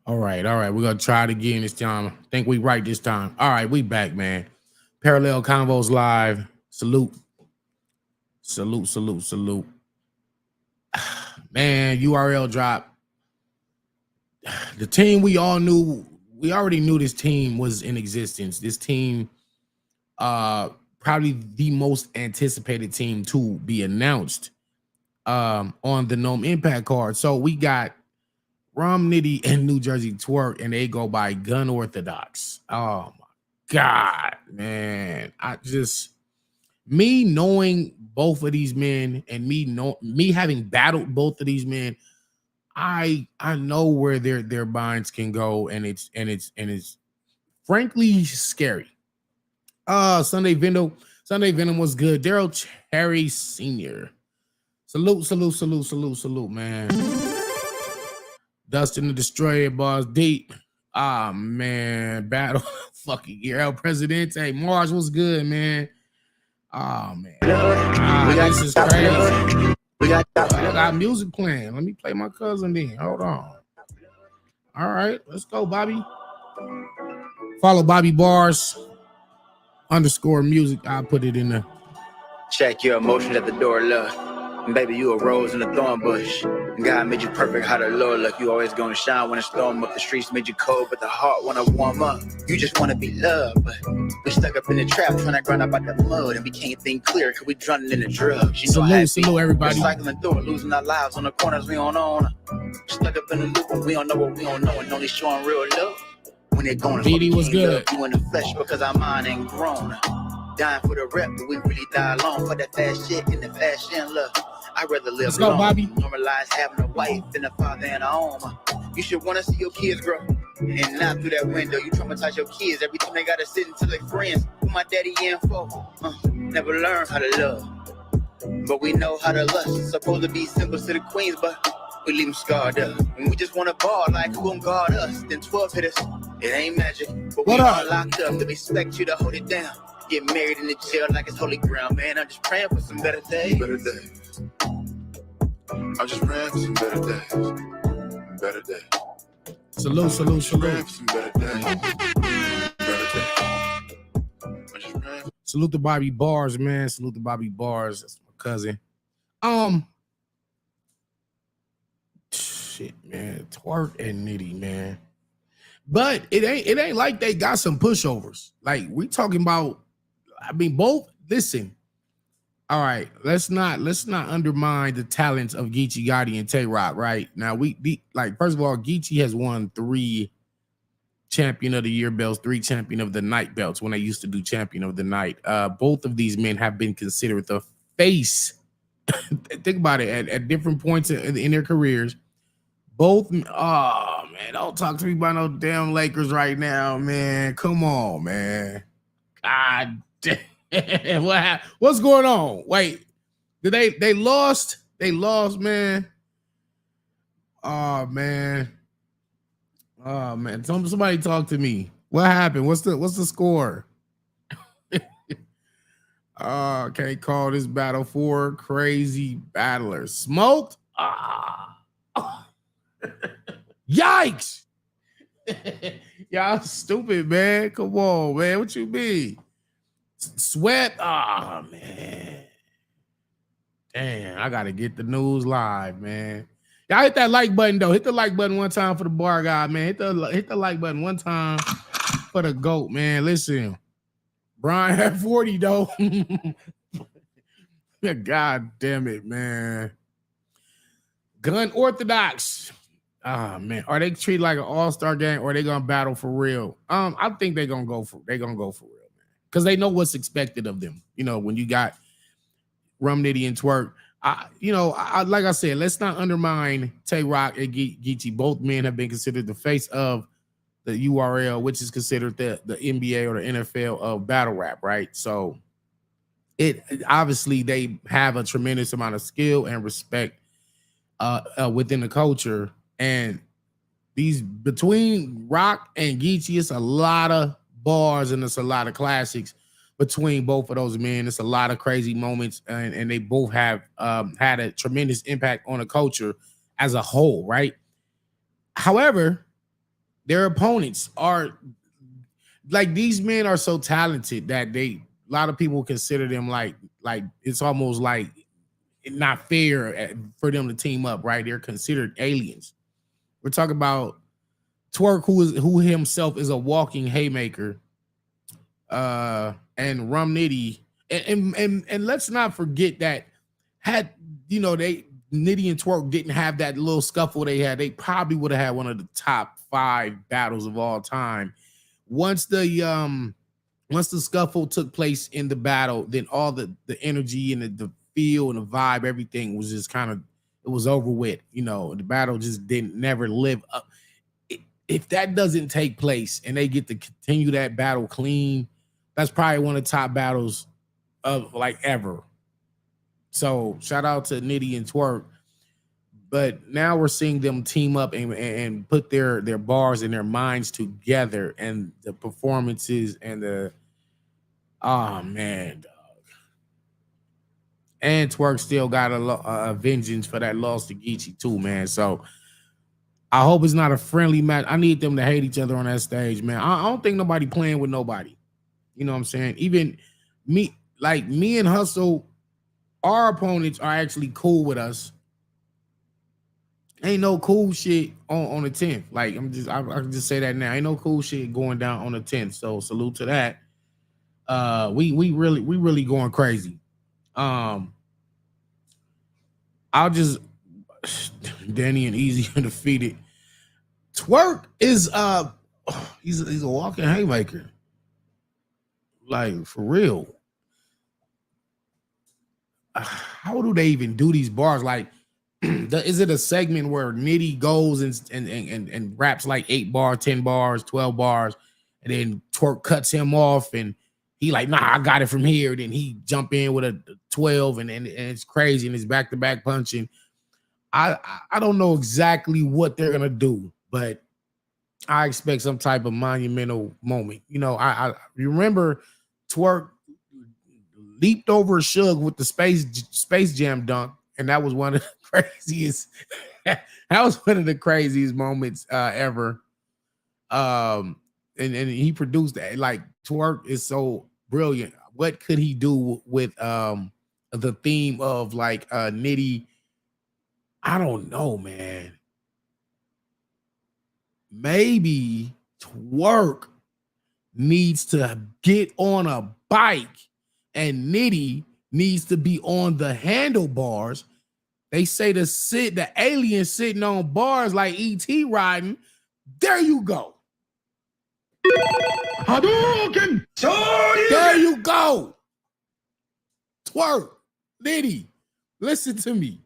All right. We're gonna try it again this time. I think we right this time. All right, we back, man. Parallel Convos live. Salute. Salute. Man, URL drop. The team we already knew this team was in existence. This team, probably the most anticipated team to be announced on the Gnome Impact card. So we got Rum Nitty and New Jersey Twerk, and they go by Gunorthodox. Oh my God, man. Me knowing both of these men and me having battled both of these men, I know where their minds can go, and it's frankly scary. Sunday Venom was good. Daryl Cherry Sr. Salute, man. Dustin the Destroyer, bars deep. Ah, man. Battle fucking year. El Presidente. Mars was good, man. Oh, man. This is crazy. I got music playing. Let me play my cousin then. Hold on. All right. Let's go, Bobby. Follow Bobby Bars _ music. I'll put it in the. Check your emotions at the door, love. Baby, you a rose in a thorn bush. God made you perfect, how the Lord look. You always gonna shine when it's storm up. The streets made you cold, but the heart wanna warm up. You just wanna be loved, but we stuck up in the trap trying to grind up out the mud, and we can't think clear cause we drowning in the drugs. You know salute everybody. Cycling through it, losing our lives on the corners we don't own. Stuck up in the loop, we don't know what we don't know, and only showing real love when they're going. BD was good. You in the flesh because our mind ain't grown. Dying for the rep, but we really die alone for that fast shit and the fashion love. I'd rather live Let's go, alone. Bobby. Normalize having a wife than a father and a home. You should want to see your kids grow, and not through that window. You traumatize your kids every time they gotta sit until their friends. Who my daddy in for? Never learn how to love, but we know how to lust. Supposed to be simple to the queens, but we leave them scarred up. And we just want to ball like who gon' guard us. Then 12 hit us. It ain't magic, but we all locked up. They expect you to hold it down. Get married in the jail like it's holy ground, man. I'm just praying for some better days. Better days. I'm just praying for some better days. Better days. Salute. Praying for some better days. Better days. I'm just praying. Salute to Bobby Bars, man. Salute to Bobby Bars. That's my cousin. Shit, man. Twerk and Nitty, man. But it ain't like they got some pushovers. Like we talking about. I mean, both. Listen. All right, let's not undermine the talents of Geechee Gotti and Tay Rock. Right now, first of all, Geechee has won 3 Champion of the Year belts, 3 Champion of the Night belts when they used to do Champion of the Night. Both of these men have been considered the face. Think about it at different points in their careers. Both. Oh man, don't talk to me about no damn Lakers right now, man. Come on, man. God damn. What's going on? Wait, did they lost? They lost, man. Oh man. Somebody talk to me. What happened? What's the score? Can't call this battle 4 crazy battlers. Smoked? Yikes! Y'all stupid, man. Come on, man. What you mean? Sweat. Oh man. Damn, I gotta get the news live, man. Y'all hit that like button though. Hit the like button one time for the bar guy, man. Hit the like button one time for the GOAT, man. Listen, Brian had 40 though. God damn it, man. Gunorthodox. Ah man, are they treated like an all-star game or are they gonna battle for real? I think they're gonna go for real, man. Because they know what's expected of them. You know, when you got Rum Nitty and Twerk. Like I said, let's not undermine Tay Rock and Geechee. Both men have been considered the face of the URL, which is considered the NBA or the NFL of battle rap, right? So it obviously they have a tremendous amount of skill and respect within the culture. And these between Rock and Geechee, it's a lot of bars and it's a lot of classics between both of those men. It's a lot of crazy moments, and they both have had a tremendous impact on the culture as a whole, right? However, their opponents are like these men are so talented that a lot of people consider them like it's almost like not fair for them to team up, right? They're considered aliens. We're talking about Twerk, who himself is a walking haymaker, and Rum Nitty, and let's not forget that had they Nitty and Twerk didn't have that little scuffle they had, they probably would have had one of the top 5 battles of all time. Once the scuffle took place in the battle, then all the energy and the feel and the vibe, everything was just kind of, it was over with. The battle just never live up. If that doesn't take place and they get to continue that battle clean, that's probably one of the top battles of like ever. So shout out to Nitty and Twerk. But now we're seeing them team up and put their bars and their minds together, and the performances and man, dog. And Twerk still got a vengeance for that loss to Geechee too, man. So I hope it's not a friendly match. I need them to hate each other on that stage, man. I don't think nobody playing with nobody. You know what I'm saying? Even me and Hustle, our opponents are actually cool with us. Ain't no cool shit on the 10th. Like I can just say that now. Ain't no cool shit going down on the 10th. So salute to that. We really going crazy. I'll just Danny and Easy undefeated. Twerk is he's a walking haymaker. Like for real. How do they even do these bars? Like, is it a segment where Nitty goes and raps like 8 bars, 10 bars, 12 bars, and then Twerk cuts him off and he like, nah, I got it from here. Then he jump in with a 12 and it's crazy and it's back-to-back punching. I don't know exactly what they're gonna do, but I expect some type of monumental moment. I remember Twerk leaped over Suge with the Space Jam dunk, and that was one of the craziest. That was one of the craziest moments ever. And he produced that. Like Twerk is so brilliant. What could he do with the theme of like Nitty? I don't know, man. Maybe Twerk needs to get on a bike and Nitty needs to be on the handlebars. They say the alien sitting on bars like E.T. riding. There you go. Hadouken! There you go. Twerk, Nitty, listen to me.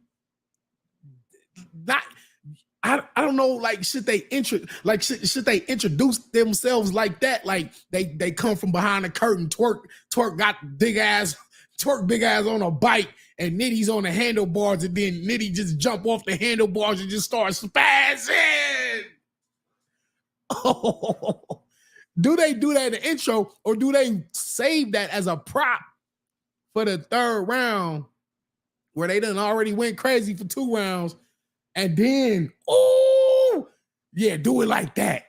I don't know, like should they introduce themselves like that? Like they come from behind the curtain. Twerk got big ass on a bike, and Nitty's on the handlebars, and then Nitty just jump off the handlebars and just start spazzing. Oh, do they do that in the intro, or do they save that as a prop for the 3rd round where they done already went crazy for 2 rounds? And then, oh, yeah, do it like that.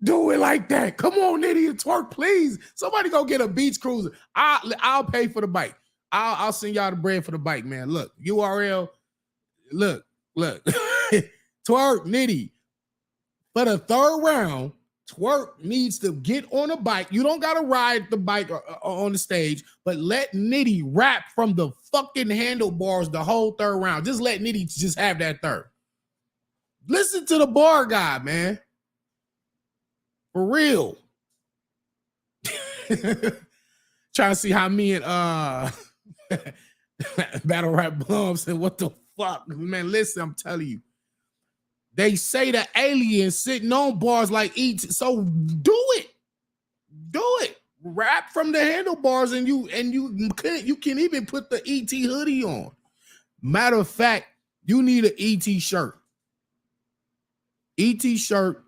Do it like that. Come on, Nitty and Twerk, please. Somebody go get a beach cruiser. I'll pay for the bike. I'll send y'all the bread for the bike, man. Look, URL. Look. Twerk, Nitty. For the 3rd round, Twerk needs to get on a bike. You don't got to ride the bike on the stage, but let Nitty rap from the fucking handlebars the whole 3rd round. Just let Nitty just have that 3rd. Listen to the bar guy, man. For real. Trying to see how me and Battle Rap Bums and what the fuck. Man, listen, I'm telling you. They say the alien sitting on bars like E.T. So do it. Do it. Rap from the handlebars, and you can even put the E.T. hoodie on. Matter of fact, you need an E.T. shirt. E.T. shirt.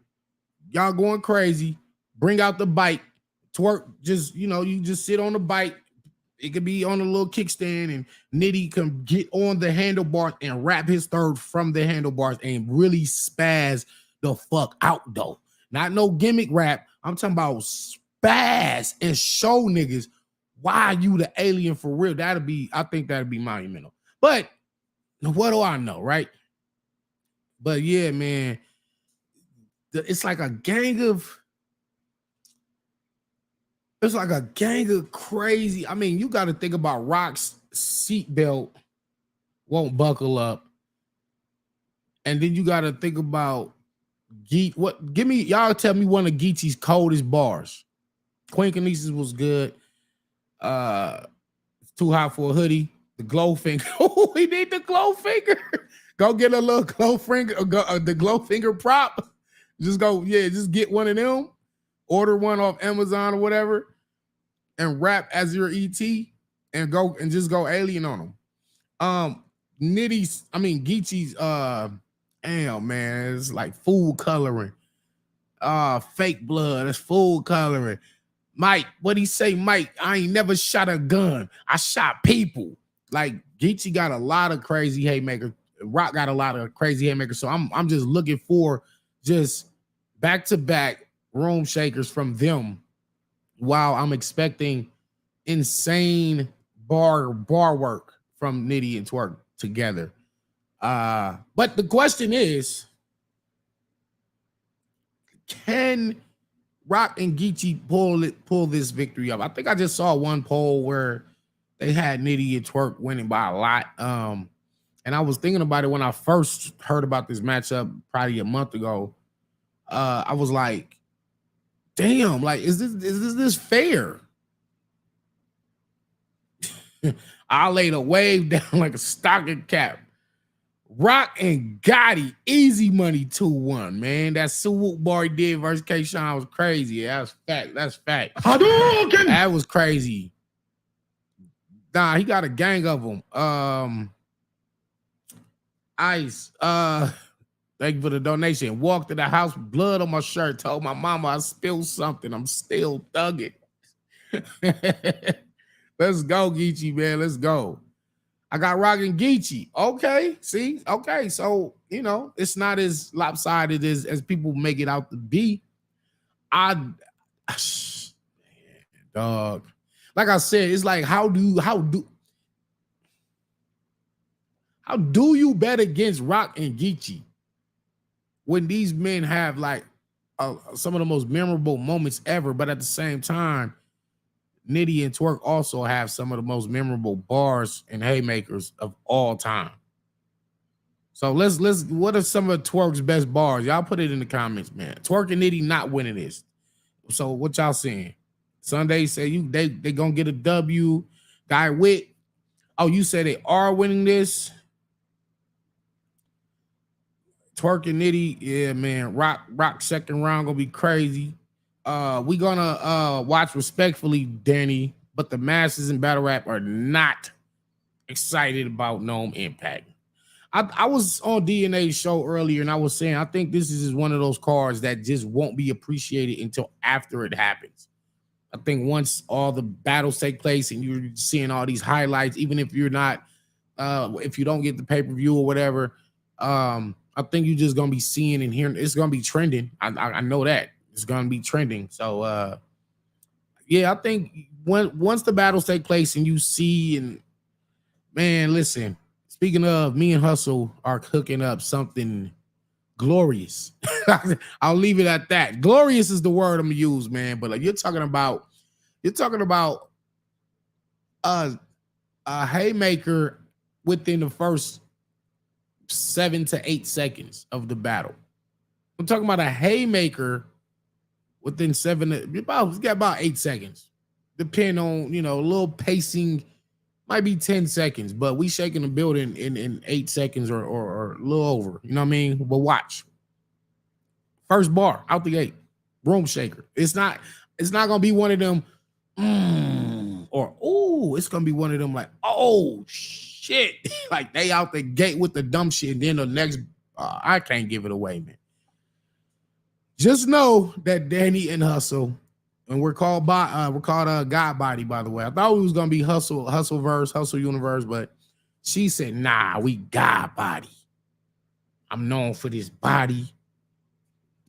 Y'all going crazy. Bring out the bike. Twerk, just, you just sit on the bike. It could be on a little kickstand, and Nitty can get on the handlebars and wrap his 3rd from the handlebars and really spaz the fuck out, though. Not no gimmick rap. I'm talking about spaz and show niggas why you the alien for real. I think that'd be monumental. But what do I know, right? But yeah, man, it's like a gang of crazy. I mean, you got to think about Rock's seatbelt won't buckle up. And then you got to think about y'all tell me one of Geechee's coldest bars. Queen Kinesis was good. Too hot for a hoodie. The glow finger. Oh, we need the glow finger. Go get a little glow finger, the glow finger prop. Just get one of them. Order one off Amazon or whatever, and rap as your ET, and just go alien on them. Geechee's damn man, it's like food coloring. Fake blood, that's food coloring. Mike, what'd he say? Mike, I ain't never shot a gun. I shot people. Like Geechee got a lot of crazy haymakers. Rock got a lot of crazy haymakers. So I'm just looking for just back-to-back room shakers from them, while I'm expecting insane bar work from Nitty and Twerk together. But the question is, can Rock and Geechee pull this victory up? I think I just saw one poll where they had Nitty and Twerk winning by a lot. And I was thinking about it when I first heard about this matchup probably a month ago. I was like, damn, like, is this fair? I laid a wave down like a stocking cap. Rock and Gotti, easy money 2-1, man. That Suwook bar he did versus K-Shine was crazy. That's fact. That was crazy. Nah, he got a gang of them. Ice, thank you for the donation. Walked to the house, blood on my shirt. Told my mama I spilled something. I'm still thugging. Let's go, Geechee, man. Let's go. I got Rock and Geechee. Okay, see? Okay, so, it's not as lopsided as people make it out to be. Dog. Like I said, it's like, how do you bet against Rock and Geechee when these men have like some of the most memorable moments ever, but at the same time, Nitty and Twerk also have some of the most memorable bars and haymakers of all time. So let's what are some of Twerk's best bars? Y'all put it in the comments, man. Twerk and Nitty not winning this. So what y'all saying? Sunday say they gonna get a W. Guy Witt. Oh, you say they are winning this? Twerk and Nitty, yeah, man. Rock second round gonna be crazy. We gonna watch respectfully, Danny, but the masses in battle rap are not excited about Gnome Impact. I was on DNA's show earlier, and I was saying I think this is one of those cards that just won't be appreciated until after it happens. I think once all the battles take place and you're seeing all these highlights, even if you're not, if you don't get the pay-per-view or whatever, I think you're just gonna be seeing and hearing. It's gonna be trending. I know that it's gonna be trending. So yeah, I think once the battles take place and you see, and man, listen. Speaking of, me and Hustle are cooking up something glorious. I'll leave it at that. Glorious is the word I'm gonna use, man. But like, you're talking about a haymaker within the first 7 to 8 seconds of the battle. I'm talking about a haymaker within about 8 seconds. Depending on, a little pacing, might be 10 seconds, but we shaking the building in 8 seconds or a little over. You know what I mean? But watch. First bar out the gate, room shaker. It's not gonna be one of them it's gonna be one of them like, oh shit. Like they out the gate with the dumb shit, and then the next I can't give it away, man. Just know that Danny and Hustle, and we're called God Body, by the way. I thought we was gonna be Hustleverse, Hustle Universe, but she said, nah, we God Body. I'm known for this body.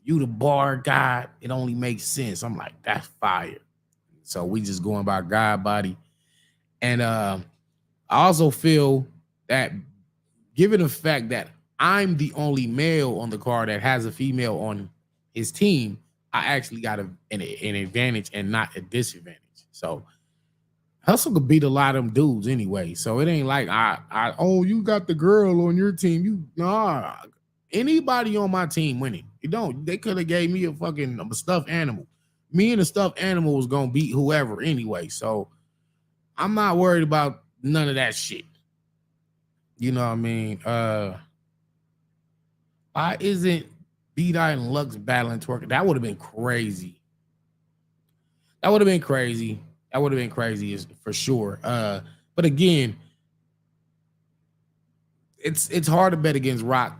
You the bar guy. It only makes sense. I'm like, that's fire. So we just going by God body. And I also feel that given the fact that I'm the only male on the card that has a female on his team, I actually got an advantage and not a disadvantage. So Hustle could beat a lot of them dudes anyway. So it ain't like oh, you got the girl on your team. Anybody on my team winning. You don't. They could have gave me a fucking stuffed animal. Me and the stuffed animal was gonna beat whoever anyway. So I'm not worried about none of that shit. You know what I mean? Why isn't B-Dot and Lux battling Twerk? That would have been crazy. That would have been crazy. That would have been crazy for sure. But again, it's hard to bet against Rock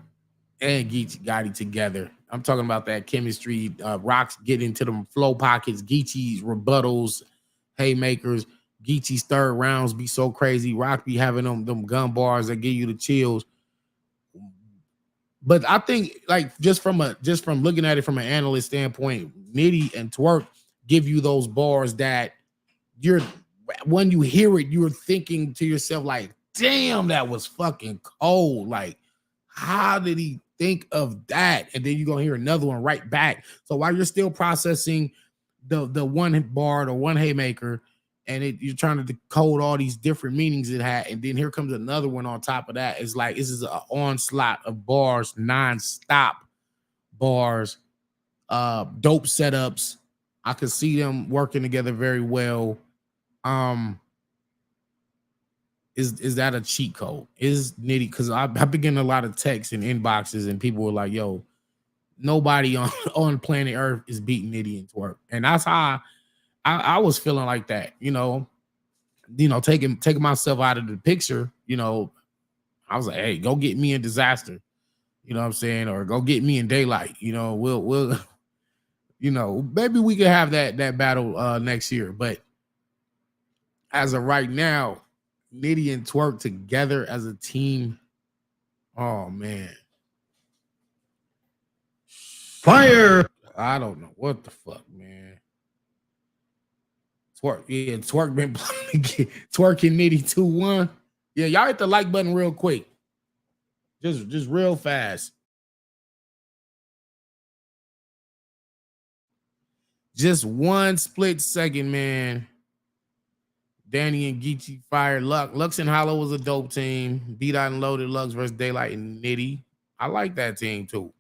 and Geechee Gotti together. I'm talking about that chemistry. Rock's get into them flow pockets, Geechee's rebuttals, haymakers. Geechee's third rounds be so crazy. Rock be having them gun bars that give you the chills. But I think like just from looking at it from an analyst standpoint, Nitty and Twerk give you those bars that when you hear it, you're thinking to yourself like, damn, that was fucking cold. Like, how did he think of that? And then you're gonna hear another one right back. So while you're still processing the one bar or one haymaker, and you're trying to decode all these different meanings it had, and then here comes another one on top of that. It's like this is an onslaught of bars, non-stop bars, dope setups. I could see them working together very well. Is that a cheat code? Is Nitty? Because I've been getting a lot of texts and inboxes, and people were like, "Yo, nobody on planet Earth is beating Nitty and Twerk," and that's how I was feeling like that. Taking myself out of the picture. I was like, "Hey, go get me in Disaster," you know what I'm saying, or go get me in Daylight. We'll maybe we could have that battle next year, but as of right now, Nitty and Twerk together as a team. Oh man. Fire. I don't know what the fuck, man. Twerk been playing Twerk and Nitty 2-1. Yeah, y'all hit the like button real quick. Just real fast. Just one split second, man. Danny and Geechee fired Lux and Hollow was a dope team. Beat Out and Loaded, Lux versus Daylight and Nitty. I like that team too.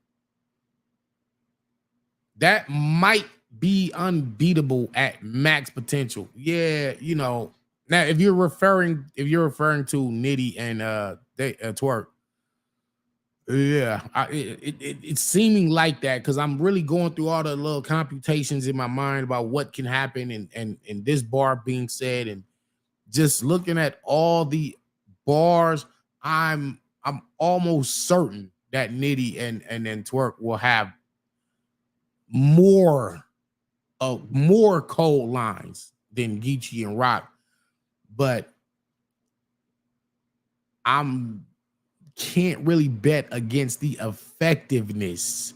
That might be unbeatable at max potential. Yeah, now if you're referring to Nitty and Twerk, yeah, it's seeming like that because I'm really going through all the little computations in my mind about what can happen and this bar being said, and just looking at all the bars, I'm almost certain that Nitty and then Twerk will have more cold lines than Geechee and Rock, but can't really bet against the effectiveness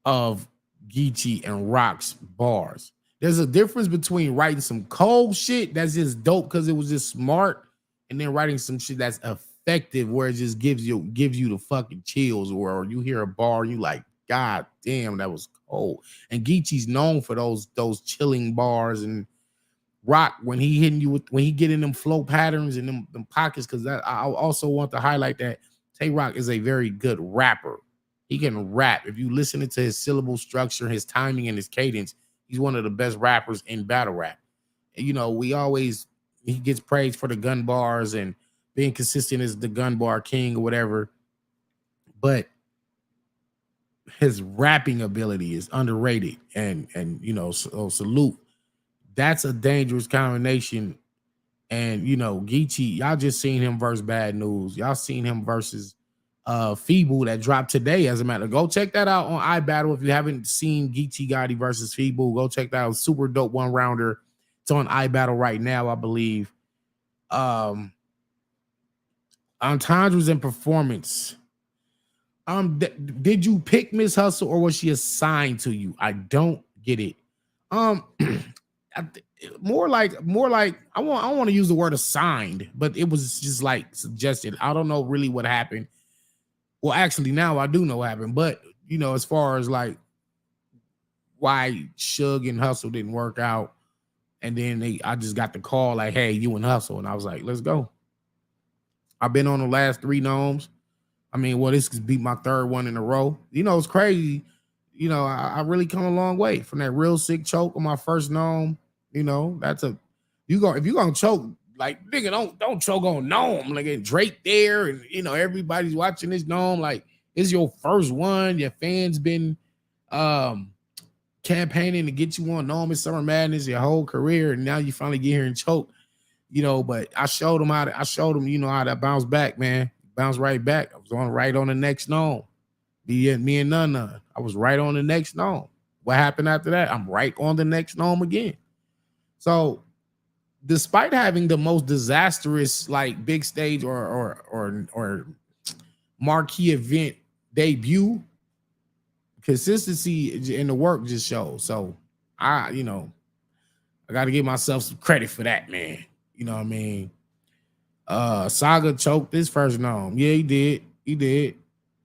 of Geechee and Rock's bars. There's a difference between writing some cold shit that's just dope because it was just smart, and then writing some shit that's effective where it just gives you the fucking chills, or you hear a bar and you like, God damn, that was cold. And Geechee's known for those chilling bars, and Rock when he get in them flow patterns and them pockets, because I also want to highlight that Tay Rock is a very good rapper. He can rap. If you listen to his syllable structure, his timing, and his cadence, he's one of the best rappers in battle rap. And, he gets praised for the gun bars and being consistent as the gun bar king or whatever. But his rapping ability is underrated. And so salute. That's a dangerous combination. And, Geechee, y'all just seen him versus Bad News. Y'all seen him versus Feeble that dropped today. As a matter, go check that out on iBattle. If you haven't seen Geechee Gotti versus Feeble, go check that out. Super dope one rounder. It's on iBattle right now, I believe. Entendres and performance. Did you pick Miss Hustle or was she assigned to you? I don't get it. Um, more like I want to use the word assigned, but it was just like suggested. I don't know really what happened. Well, actually, now I do know what happened, but as far as like why Suge and Hustle didn't work out, and then I just got the call like, hey, you and Hustle, and I was like, let's go. I've been on the last 3 gnomes. I mean, well, this could be my 3rd one in a row. It's crazy. I really come a long way from that real sick choke on my first gnome. That's if you're gonna choke, like nigga, don't choke on gnome. Like it Drake there, and everybody's watching this gnome. Like it's your first one. Your fans been campaigning to get you on gnome in Summer Madness your whole career, and now you finally get here and choke. But I showed them how to bounce back, man. Bounce right back. I was right on the next gnome. Me and none. I was right on the next gnome. What happened after that? I'm right on the next gnome again. So, despite having the most disastrous like big stage or marquee event debut, consistency in the work just shows. So, I got to give myself some credit for that, man. You know what I mean? Saga choked his first gnome. Yeah, he did.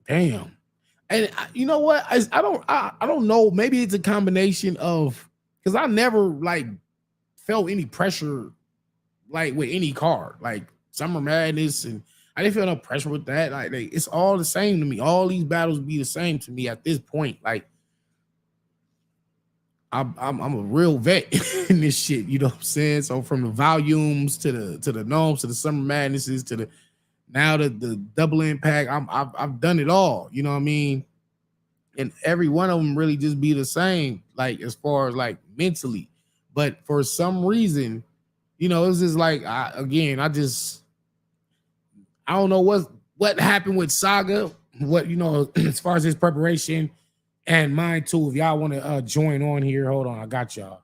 Damn. And you know what? I don't know. Maybe it's a combination of because I never like felt any pressure like with any card, like Summer Madness, and I didn't feel no pressure with that. Like it's all the same to me. All these battles be the same to me at this point. Like I'm a real vet in this shit. You know what I'm saying? So from the volumes to the gnomes to the Summer Madnesses to the now the double impact, I've done it all. You know what I mean? And every one of them really just be the same, like as far as like mentally. But for some reason, it's just like I don't know what happened with Saga. What as far as his preparation and mine too. If y'all want to join on here, hold on, I got y'all.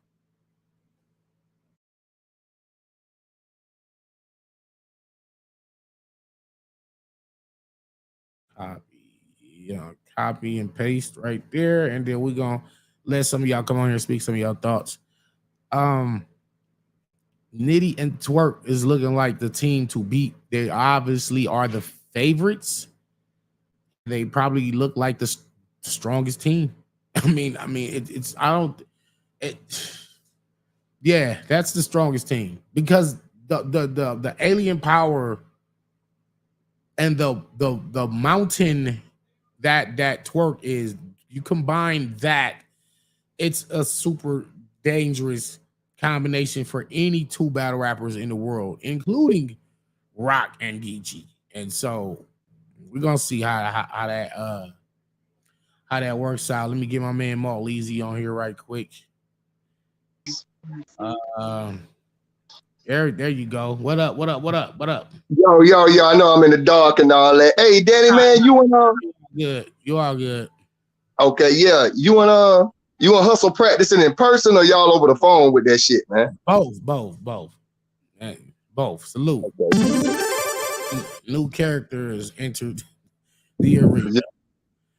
Copy and paste right there, and then we're gonna let some of y'all come on here and speak some of y'all thoughts. Nitty and Twerk is looking like the team to beat. They obviously are the favorites. They probably look like the strongest team. Yeah, that's the strongest team because the alien power and the mountain that Twerk is, you combine that, it's a super dangerous combination for any 2 battle rappers in the world, including Rock and Geechee. And so we're gonna see how that works out. Let me get my man Maul Easy on here right quick. There you go. What up? Yo, I know I'm in the dark and all that. Hey, Danny, man, you and good. You all good. Okay, yeah. You and Hustle practicing in person or y'all over the phone with that shit, man? Both. Hey, both. Salute. Okay. New characters entered the arena.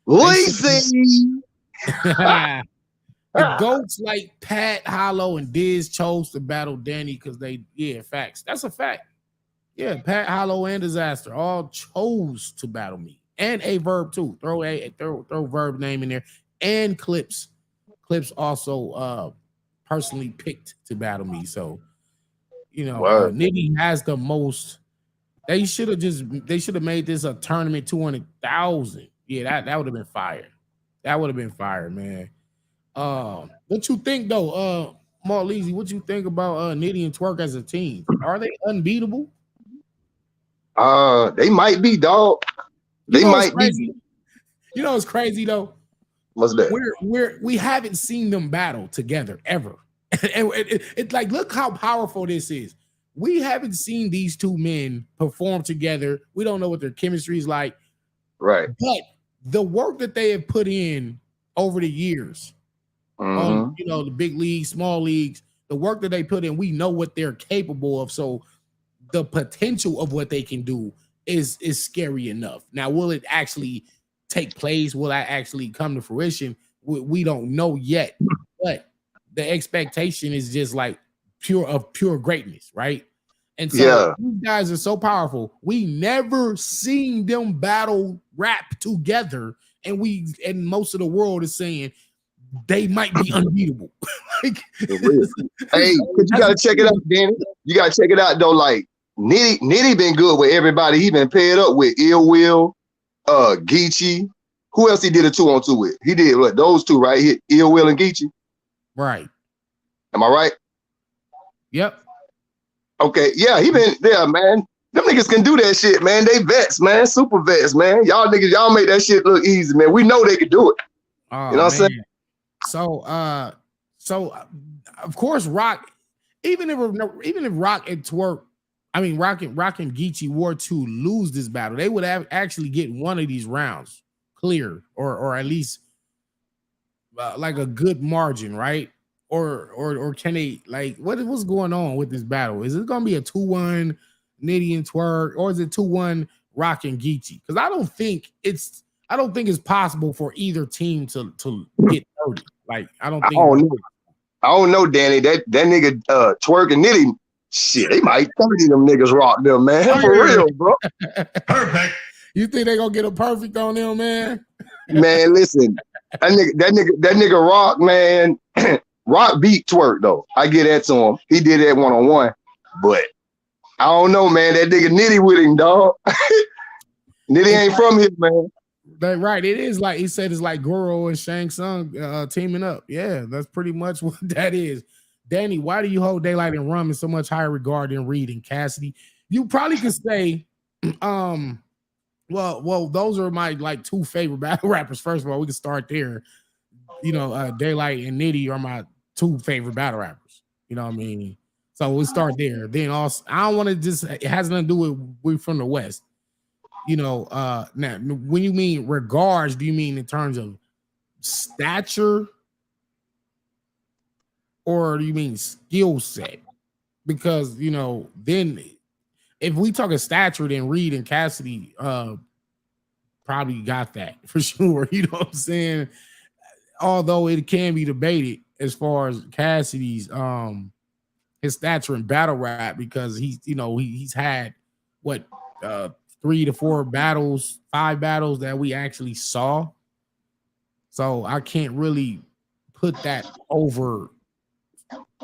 Lazy. The GOATs like Pat, Hollow, and Diz chose to battle Danny because facts. That's a fact. Yeah, Pat, Hollow, and Disaster all chose to battle me. And a Verb too. Throw Verb name in there. And Clips. Clips also personally picked to battle me. So, Nitty has the most. They should have made this a tournament 200,000. Yeah, that would have been fire. That would have been fire, man. What you think though, Marleezy? What you think about Nitty and Twerk as a team? Are they unbeatable? They might be, dog. They might be. You know what's crazy though? What's that? We haven't seen them battle together ever. And it's like, look how powerful this is. We haven't seen these 2 men perform together. We don't know what their chemistry is like. Right. But the work that they have put in over the years, on the big leagues, small leagues, the work that they put in, we know what they're capable of. So the potential of what they can do is scary enough. Now, will it actually take place? Will that actually come to fruition? We don't know yet, but the expectation is just like pure greatness, right? And so these guys are so powerful. We never seen them battle rap together, and most of the world is saying they might be unbeatable. Like, For real. Hey, you gotta check it out, Danny. You gotta check it out though. Like Nitty been good with everybody. He been paired up with Ill Will, Geechee. Who else he did a 2-on-2 with? He did what? Those two, right? Ill Will and Geechee. Right. Am I right? Yep. Okay. Yeah, he been there, man. Them niggas can do that shit, man. They vets, man. Super vets, man. Y'all niggas, y'all make that shit look easy, man. We know they can do it. Oh, you know what I'm saying? So of course, Rock, even if Rock and Twerk, I mean Rock and Geechee were to lose this battle, they would actually get one of these rounds clear, or at least like a good margin, right? Or can they, like, what's going on with this battle? Is it gonna be a 2-1 Nitty and Twerk, or is it 2-1 Rock and Geechee? Because I don't think it's possible for either team to get 30. Like, I don't know, Danny. That nigga Twerk and Nitty, shit, they might 30 them niggas rock them, man. For real, bro. Perfect. You think they gonna get a perfect on them, man? Man, listen, that nigga Rock, man. Rock beat Twerk though. I get that to him. He did that 1-on-1, but I don't know, man. That nigga Nitty with him, dog. Nitty ain't from here, man. That right. It is like he said. It's like Goro and Shang Tsung teaming up. Yeah, that's pretty much what that is. Danny, why do you hold Daylight and Rum in so much higher regard than Reed and Cassidy? You probably could say, well, those are my like two favorite battle rappers. First of all, we can start there. You know, Daylight and Nitty are my two favorite battle rappers. You know what I mean? So we'll start there. Then also, I don't want to just, it has nothing to do with we from the West. You know, now when you mean regards, do you mean in terms of stature, or do you mean skill set? Because, you know, then if we talk of stature, then Reed and Cassidy probably got that for sure. You know what I'm saying? Although it can be debated as far as Cassidy's his stature in battle rap, because he's had what 3 to 4 battles, 5 battles that we actually saw. So I can't really put that over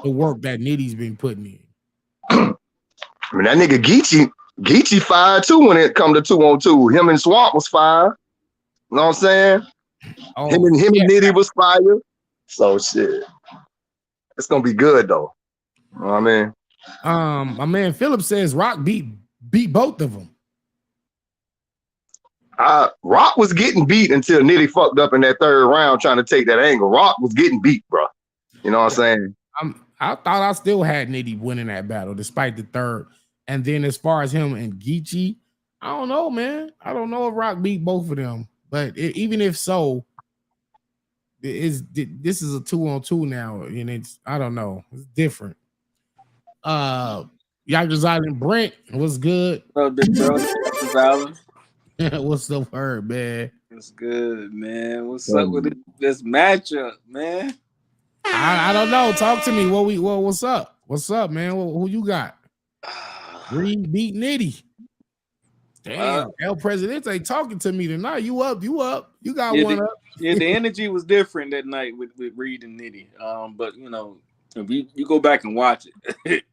the work that Nitty's been putting in. I mean, that nigga Geechee fired too when it come to 2-on-2. Him and Swamp was fire. You know what I'm saying? Oh, him and Nitty was fire. So shit. It's gonna be good though. You know what I mean? My man Philip says Rock beat both of them. Rock was getting beat until Nitty fucked up in that 3rd round trying to take that angle. Rock was getting beat, bro. You know what I'm saying? I thought I still had Nitty winning that battle despite the 3rd. And then as far as him and Geechee, I don't know, man. I don't know if Rock beat both of them. But even if so, this is a 2-on-2 now, and I don't know. It's different. Yakuza and Brent, what's good? Hello, big bro. What's the word, man? What's good, man? What's up with this matchup, man? I don't know. Talk to me. What's up? What's up, man? Who you got? Reed beat Nitty. Damn, El Presidente talking to me tonight. You up? You got one up. Yeah, the energy was different that night with Reed and Nitty. But you know, if you go back and watch it,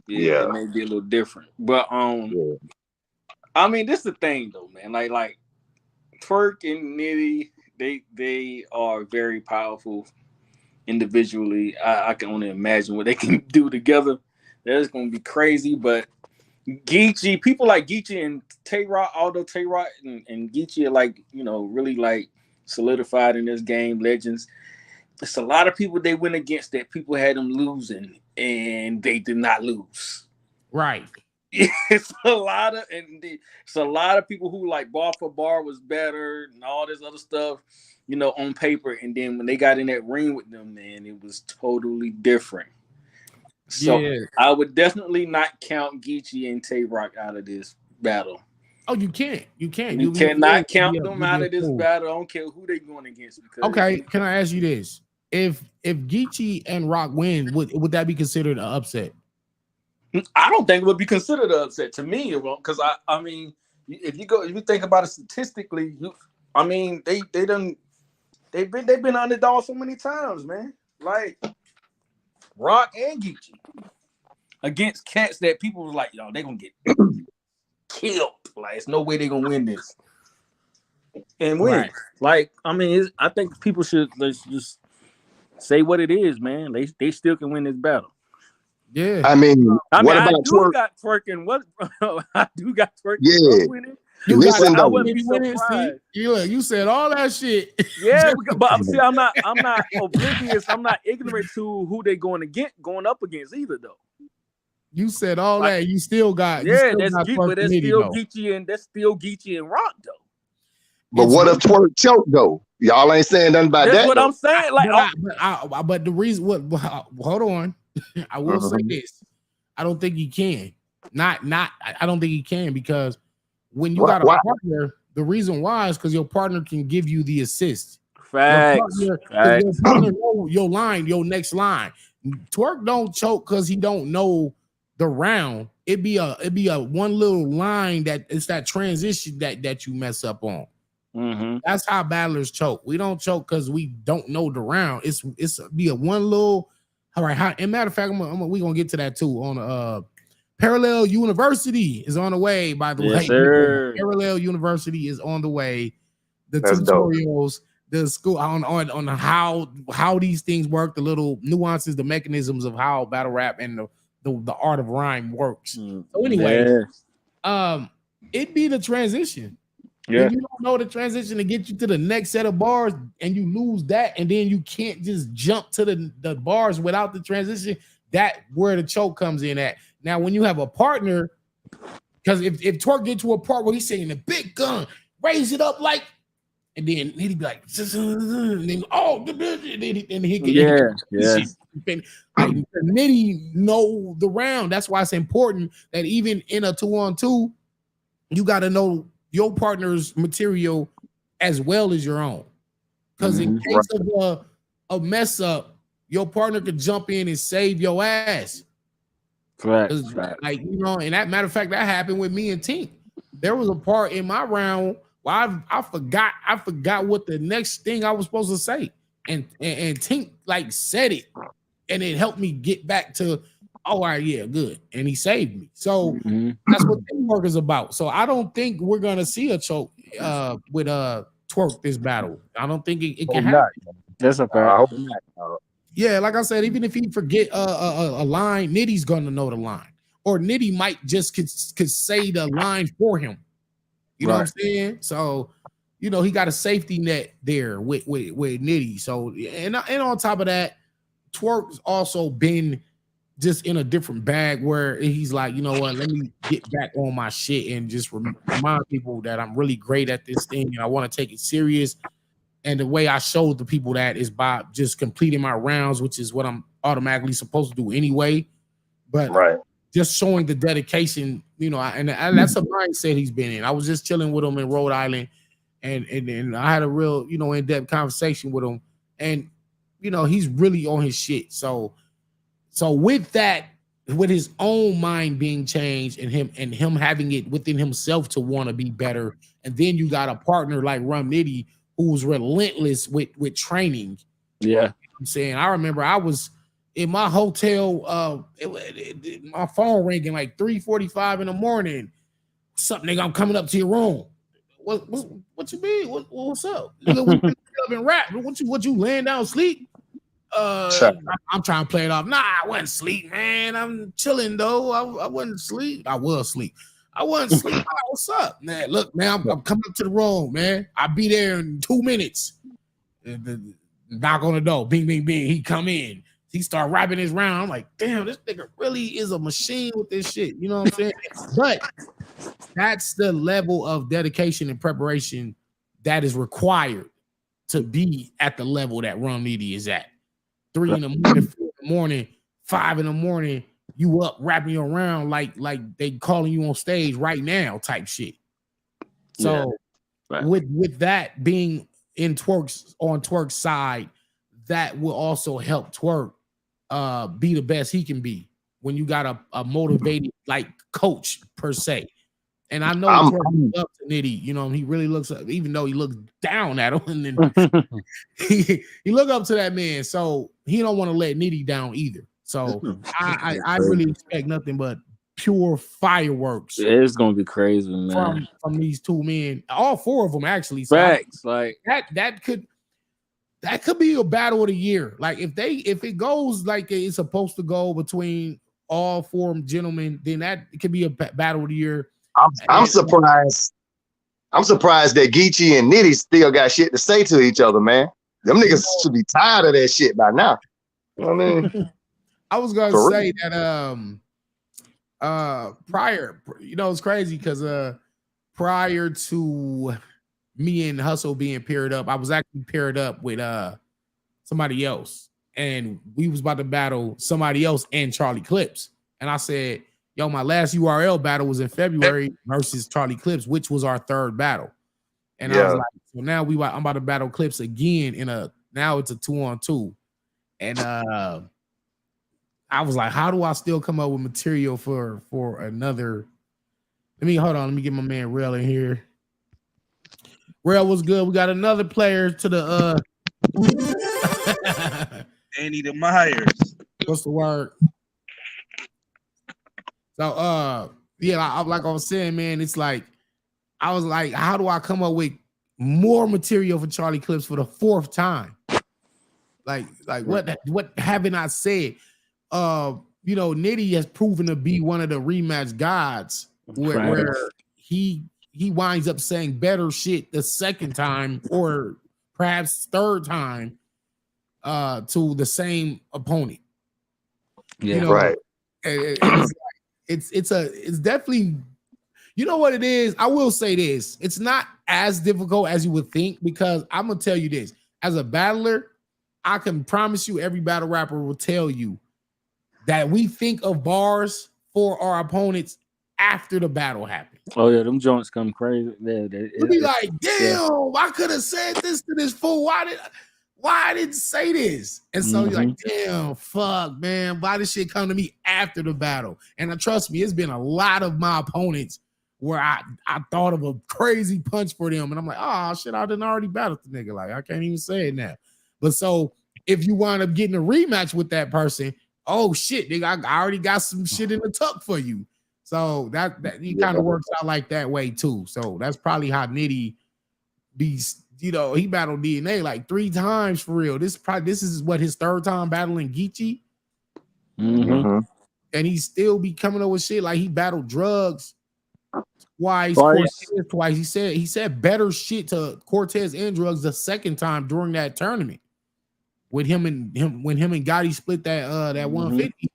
it may be a little different. But I mean, this is the thing though, man. Like Twerk and Nitty, they are very powerful individually. I can only imagine what they can do together. That's gonna be crazy. But Geechee, people like Geechee and Tay-Rock, although Tay-Rock and Geechee are like, you know, really like solidified in this game, legends. It's a lot of people they went against that people had them losing, and they did not lose. Right. It's a lot of people who like bar for bar was better and all this other stuff, you know, on paper. And then when they got in that ring with them, man, it was totally different. So I would definitely not count Geechee and Tay-Rock out of this battle. Oh, you can't. You can't. You You'll be cannot afraid to count be them out a of this fool. battle. I don't care who they going against. Because Okay, can I ask you this? If Geechee and Rock win, would that be considered an upset? I don't think it would be considered an upset to me. It won't, because I mean, if you think about it statistically, they've been underdogs so many times, man. Like Rock and Geechee against cats that people was like, yo, they gonna get killed. Like, there's no way they're gonna win this and win. Right. Like, I think people should just say what it is, man. They still can win this battle. Yeah. I mean, what about I do twerk? got twerking. What I do got twerking. Yeah. Winning. You Listen, got though. I wouldn't be winning. surprised. See, you said all that shit. Yeah, but see, I'm not oblivious. I'm not ignorant to who they going up against either, though. You said all that. You still got. Yeah, that's still Geechee and Rock though. But what if twerk choke though? Y'all ain't saying nothing about That's that. what I'm saying. Like, but the reason hold on. I will say this. I don't think he can. I don't think he can, because when you got a partner, the reason why is because your partner can give you the assist. Facts. Your partner know your line, your next line. Twerk don't choke because he don't know the round. It'd be a one little line that it's that transition that you mess up on. Mm-hmm. That's how battlers choke. We don't choke because we don't know the round. It's be a one little. All right. And matter of fact, we're gonna get to that too. On Parallel University is on the way. By the way, sir. Parallel University is on the way. The That's tutorials, the school on how these things work, the little nuances, the mechanisms of how battle rap and the art of rhyme works. So anyway, it'd be the transition. Yeah. When you don't know the transition to get you to the next set of bars and you lose that, and then you can't just jump to the bars without the transition, that's where the choke comes in at. Now, when you have a partner, because if Twerk get to a part where he's saying the big gun, raise it up like, and then he'd be like, and then, and he can, like, Nitty know the round. That's why it's important that even in a 2-on-2, you got to know your partner's material as well as your own. Because in case of a mess up, your partner could jump in and save your ass. Right. Like, and that matter of fact, that happened with me and Tink. There was a part in my round where I forgot what the next thing I was supposed to say. And Tink like said it, and it helped me get back to, oh, all right, yeah, good. And he saved me. So that's what teamwork is about. So I don't think we're gonna see a choke with Twerk this battle. I don't think it can happen. That's a fact. Yeah, like I said, even if he forget a line, Nitty's gonna know the line, or Nitty might just could say the line for him. You know what I'm saying? So, he got a safety net there with Nitty. So, and on top of that, Twerk's also been just in a different bag where he's like, you know what, let me get back on my shit and just remind people that I'm really great at this thing and I want to take it serious. And the way I showed the people that is by just completing my rounds, which is what I'm automatically supposed to do anyway. But just showing the dedication, and that's a mindset he's been in. I was just chilling with him in Rhode Island, and I had a real, in-depth conversation with him. And, he's really on his shit. So with that, with his own mind being changed and him having it within himself to want to be better, and then you got a partner like Rum Nitty who's relentless with training. Yeah. I'm saying, I remember I was in my hotel, my phone ringing like 3:45 in the morning. Something, nigga, I'm coming up to your room. What you mean? What's up? Nigga, we up and rap. What you laying down sleep? I'm trying to play it off. Nah, I wasn't sleep, man. I'm chilling though. I wasn't sleep. I was sleep. I wasn't sleep. Oh, what's up, man? Look, man, I'm coming up to the room, man. I'll be there in 2 minutes. Knock on the door. Bing, bing, bing. He come in. He start rapping his round. I'm like, damn, this nigga really is a machine with this shit. You know what I'm saying? But that's the level of dedication and preparation that is required to be at the level that Rum Nitty is at. 3 in the morning, 4 in the morning, 5 in the morning, you up rapping around like they calling you on stage right now type shit. So Right. with that being in Twerk's side, that will also help Twerk be the best he can be when you got a motivated like coach per se. And I know Twerk looks up to Nitty, you know, he really looks up, even though he looks down at him, and then he look up to that man. So he don't want to let Nitty down either. So I really expect nothing but pure fireworks. It's gonna be crazy, man. From these two men, all four of them actually. So Facts, like that could be a battle of the year. Like if it goes like it's supposed to go between all four gentlemen, then that could be a battle of the year. I'm surprised. I'm surprised that Geechee and Nitty still got shit to say to each other, man. Them niggas should be tired of that shit by now. You know what I mean? I was gonna say that prior, you know, it's crazy because prior to me and Hustle being paired up, I was actually paired up with somebody else, and we was about to battle somebody else and Charlie Clips. And I said, yo, my last URL battle was in February versus Charlie Clips, which was our third battle. And I was like, so now I'm about to battle Clips again now it's a 2-on-2. And I was like, how do I still come up with material for another? Hold on, let me get my man Rail in here. Rail was good. We got another player to the Andy the Myers. What's the word? So yeah, like I was saying, man, it's like I was like, how do I come up with more material for Charlie Clips for the fourth time? Like what haven't I said? You know, Nitty has proven to be one of the rematch gods where he winds up saying better shit the second time or perhaps third time to the same opponent. Yeah, you know, right. It's definitely, you know what it is. I will say this: it's not as difficult as you would think, because I'm gonna tell you this: as a battler, I can promise you, every battle rapper will tell you that we think of bars for our opponents after the battle happens. Oh yeah, them joints come crazy. We'll be like, damn, I could have said this to this fool. Why I didn't say this? And so you're like, damn, fuck, man, why this shit come to me after the battle? And trust me, it's been a lot of my opponents where I thought of a crazy punch for them, and I'm like, oh shit, I didn't already battle the nigga. Like, I can't even say it now. But so if you wind up getting a rematch with that person, oh shit, nigga, I already got some shit in the tuck for you. So that he kind of works out like that way too. So that's probably how Nitty be. You know, he battled DNA like 3 times for real. This is what his third time battling Geechee. And he still be coming up with shit like he battled Drugs twice. Cortez twice. He said better shit to Cortez and Drugs the second time during that tournament. When him and Gotti split that 150,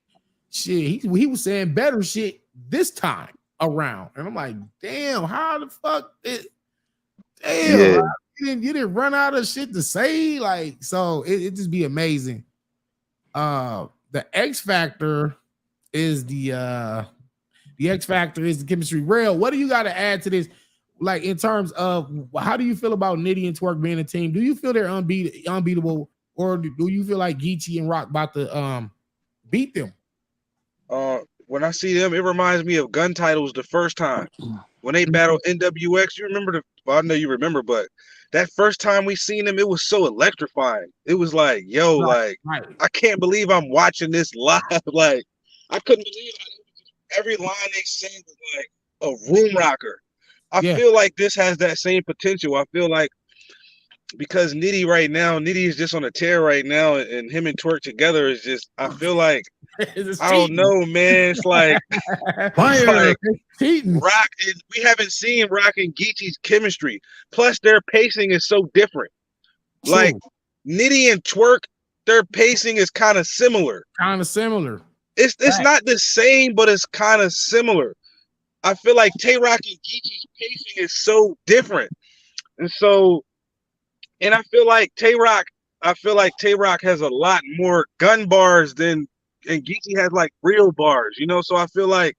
shit, he was saying better shit this time around. And I'm like, damn, how the fuck you didn't run out of shit to say? Like, so it just be amazing. The X Factor is the chemistry. Rail, what do you got to add to this? Like, in terms of how do you feel about Nitty and Twerk being a team? Do you feel they're unbeatable, or do you feel like Geechee and Rock about to beat them? When I see them, it reminds me of Gun Titles the first time when they battled NWX. You remember I know you remember, but that first time we seen them, it was so electrifying. It was like, yo, I can't believe I'm watching this live. Like, I couldn't believe every line they said was like a room rocker. I feel like this has that same potential. I feel like because Nitty is just on a tear right now, and him and Twerk together is just, I feel like, I don't know, man. It's like, Fire. Rock. We haven't seen Rock and Geechee's chemistry. Plus, their pacing is so different. True. Like Nitty and Twerk, their pacing is kind of similar. It's not the same, but it's kind of similar. I feel like Tay Rock and Geechee's pacing is so different, and I feel like Tay Rock has a lot more gun bars and Geechee has like real bars, you know. So I feel like,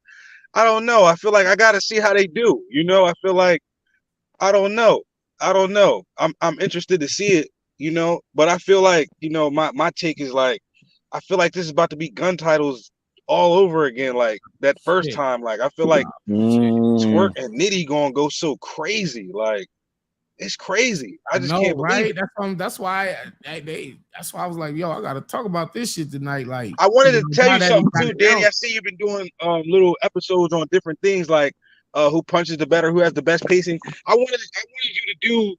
I don't know. I feel like I got to see how they do, you know. I feel like I don't know. I'm interested to see it, but I feel like, my take is like, I feel like this is about to be gun titles all over again. Like that first Shit. time, like I feel like Twerk and Nitty gonna go so crazy. Like it's crazy. I just can't believe right? it. That's why that's why I was like, yo, I gotta talk about this shit tonight. Like, I wanted to tell now you that something he got too, it Danny. out. I see you've been doing little episodes on different things, like who punches the better, who has the best pacing. I wanted you to do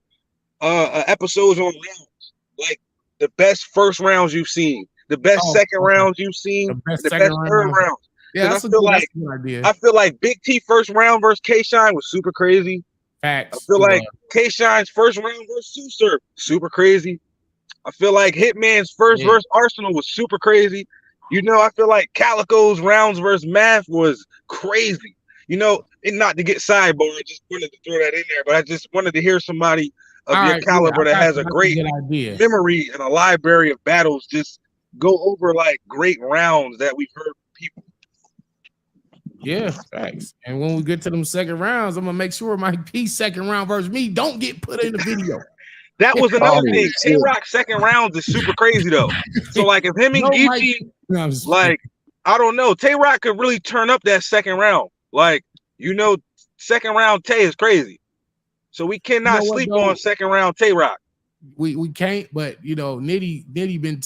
episodes on rounds, like the best first rounds you've seen, the best second rounds you've seen, the best and the second best third round. rounds. Yeah, Because that's a good idea. I feel like Big T first round versus K Shine was super crazy. Facts. I feel like K Shine's first round versus Sue Surf, super crazy. I feel like Hitman's first versus Arsenal was super crazy. I feel like Calico's rounds versus Math was crazy. And not to get sidebar, I just wanted to throw that in there, but I just wanted to hear somebody of your caliber that has a great memory and a library of battles just go over like great rounds that we've heard from people. Yeah, facts. And when we get to them second rounds, I'm gonna make sure my P second round versus me don't get put in the video. That was another thing. Tay-Rock second rounds is super crazy though. So like if him and Geechee, like I don't know, Tay-Rock could really turn up that second round. Like second round Tay is crazy. So we cannot sleep on second round Tay-Rock. We can't, but Nitty been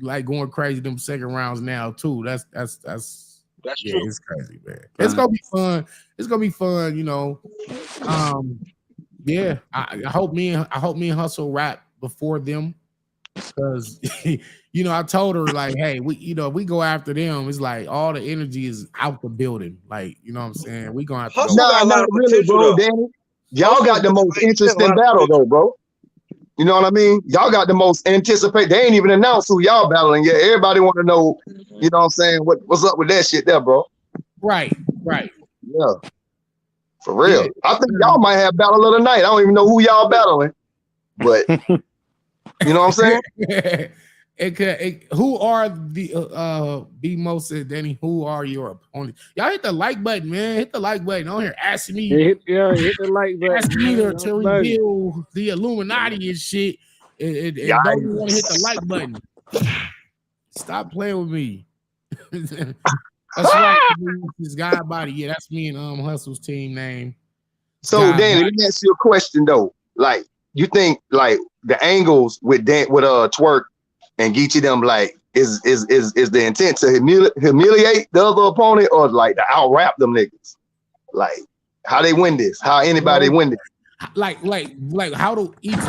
like going crazy them second rounds now too. That's true. It's crazy, man. It's gonna be fun. It's gonna be fun, Yeah, I hope me and Hustle rap before them, because I told her like, hey, we go after them. It's like all the energy is out the building. Like, you know what I'm saying? We gonna have to Hustle got a lot of potential, bro, Danny. Y'all got the most interesting battle though, bro. You know what I mean? Y'all got the most anticipated. They ain't even announced who y'all battling yet. Everybody want to know, you know what I'm saying? What's up with that shit there, bro? Right. Yeah. For real. I think y'all might have battle of the night. I don't even know who y'all battling, but you know what I'm saying? Who are the B most Danny? Who are your opponents? Y'all hit the like button, man. Hit the like button. Don't hear asking me. Hit the like button. Ask me to reveal the Illuminati and shit. And don't even want to hit the like button. Stop playing with me. That's right. This guy body. Yeah, that's me and Hustle's team name. So Danny, let me ask you a question though. Like, you think like the angles with Twerk and Geechee them, like, is the intent to humiliate the other opponent, or like to out rap them niggas? Like, how they win this? How anybody win this? Like how do each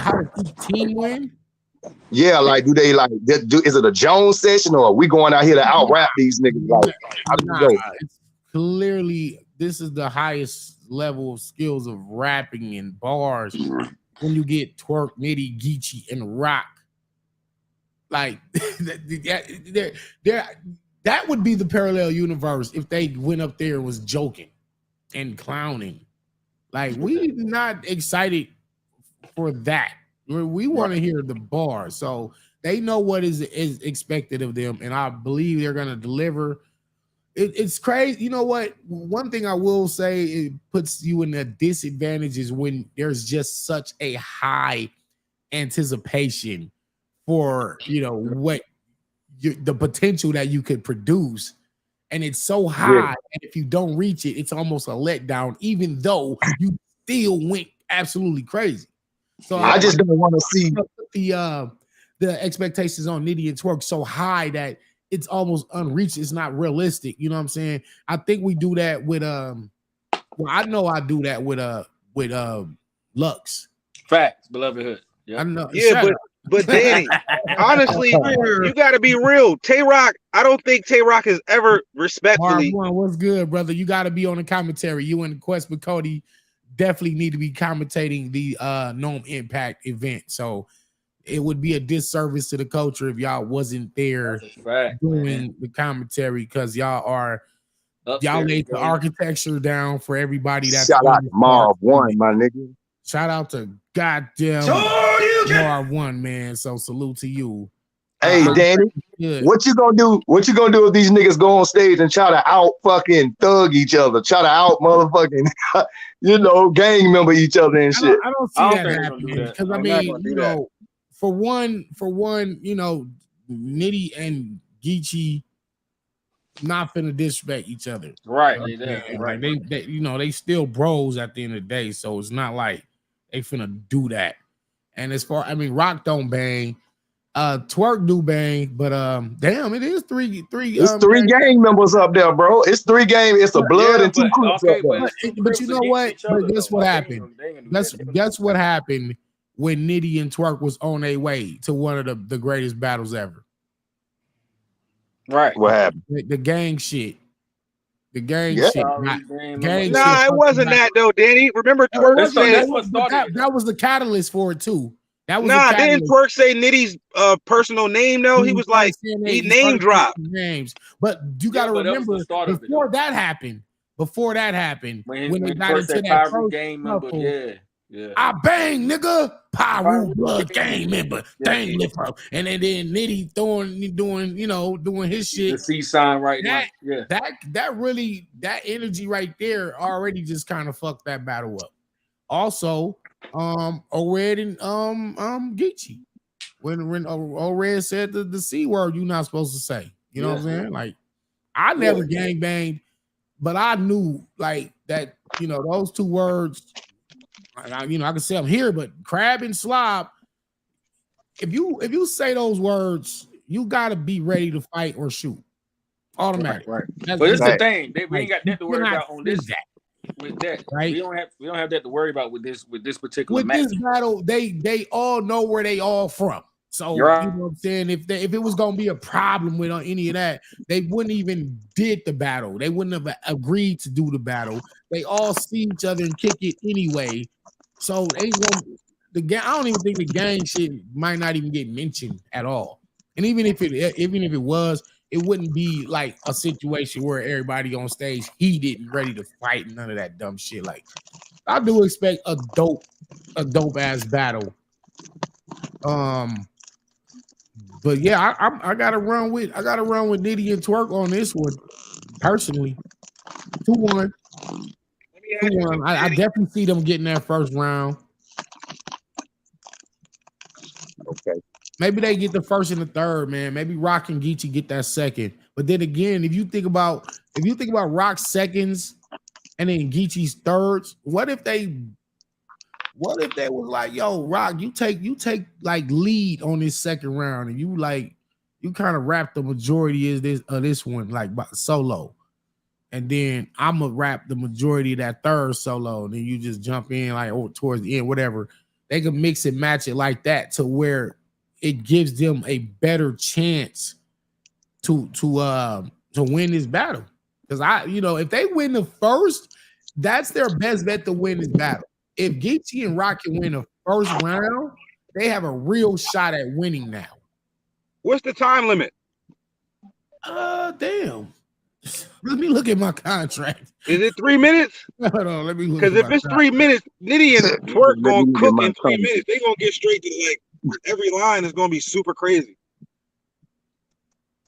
team win? Yeah, like, do they like is it a Jones session, or are we going out here to out rap these niggas? Like, how do you go? It's clearly this is the highest level of skills of rapping and bars when you get Twerk, Nitty, Geechee, and Rock. Like that would be the parallel universe if they went up there and was joking and clowning. Like, we not excited for that. We want to hear the bar. So they know what is expected of them, and I believe they're gonna deliver. It's crazy. You know what? One thing I will say, it puts you in a disadvantage is when there's just such a high anticipation for what the potential that you could produce, and it's so high, and if you don't reach it, it's almost a letdown, even though you still went absolutely crazy. So I just don't want to see the expectations on Nitty and Twerk so high that it's almost unreached. It's not realistic. You know what I'm saying? I think we do that with I know I do that with Lux. Facts, beloved hood. Yep. I know. Yeah, but Danny, honestly, you got to be real. Tay-Rock, I don't think Tay-Rock has ever respectfully. What's good, brother? You got to be on the commentary. You and Quest with Cody definitely need to be commentating the Gnome Impact event. So it would be a disservice to the culture if y'all wasn't there doing the commentary, because y'all laid the architecture down for everybody. That's shout out to Marv One, my nigga. Shout out to goddamn Marv One, man. So salute to you. Hey, Danny, what you gonna do? What you gonna do if these niggas go on stage and try to out fucking thug each other, try to out motherfucking, gang member each other and shit? I don't see that happening because I mean, for one, Nitty and Geechee not finna disrespect each other, right? Like they still bros at the end of the day, so it's not like they finna do that. And as far, I mean, Rock don't bang. Twerk do bang, but damn, it is three. It's three gang members up there, bro. It's three gang. It's a blood and two clips up there. But you know what? But guess what happened? Guess what happened when Nitty and Twerk was on their way to one of the greatest battles ever. Right. What happened? The gang shit. The gang shit. Gang nah, shit it wasn't that though, Danny. Remember Twerk said that was the catalyst for it too. That was didn't Twerk say Nitty's personal name though? He was like he name dropped names. But you gotta remember before that happened, when they got into that first gang member, I bang, nigga, Pyro blood gang member, thing lift up, and then Nitty doing his shit. The C sign right now. Yeah, that really, that energy right there already just kind of fucked that battle up. Also, O-Red and Geechee. When O-Red said the C word you're not supposed to say. You know what I'm saying? Like, I never gang banged, but I knew like that, those two words. I can say I'm here, but crab and slob. If you say those words, you gotta be ready to fight or shoot. Automatic. Right. But it's the thing. We ain't got that to worry about on this. With that, right? We don't have that to worry about with this particular match. This battle, they all know where they all from. So right. You know what I'm saying? If it was gonna be a problem with any of that, they wouldn't even did the battle. They wouldn't have agreed to do the battle. They all see each other and kick it anyway. So I don't even think the gang shit might not even get mentioned at all. And even if it was, it wouldn't be like a situation where everybody on stage heated and ready to fight and none of that dumb shit. Like, I do expect a dope ass battle. But yeah, I gotta run with Nitty and Twerk on this one personally. 2-1. 2-1. I definitely see them getting that first round. Okay. Maybe they get the first and the third, man. Maybe Rock and Geechee get that second. But then again, if you think about Rock's seconds and then Geechee's thirds, what if they was like, yo, Rock, you take like lead on this second round and you kind of wrap the majority of this one like solo. And then I'm gonna wrap the majority of that third solo, and then you just jump in like towards the end, whatever. They can mix and match it like that to where it gives them a better chance to win this battle. Because if they win the first, that's their best bet to win this battle. If Geechee and Rock can win the first round, they have a real shot at winning now. What's the time limit? Damn. Let me look at my contract. Is it 3 minutes? Hold on, let me look. Because if it's 3 minutes, Nitty and Twerk gonna cook in 3 minutes. They gonna get straight to like every line is gonna be super crazy.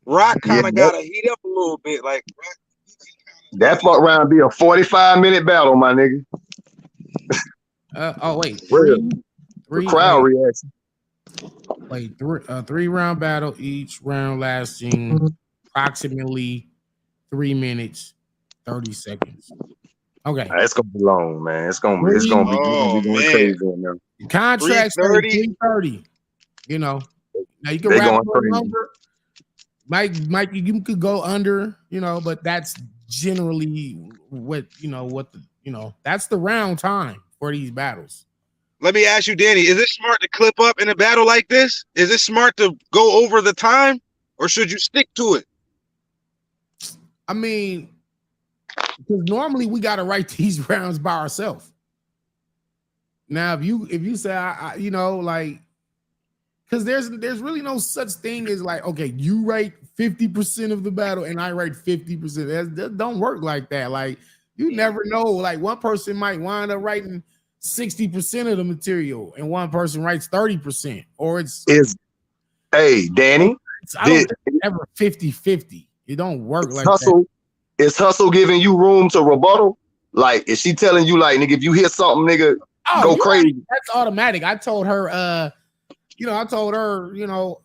Rock kind of gotta heat up a little bit. Like that fuck round be a 45-minute battle, my nigga. Wait, three crowd reaction. Wait, 3-round battle, each round lasting approximately 3 minutes 30 seconds. Okay, it's gonna be long, man. It's gonna be crazy in there. Contracts 3:30. Now you can wrap up number. Mike, you could go under, but that's generally that's the round time for these battles. Let me ask you, Danny, is it smart to clip up in a battle like this? Is it smart to go over the time, or should you stick to it? I mean, because normally we got to write these rounds by ourselves. Now, if you say, because there's really no such thing as like, okay, you write 50% of the battle and I write 50%. That don't work like that. Like, you never know. Like, one person might wind up writing 60% of the material and one person writes 30%. Or hey, Danny, I don't think it's ever 50-50. It don't work like Hustle. that. Is Hustle giving you room to rebuttal? Like, is she telling you, like, nigga, if you hear something, nigga, go crazy? That's automatic. I told her,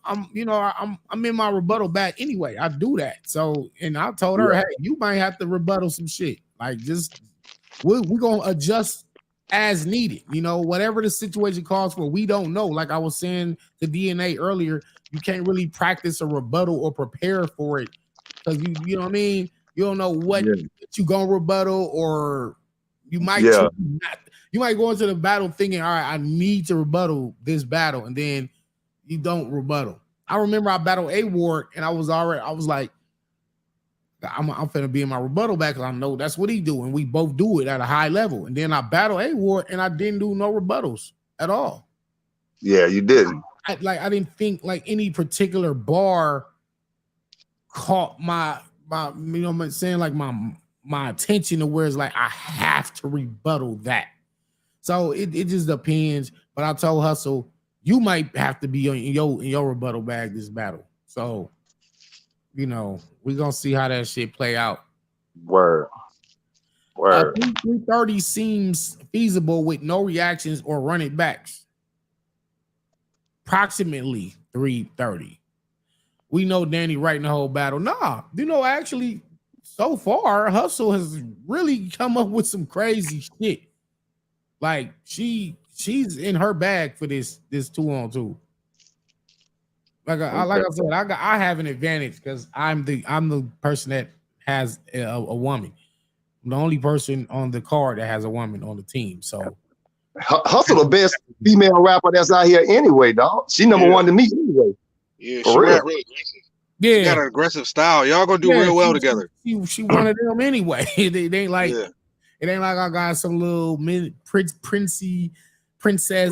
I'm in my rebuttal back anyway. I do that. So, and I told her, hey, you might have to rebuttal some shit. Like, just we're gonna adjust as needed. Whatever the situation calls for. We don't know. Like I was saying to DNA earlier, you can't really practice a rebuttal or prepare for it because you know what I mean. You don't know what you gonna rebuttal, or you might you might go into the battle thinking, all right, I need to rebuttal this battle, and then you don't rebuttal. I remember I battled A Ward, and I was like, I'm finna be in my rebuttal back because I know that's what he do, and we both do it at a high level. And then I battled A Ward, and I didn't do no rebuttals at all. Yeah, you didn't. I didn't think like any particular bar caught my I'm saying, like my attention to where it's like I have to rebuttal that. So it just depends. But I told Hustle, you might have to be in your rebuttal bag this battle. So, we're gonna see how that shit play out. Word. 330 seems feasible with no reactions or running backs. Approximately 330. We know Danny writing the whole battle. Nah, actually, so far, Hustle has really come up with some crazy shit. Like she's in her bag for this 2-on-2. Like I said, I have an advantage because I'm the person that has a woman. I'm the only person on the card that has a woman on the team. So Hustle the best female rapper that's out here anyway, dog. She number one to me anyway. Yeah, she rap real aggressive. Yeah, she got an aggressive style. Y'all gonna do real well together. She one of them anyway. It ain't like it ain't like I got some little princess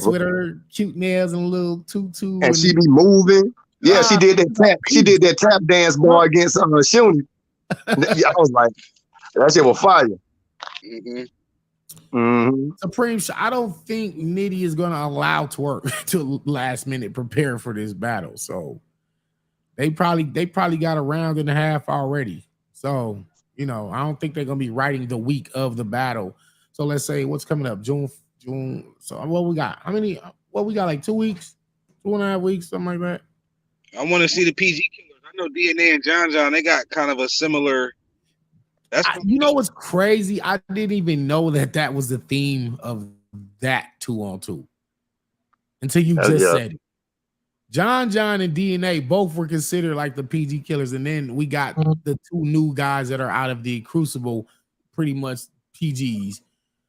with her cute nails and a little tutu. And she be moving. Yeah, she did that tap. She did that tap dance bar against Shuni. I was like, that shit was fire. Supreme, I don't think Nitty is gonna allow Twerk to last minute prepare for this battle. So they probably got a round and a half already. So I don't think they're gonna be writing the week of the battle. So let's say what's coming up, June. So what we got? How many? What we got? Like 2 weeks, 2.5 weeks, something like that. I want to see the PG Killers. I know DNA and John. They got kind of a similar. What's crazy? I didn't even know that was the theme of that 2-on-2 until you just said it. John and DNA both were considered like the PG Killers, and then we got the 2 new guys that are out of the Crucible, pretty much PGs.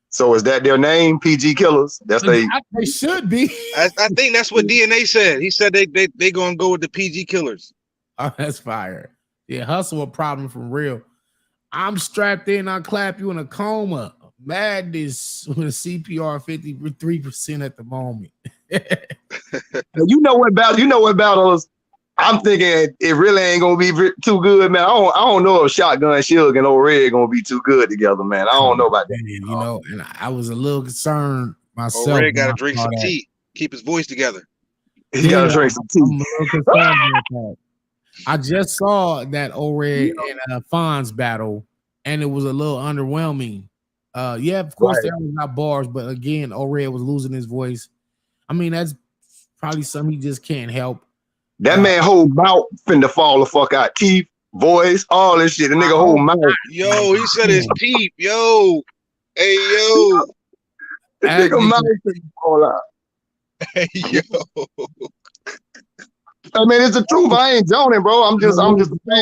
So is that their name, PG Killers? That's they should be. I think that's what DNA said. He said they gonna go with the PG Killers. Oh, that's fire. Yeah, Hustle a problem for real. I'm strapped in. I'll clap you in a coma. Madness with a CPR 53% at the moment. You know what battles? I'm thinking it really ain't gonna be too good, man. I don't know if Shotgun Suge and Old Red gonna be too good together, man. I don't know about that. And I was a little concerned myself. Old Red gotta drink some tea, keep his voice together. He gotta drink some tea. I'm a little concerned about that. I just saw that Old Red and Fonz battle, and it was a little underwhelming. Of course, there was not bars, but again, Old Red was losing his voice. I mean, that's probably something he just can't help. That man whole mouth finna fall the fuck out. Teeth, voice, all this shit. The nigga whole mouth. Yo, he said his teeth. Yo. Hey, yo. The nigga mouth finna fall out. Hey, yo. I mean, it's the truth. I ain't joning, bro. I'm just saying,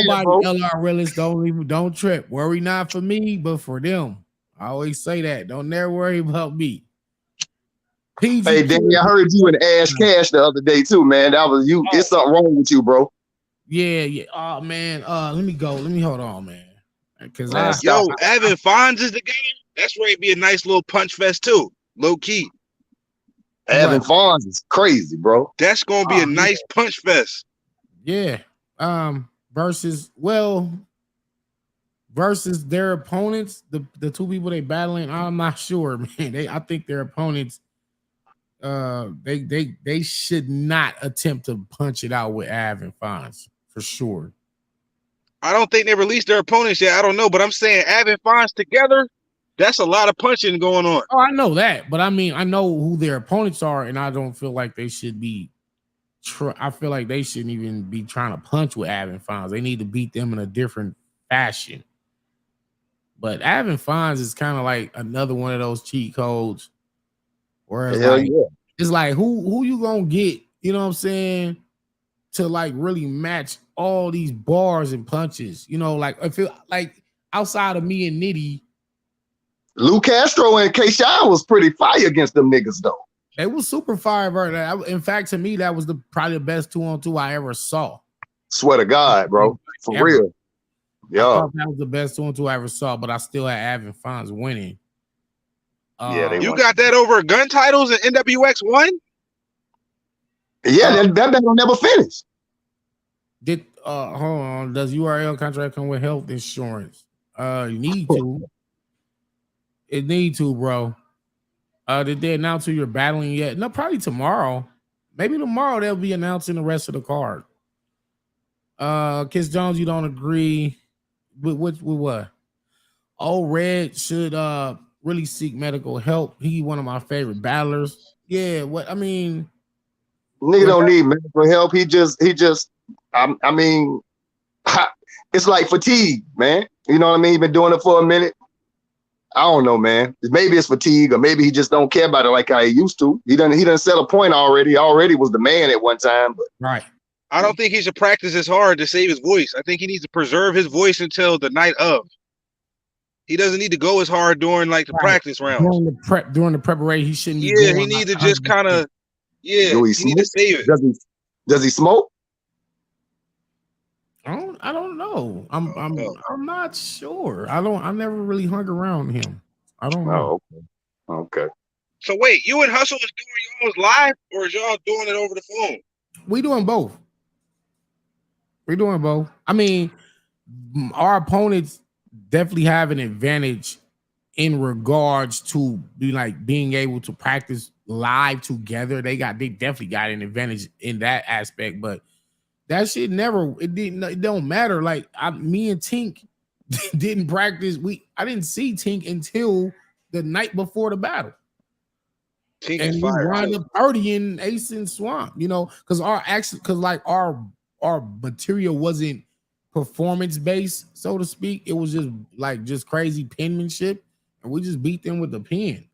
bro. LR realists don't trip. Worry not for me, but for them. I always say that. Don't never worry about me. PG hey, Danny, I heard you and Ash Cash the other day too, man. That was you. It's something wrong with you, bro. Yeah. Oh man. Let me go. Let me hold on, man. Because Evan Fonz is together. That's where it'd be a nice little punch fest too, low key. Evan Fonz is crazy, bro. That's gonna be a nice punch fest. Yeah. Versus their opponents, the 2 people they battling. I'm not sure, man. I think their opponents. They should not attempt to punch it out with Av and Fonz. for sure. I don't think they released their opponents yet. I don't know, but I'm saying Ab and Fonz together, that's a lot of punching going on. Oh, I know that, but I mean, I know who their opponents are, and I don't feel like they should be. I feel like they shouldn't even be trying to punch with Ab and Fonz. They need to beat them in a different fashion. But Ab and Fonz is kind of like another one of those cheat codes, where it's like, it's like who you gonna get? You know what I'm saying? To like really match all these bars and punches. You know, like I feel like outside of me and Nitty, Lou Castro and K-Shine was pretty fire against them niggas though. they was super fire, bro. In fact, to me, that was probably the best 2-on-2 I ever saw. Swear to God, bro. For Ever. real. Yeah. I thought that was the best 2-on-2 I ever saw, but I still had Ab and Fonz winning. You got that over gun titles and NWX won? Yeah, that battle never finished. Hold on. Does URL contract come with health insurance? You need to. It need to, bro. Did they announce who you're battling yet? No, probably tomorrow. Maybe tomorrow they'll be announcing the rest of the card. Kiss Jones, you don't agree with what? Oh, Red should really seek medical help. He one of my favorite battlers. Yeah, what I mean, nigga don't need medical help. He just I mean, it's like fatigue, man. You know what I mean? He been doing it for a minute. I don't know, man. Maybe it's fatigue, or maybe he just don't care about it like how he used to. He done set a point already. He already was the man at one time, but right. I don't think he should practice as hard to save his voice. I think he needs to preserve his voice until the night of. He doesn't need to go as hard during like the practice rounds. During the preparation, he shouldn't. Yeah, he need to just kind of. Yeah, he need to save it. Does he smoke? I don't know. I'm not sure. I never really hung around him. I don't know. Oh, okay. So wait, you and Hustle is doing yours live, or is y'all doing it over the phone? We doing both. We're doing both. I mean, our opponents definitely have an advantage in regards to being able to practice live together. They definitely got an advantage in that aspect, but that shit it don't matter. Like me and Tink didn't practice. I didn't see Tink until the night before the battle. Tink and is we fire. wind up partying Ace and Swamp, because our material wasn't performance based, so to speak. It was just crazy penmanship, and we just beat them with the pen.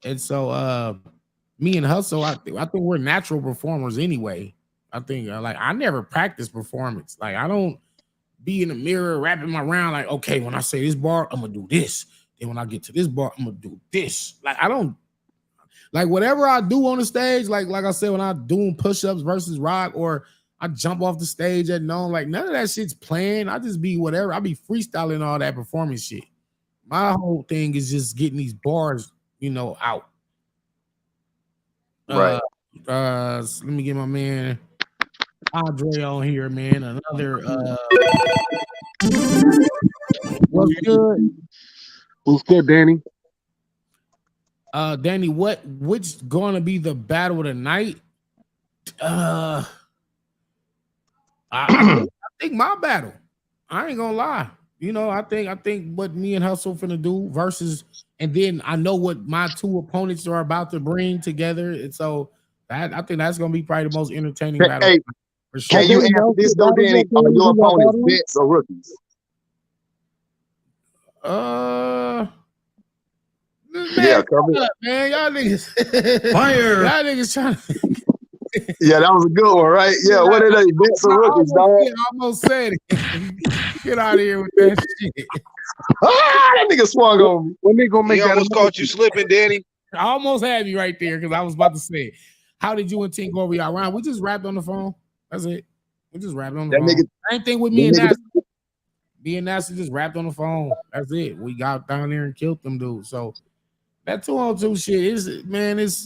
And so me and Hustle, I think we're natural performers anyway. I think I never practice performance. Like I don't be in the mirror rapping my round like, okay, when I say this bar, I'm gonna do this. Then when I get to this bar, I'm gonna do this. Like I don't like whatever I do on the stage, like I said, when I'm doing push-ups versus rock, or I jump off the stage at known, like none of that shit's planned. I just be whatever. I be freestyling all that performance shit. My whole thing is just getting these bars, out. Right. So let me get my man Andre on here, man. Another what's good? What's good, Danny? Danny, which gonna be the battle of the night? I think my battle. I ain't gonna lie. I think what me and Hustle finna do versus, and then I know what my two opponents are about to bring together, and so I think that's gonna be probably the most entertaining battle. Hey, for sure. can you answer this though, Danny? Are your opponents vets or rookies? Man, man, y'all niggas Fire. Y'all niggas trying to. Yeah, that was a good one, right? Yeah, what are they? Vets or rookies, dog? I almost said it. Get out of here with that shit. That nigga swung on me. When they gonna make He that? almost caught you slipping, Danny. I almost had you right there because I was about to say it. How did you and Tink go over y'all round? We just rapped on the phone. That's it. We just rapped on the phone. Same thing with me and Nasty. Me and Nasty just rapped on the phone. That's it. We got down there and killed them dudes. So that 2-on-2 shit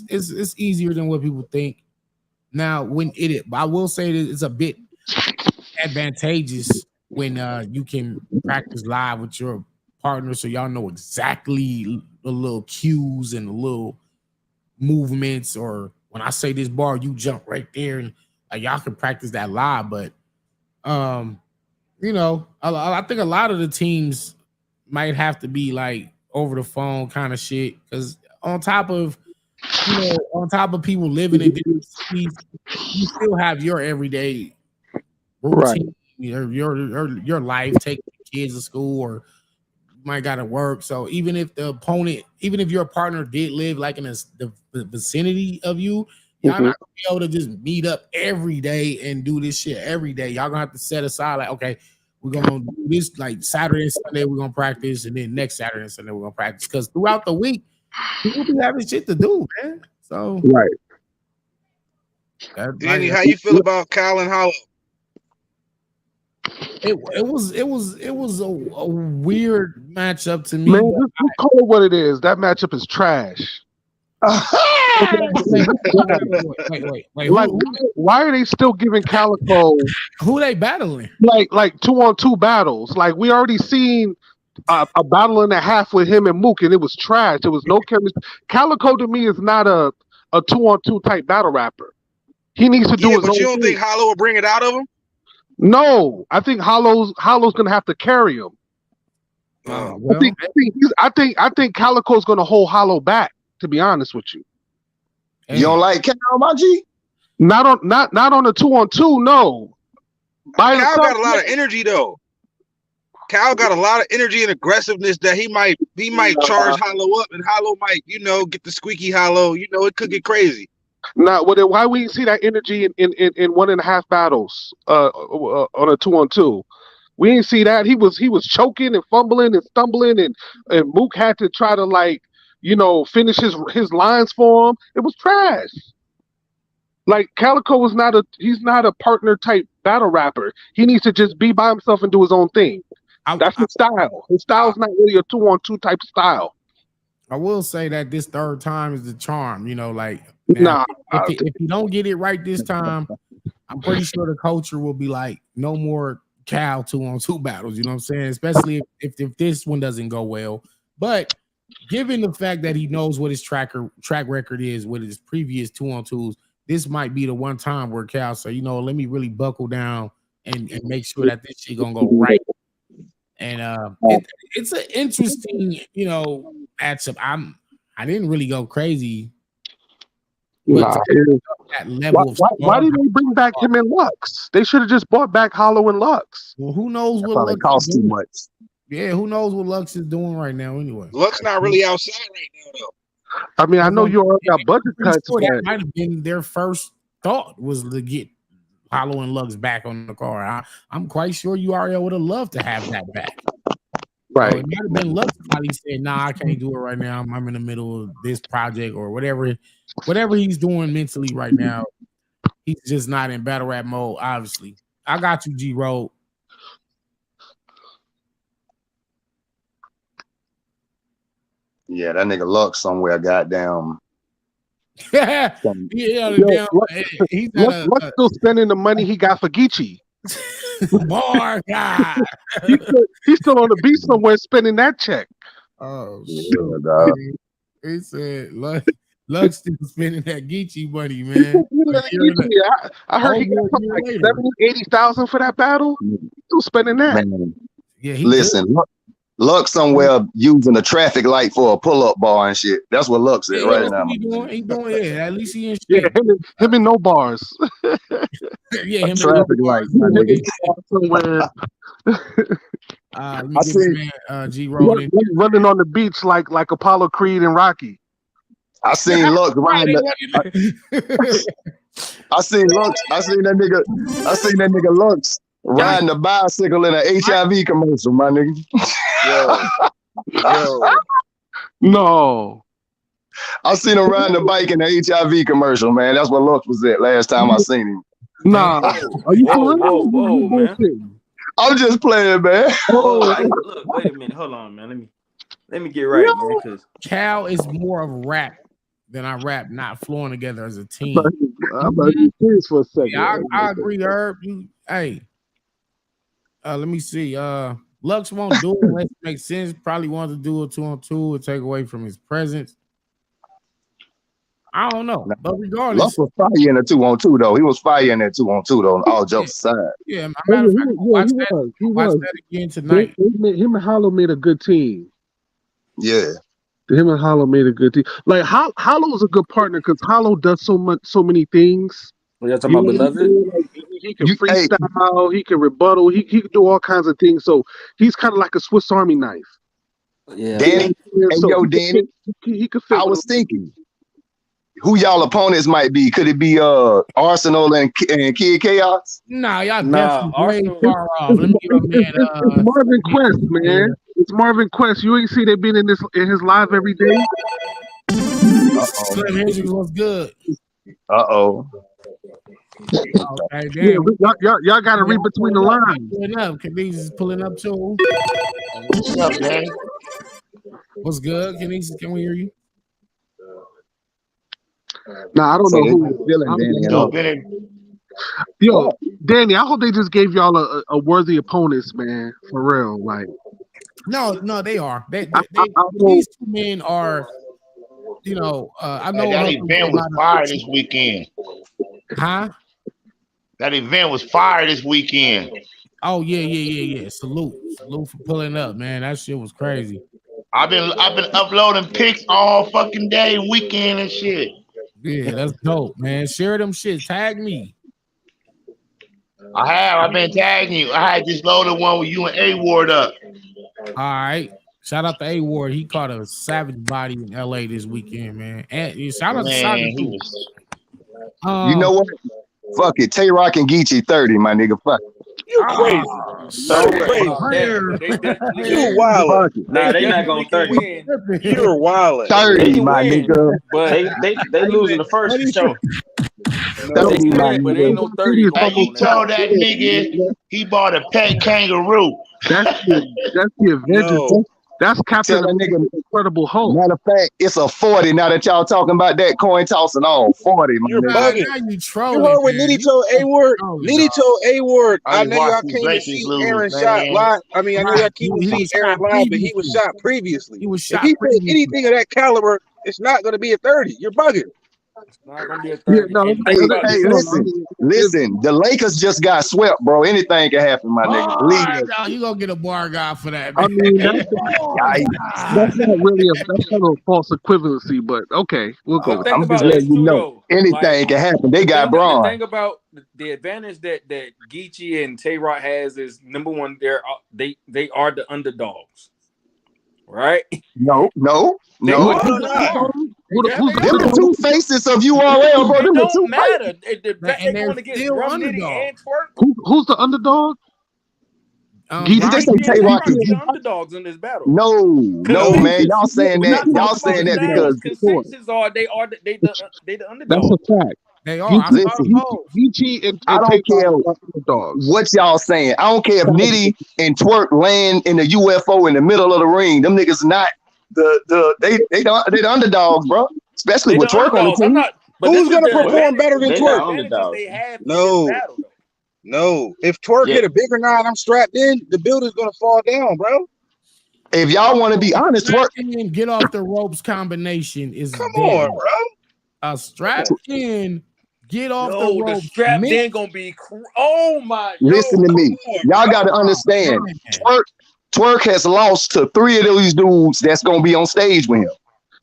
is easier than what people think. Now, I will say that it's a bit advantageous when you can practice live with your partner, so y'all know exactly the little cues and the little movements, or when I say this bar, you jump right there, and y'all can practice that live. But You know, I think a lot of the teams might have to be like over the phone kind of shit because on top of on top of people living in different cities, you still have your everyday Right. routine, your life, taking kids to school or you might gotta work. So even if even if your partner did live like in the vicinity of you, y'all Mhm. not gonna be able to just meet up every day and do this shit every day. Y'all gonna have to set aside like, okay, we're gonna do this like Saturday and Sunday, we're gonna practice, and then next Saturday and Sunday we're gonna practice. Because throughout the week, people be having shit to do, man. So Right. Danny, how you feel about Kyle and Hollow? It was a weird matchup to me. Man, just call it what it is. That matchup is trash. Wait. Like, why are they still giving Calico Who they battling? like 2-on-2 battles? Like, we already seen a battle and a half with him and Mook, and it was trash. There was no chemistry. Calico to me is not a 2-on-2 type battle rapper. He needs to do his but own you don't thing. think Hollow will bring it out of him? No, I think Hollow's gonna have to carry him. Well, I think Calico's gonna hold Hollow back. To be honest with you, You don't like Cal, my G? not on a 2-on-2. No, Cal got a lot of energy though. Cal got a lot of energy and aggressiveness that he might charge Hollow up, and Hollow might get the squeaky Hollow. It could get crazy. Now, why we see that energy in 1.5 battles on a 2-on-2? We didn't see that. He was choking and fumbling and stumbling, and Mook had to try to finish his lines for him. It was trash. Like Calico was he's not a partner type battle rapper. He needs to just be by himself and do his own thing. That's his style. His style's not really a 2-on-2 type style. I will say that this third time is the charm. If you don't get it right this time, I'm pretty sure the culture will be like, no more Cal 2-on-2 battles. You know what I'm saying? Especially if this one doesn't go well. But given the fact that he knows what his track record is with his previous 2-on-2s, this might be the one time where Cal say, let me really buckle down and make sure that this shit gonna go right. And it's an interesting, matchup. I didn't really go crazy. Why didn't they bring back him and Lux? They should have just brought back Hollow and Lux. Well, who knows what Lux costs too much. Yeah, who knows what Lux is doing right now anyway. Lux not really outside right now though. I mean, I know you already got budget cuts. That might have been their first thought was to get Hollow and Lux back on the card. I'm quite sure URL would have loved to have that back. Right. So it might have been Lux probably said, nah, I can't do it right now. I'm in the middle of this project or whatever he's doing mentally right now. He's just not in battle rap mode, obviously. I got you, G-Road. Yeah, that nigga Lux somewhere, goddamn. Lux still spending the money he got for Geechee. Bar guy. He's still on the beat somewhere spending that check. Oh shit! He said Lux still spending that Geechee money, man. I heard he got something like 70,000-80,000 for that battle. He's still spending that. Man. Yeah, listen. Lux somewhere using a traffic light for a pull-up bar and shit. That's what Lux is right now. He doing at least he in shit. Yeah, him and no bars. Yeah, him traffic light. Somewhere. I see G-Roll running on the beach like Apollo Creed and Rocky. I seen Lux riding. I seen that nigga Lux riding a bicycle in an HIV commercial, my nigga. Yo. No. I seen him riding a bike in an HIV commercial, man. That's what Lux was at last time I seen him. Nah. Are you whoa, man. I'm just playing, man. Look, wait a minute. Hold on, man. Let me get right, man. Because Cal is more of rap than I rap, not flowing together as a team. I'm about to be serious for a second. Yeah, I agree, Herb. Let me see. Lux won't do it unless it makes sense. Probably wants to do a 2-on-2 and take away from his presence. I don't know, but Luck regardless, was fire in the 2-on-2 though. He was fire in that 2-on-2 though. All jokes aside. yeah. Matter of fact, He watch was. that again tonight. Him and Hollow made a good team. Yeah. Him and Hollow made a good team. Like Hollow is a good partner because Hollow does so many things. We are talking about Beloved. He can freestyle. He can rebuttal. He can do all kinds of things. So he's kind of like a Swiss Army knife. Yeah. Danny, Danny. He could fit. I was thinking, who y'all opponents might be? Could it be Arsenal and Kid Chaos? Nah, y'all definitely way Arsenal- far off. Let me get my man. It's Marvin Quest, man. It's Marvin Quest. You ain't see they been in his live every day. Slim Hendrix was good. Uh-oh. Okay, damn. Y'all got to read between the lines. Pulling up. Khalees is pulling up too. What's up, Danny? What's good? Can we hear you? Nah, I don't know who. Yo, Danny, I hope they just gave y'all a worthy opponents, man. For real, like. No, they are. These two men are. I know that event was fire this weekend. Huh? That event was fire this weekend. Oh yeah. Salute for pulling up, man. That shit was crazy. I've been uploading pics all fucking day, weekend and shit. Yeah, that's dope, man. Share them shit. Tag me. I have. I've been tagging you. I had just loaded one with you and A Ward up. All right. Shout out to A Ward. He caught a savage body in LA this weekend, man. And shout out to Saga too. You know what? Fuck it. Tay Rock and Geechee 30, my nigga. Fuck it. You crazy. So crazy. You wild. Nah, they not going 30. You're wild. 30, my nigga. But they losing the first show. But ain't no 30. Hey, he told that nigga he bought a pet kangaroo. That's the Avengers. No. That's Captain Tell that nigga, Incredible Hulk. matter of fact, it's a 40 now that y'all talking about that coin toss and all. 40, my You're nigga. bugging. Now you You trolling. heard what man. Nitty told A-Word? Nitty told A-Word, I I know y'all watched came to Lakers see lose, Aaron man. shot live. I mean, I know y'all came He to was see Aaron shot live, but he was previously. shot previously. He was If shot he said previously. anything of that caliber, it's not going to be a 30. You're bugging. It's not going to be a Yeah, 30. no, And Hey, think about this. listen. The Lakers just got swept, bro. Anything can happen, my nigga. Believe me. No, you gonna get a bar guy for that, I man. mean, that's not really that's not a false equivalency, but okay, we'll go But with think I'm about just this letting you too, know. though. Anything can happen. They got The Braun. thing about the advantage that Geechee and Tay Rock has is, number one, they are the underdogs, right? No. They Who's are. Them the two faces of URL, bro. It Them the two don't matter. The fact And they they're going against still Drum Nitty underdogs. and Twerk. Who's the underdog? Did they say Tay Rock is is the underdogs in this battle. No, man. Y'all saying We're that. not Y'all talking saying about that the because consensus are they the underdogs. That's a fact. They are. I saw Listen, both. Geechee and I don't Tay care Rock are underdogs. what y'all saying. I don't care if Nitty and Twerk land in the UFO in the middle of the ring. Them niggas not they the underdogs, bro. Especially They with the Twerk on the underdogs. I'm team. not. But Who's this is going to the perform better than They're Twerk? the advantages they have in No. this battle, though. No. If Twerk hit a bigger nine, I'm strapped in, the building's going to fall down, bro. If y'all want to be honest, Twerk. And get off the ropes combination is Come dead. on, bro. A strap in, get off No, the the ropes. strap then gonna be. Oh my! Listen to me. Y'all got to understand. Twerk has lost to 3 of these dudes that's gonna be on stage with him.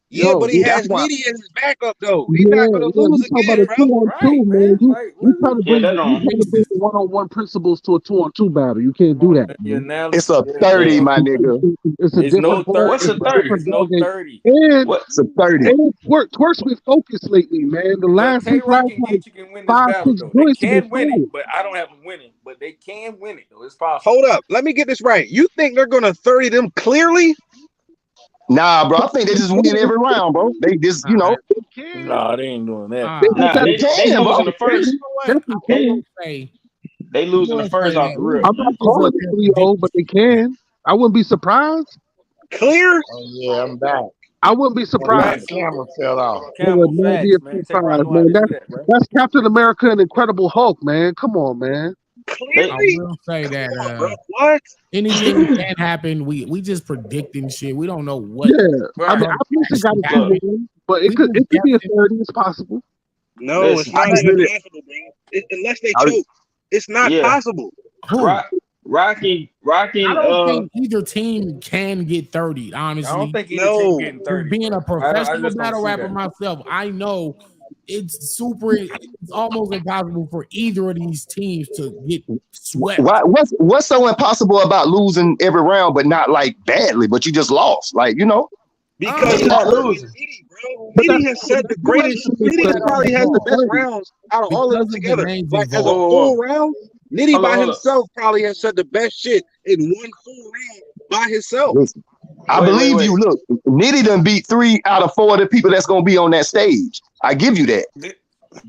Yeah, but he has Nitty as his backup, though. He's not going to lose again, bro. Two, man. You trying to bring the one-on-one principles to a 2-on-2 battle. You can't do that. Man. It's a 30, my nigga. It's a different ball. What's a 30? It's no 30. And what's a 30? And Twerk's been focused lately, man. The last Tay Rock and Geechee can win this 5, battle, 6 though. They joints can win before. it, but I don't have them winning. But they can win it, though. It's possible. Hold up. Let me get this right. You think they're going to 30 them clearly? Nah, bro. I think they just win every round, bro. They just, Nah, they ain't doing that. they losing the first. They losing the first off the rip. I'm not calling it 3-0, but they can. I wouldn't be surprised. Clear? Oh yeah, I'm back. I wouldn't be surprised. The camera fell off. It would not be a surprise, man. That's Captain America and Incredible Hulk, man. Come on, man. I will say that what? Anything can happen. We just predicting shit. We don't know what. Yeah, I mean, I got to But it could be a 30. It's possible. No, it's not even possible, bro. Unless they choke, it's not possible. Rocking. I don't think either team can get 30. Honestly, I don't think either team getting 30. Being a professional battle rapper myself, I know it's almost impossible for either of these teams to get swept. What's so impossible about losing every round, but not like badly, but you just lost, like because you're not losing. Nitty has said the greatest. Nitty probably has the best rounds out of all of them together. Like as a full round, Nitty by himself probably has said the best shit in one full round by himself. Listen, I believe you. Look, Nitty done beat 3 out of 4 of the people that's gonna be on that stage. I give you that.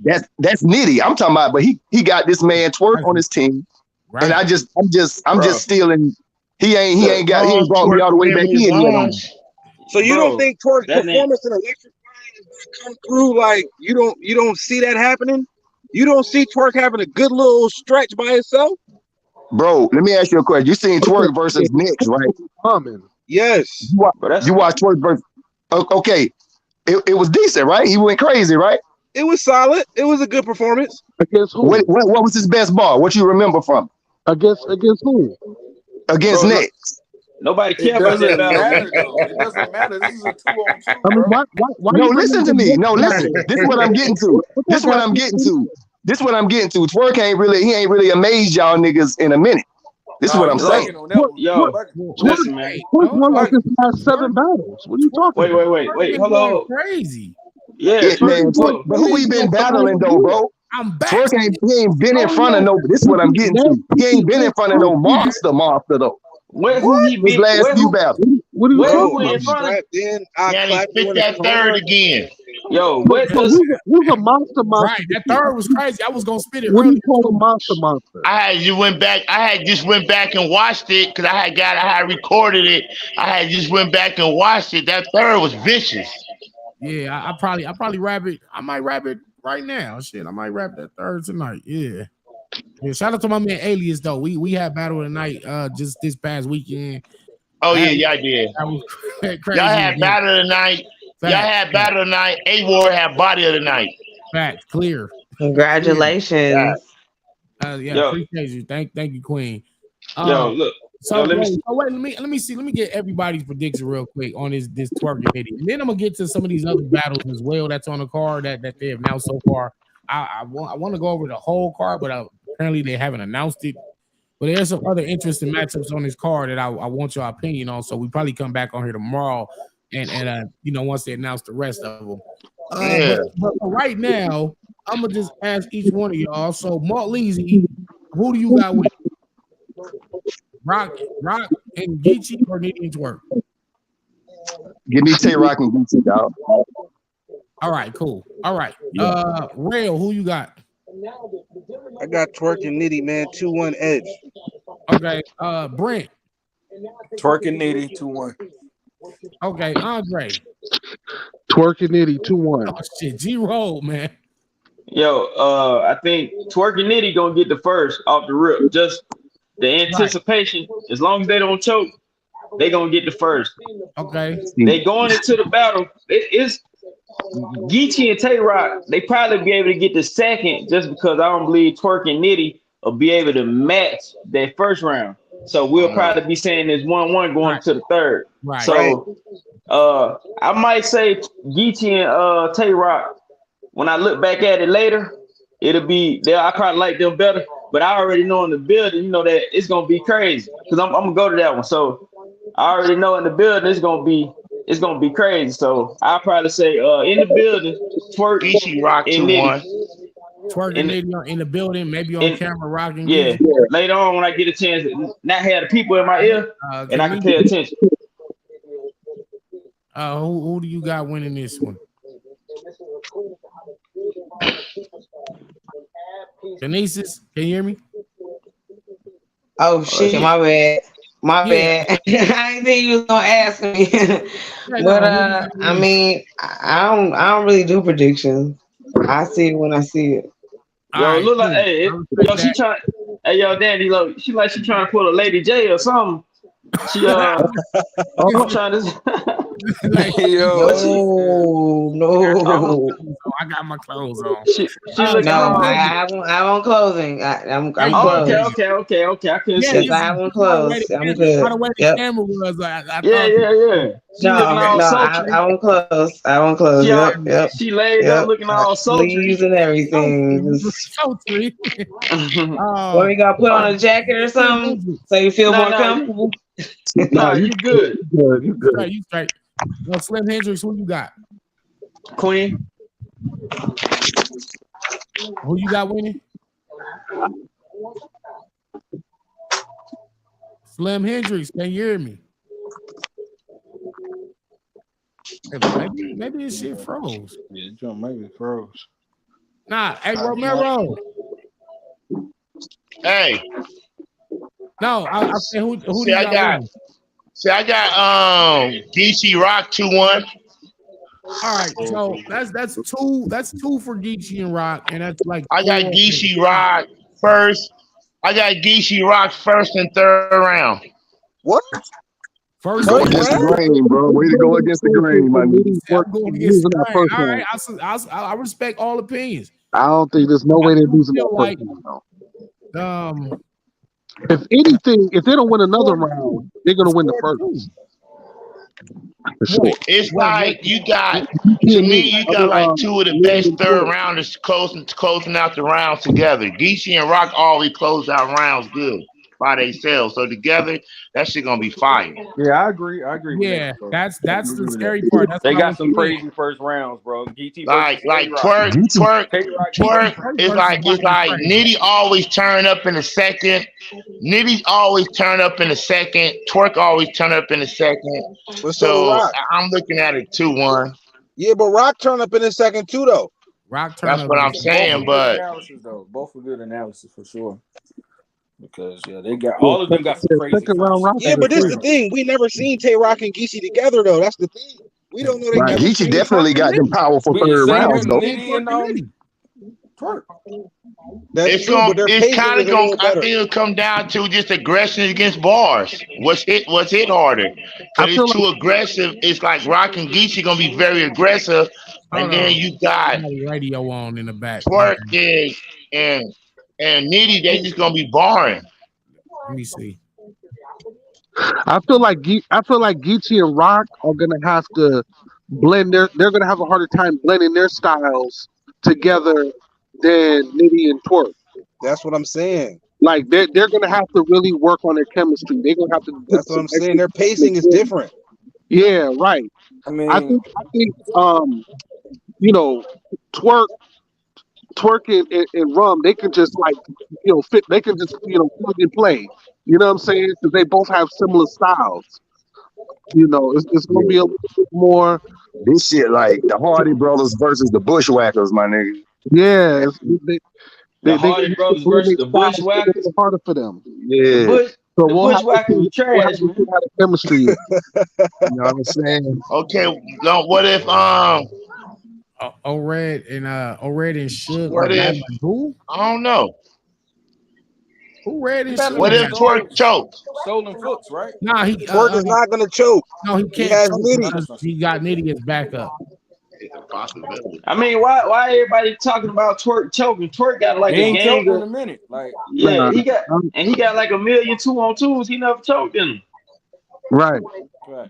That's Nitty. I'm talking about, but he got this man Twerk on his team, and I'm just stealing. He ain't brought me all the way back in yet. So you don't think Twerk's performance in Electrifying is gonna come through? Like you don't see that happening? You don't see Twerk having a good little stretch by himself? Bro, let me ask you a question. You seen Twerk versus Knicks, right? Yes. You watch Twerk versus. Okay, it was decent, right? He went crazy, right? It was solid. It was a good performance. Against who? What was his best bar? What you remember from? Against who? Against Knicks. Nobody cares about that battle. It doesn't matter. This is a 2-on-2. I mean, why no, listen to me. No, listen. This is what I'm getting to. This is what I'm getting to. Twerk ain't really amazed y'all niggas in a minute. This is what I'm saying. Yo, listen, man. Twerk won like his last 7 battles. What are you talking about? Wait. Hold on. Crazy. Yeah, man. But who we been battling though, bro? I'm back. Twerk he ain't been in front of no. This is what I'm getting to. He ain't been in front of no monster though. Who he beat? Last few battles. What are you talking about? In front of? Then I spit that third again. Yo, who's a monster? Right, that third was crazy. I was gonna spit it. What do you call a monster? I had just went back and watched it because I had recorded it. I just went back and watched it. That third was vicious. Yeah, I probably rap it. I might rap it right now. Shit, I might rap that third tonight. Yeah. Shout out to my man Alias though. We had battle tonight just this past weekend. Oh yeah, I did. That was crazy. Y'all had battle tonight. A-War had body of the night. Fact, clear. Congratulations. Yeah, appreciate you. Thank you, Queen. Look. Let me get everybody's prediction real quick on this twerking video. And then I'm gonna get to some of these other battles as well that's on the card that they have announced so far. I want to go over the whole card, but apparently they haven't announced it. But there's some other interesting matchups on this card that I want your opinion on. So we probably come back on here tomorrow and once they announce the rest of them. But right now, I'm gonna just ask each one of y'all. So Mark Leezy, who do you got with? Rock and Geechee or Nitty and Twerk? Give me Tay-Rock and Geechee, dog. All right, cool. All right. Rail, who you got? I got Twerk and Nitty, man. 2-1 edge. Okay. Brent. Twerk and Nitty 2-1. Okay, Andre. Twerk and Nitty 2-1. Oh shit, G-Roll, man. Yo, I think Twerk and Nitty gonna get the first off the rip. Just the anticipation. Right. As long as they don't choke, they gonna get the first. Okay. They going into the battle. It's Geechee and Tay-Rock. They probably be able to get the second just because I don't believe Twerk and Nitty will be able to match that first round. So we'll probably be saying there's 1-1 going to the third. Right. So I might say Geechee and Tay-Rock. When I look back at it later, it'll be there. I probably like them better, but I already know in the building, that it's gonna be crazy because I'm gonna go to that one. So I already know in the building it's gonna be crazy. So I'll probably say in the building, Twerk, Geechee, Rock and 2-1. Twerk and Nitty in the building, maybe on camera, rocking. Yeah. Later on when I get a chance to not have the people in my ear and I can pay attention. Who do you got winning this one? Genesis, can you hear me? Oh shit, my bad. My bad. I didn't think you was gonna ask me. But I mean, I don't really do predictions. I see it when I see it. Yo, look like she trying. Hey, yo, Danny, look, she trying to pull a Lady J or something. She trying to. Like, Yo, No. I got my clothes on. she looking No, all. I want closing. I'm There you Oh, go. closed. okay. I couldn't Yeah, see. Yes, I want by the way closed. the I'm camera, good. by the way the Yep. camera was, I Yeah. thought. She looking all sultry. I want close. I want close. Yep. She laid up looking all sultry. Sleeves and everything. Just, Sultry. what we gotta put on a jacket or something so you feel more comfortable? Nah, you good. You good. You straight. No, Slim Hendrix, who you got? Queen. Who you got winning? Slim Hendrix, can you hear me? Maybe his shit froze. Yeah, John maybe froze. Nah, hey Romero. Hey, No, I said who do see, you I got got, winning? see, I got DC Rock 2-1. All right, so that's two for Geechee and Rock, and that's like I got 4. DC Rock first. I got DC Rock first and third round. What? First Go against the grain, bro. Way to go against the grain, my nigga. I'm going against the grain. All right, I respect all opinions. I don't think there's no way they're losing that Like, first round. If anything, if they don't win another round, they're gonna win the first. For sure. It's like you got, to me, you got like two of the best third rounders closing out the rounds together. Geechee and Rock always close out rounds good by themselves. So together, that shit gonna be fire. Yeah, I agree. Yeah, that's the scary part. That's They what I got want some to crazy first rounds, bro. GT Like K-Rock. twerk is like Nitty always turn up in the second. Nitty always turn up in the second. Twerk always turn up in the second. But So Rock. I'm looking at it 2-1. Yeah, but Rock turned up in the second too, though. Rock That's what I'm saying, but both are good analysis for sure. Because they got all of them got some crazy. Yeah, but this is the thing. We never seen Tay Rock and Geechee together though. That's the thing. We don't know they Right. never Geechee seen definitely got them powerful third rounds though. It's kind of going. I think it'll come down to just aggression against bars. What's hit harder? Because it's too aggressive. It's like Rock and Geechee gonna be very aggressive, and then you got radio on in the back. Twerk and Nitty. They just gonna be boring. Let me see. I feel like Geechee and Rock are gonna have to blend they're gonna have a harder time blending their styles together than Nitty and Twerk. That's what I'm saying. Like they're gonna have to really work on their chemistry. They're gonna have to. That's what I'm saying. Their pacing is different. Yeah, right. I think Twerk and Rum, they can just fit. They can just plug and play. You know what I'm saying? Because they both have similar styles. It's gonna be a little bit more. This shit like the Hardy Brothers versus the Bushwhackers, my nigga. Yeah, the Hardy Brothers versus the Bushwhackers. It's harder for them. Yeah. The Bushwhackers are trash, man. Chemistry. You know what I'm saying? Okay, what if O-Red and Suge? What if who? I don't know. Who Red and Suge? What if Twerk chokes? Stolen Foots, right? Nah, Twerk is not gonna choke. No, he can't. He has choke Nitty. because he got Nitty as backup. It's a possibility. I mean, why everybody talking about Twerk choking? Twerk got like a gang in a minute. Like he got like 1 million 2-on-2s. He never choked in them. Right. Know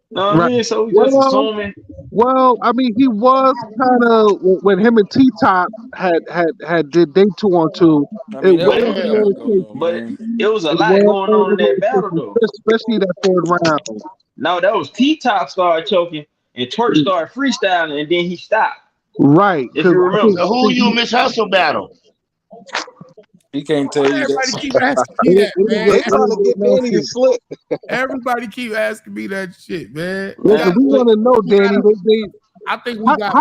what I mean? So we just assuming. Well, I mean, he was kind of when him and T-Top had did they 2-on-2. But it was a lot going on in that battle though. Especially that third round. No, that was T-Top started choking and Twerk started freestyling and then he stopped. Right. If you remember. So who you Miss Hustle battle? He can't tell you Everybody that. keep asking me that, man. They trying to get Danny to slip. Everybody keep asking me that shit, man. Listen, we want to know, Danny. I think we got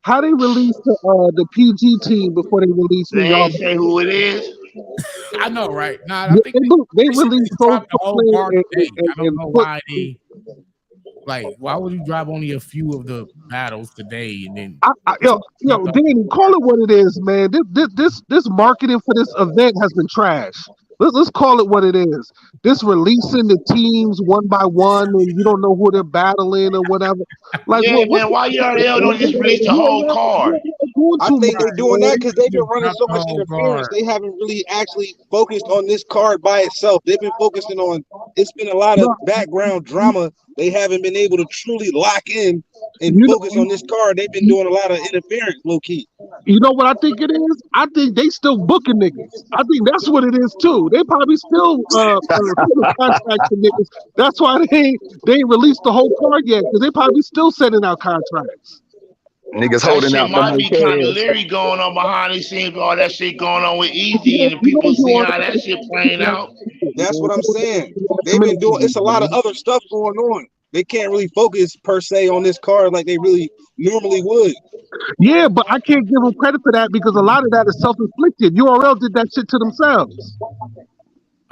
how they release the PG team before they release They y'all. ain't say who it is. I know, right? Nah, I think they released the whole bar today. I don't know why they why would you drop only a few of the battles today and then yo, Danny, call it what it is, man. This marketing for this event has been trash. let's call it what it is. This releasing the teams one by one, and you don't know who they're battling or whatever. Like, Yeah, man, why y'all don't just release the whole card? I think they're doing that because they've been running so much whole interference. card. They haven't really actually focused on this card by itself. They've been focusing on. It's been a lot of background drama. They haven't been able to truly lock in and focus on this card. They've been doing a lot of interference, low key. You know what I think it is? I think they still booking niggas. I think that's what it is too. They probably still putting contracts to niggas. That's why they ain't released the whole card yet, because they probably still sending out contracts. Niggas That holding shit out might them be kind of cash. leery going on behind the scenes, all that shit going on with Easy, and the people see how that shit playing out. That's what I'm saying. They've been doing. It's a lot of other stuff going on. They can't really focus per se on this card like they really normally would. Yeah, but I can't give them credit for that because a lot of that is self-inflicted. URL did that shit to themselves.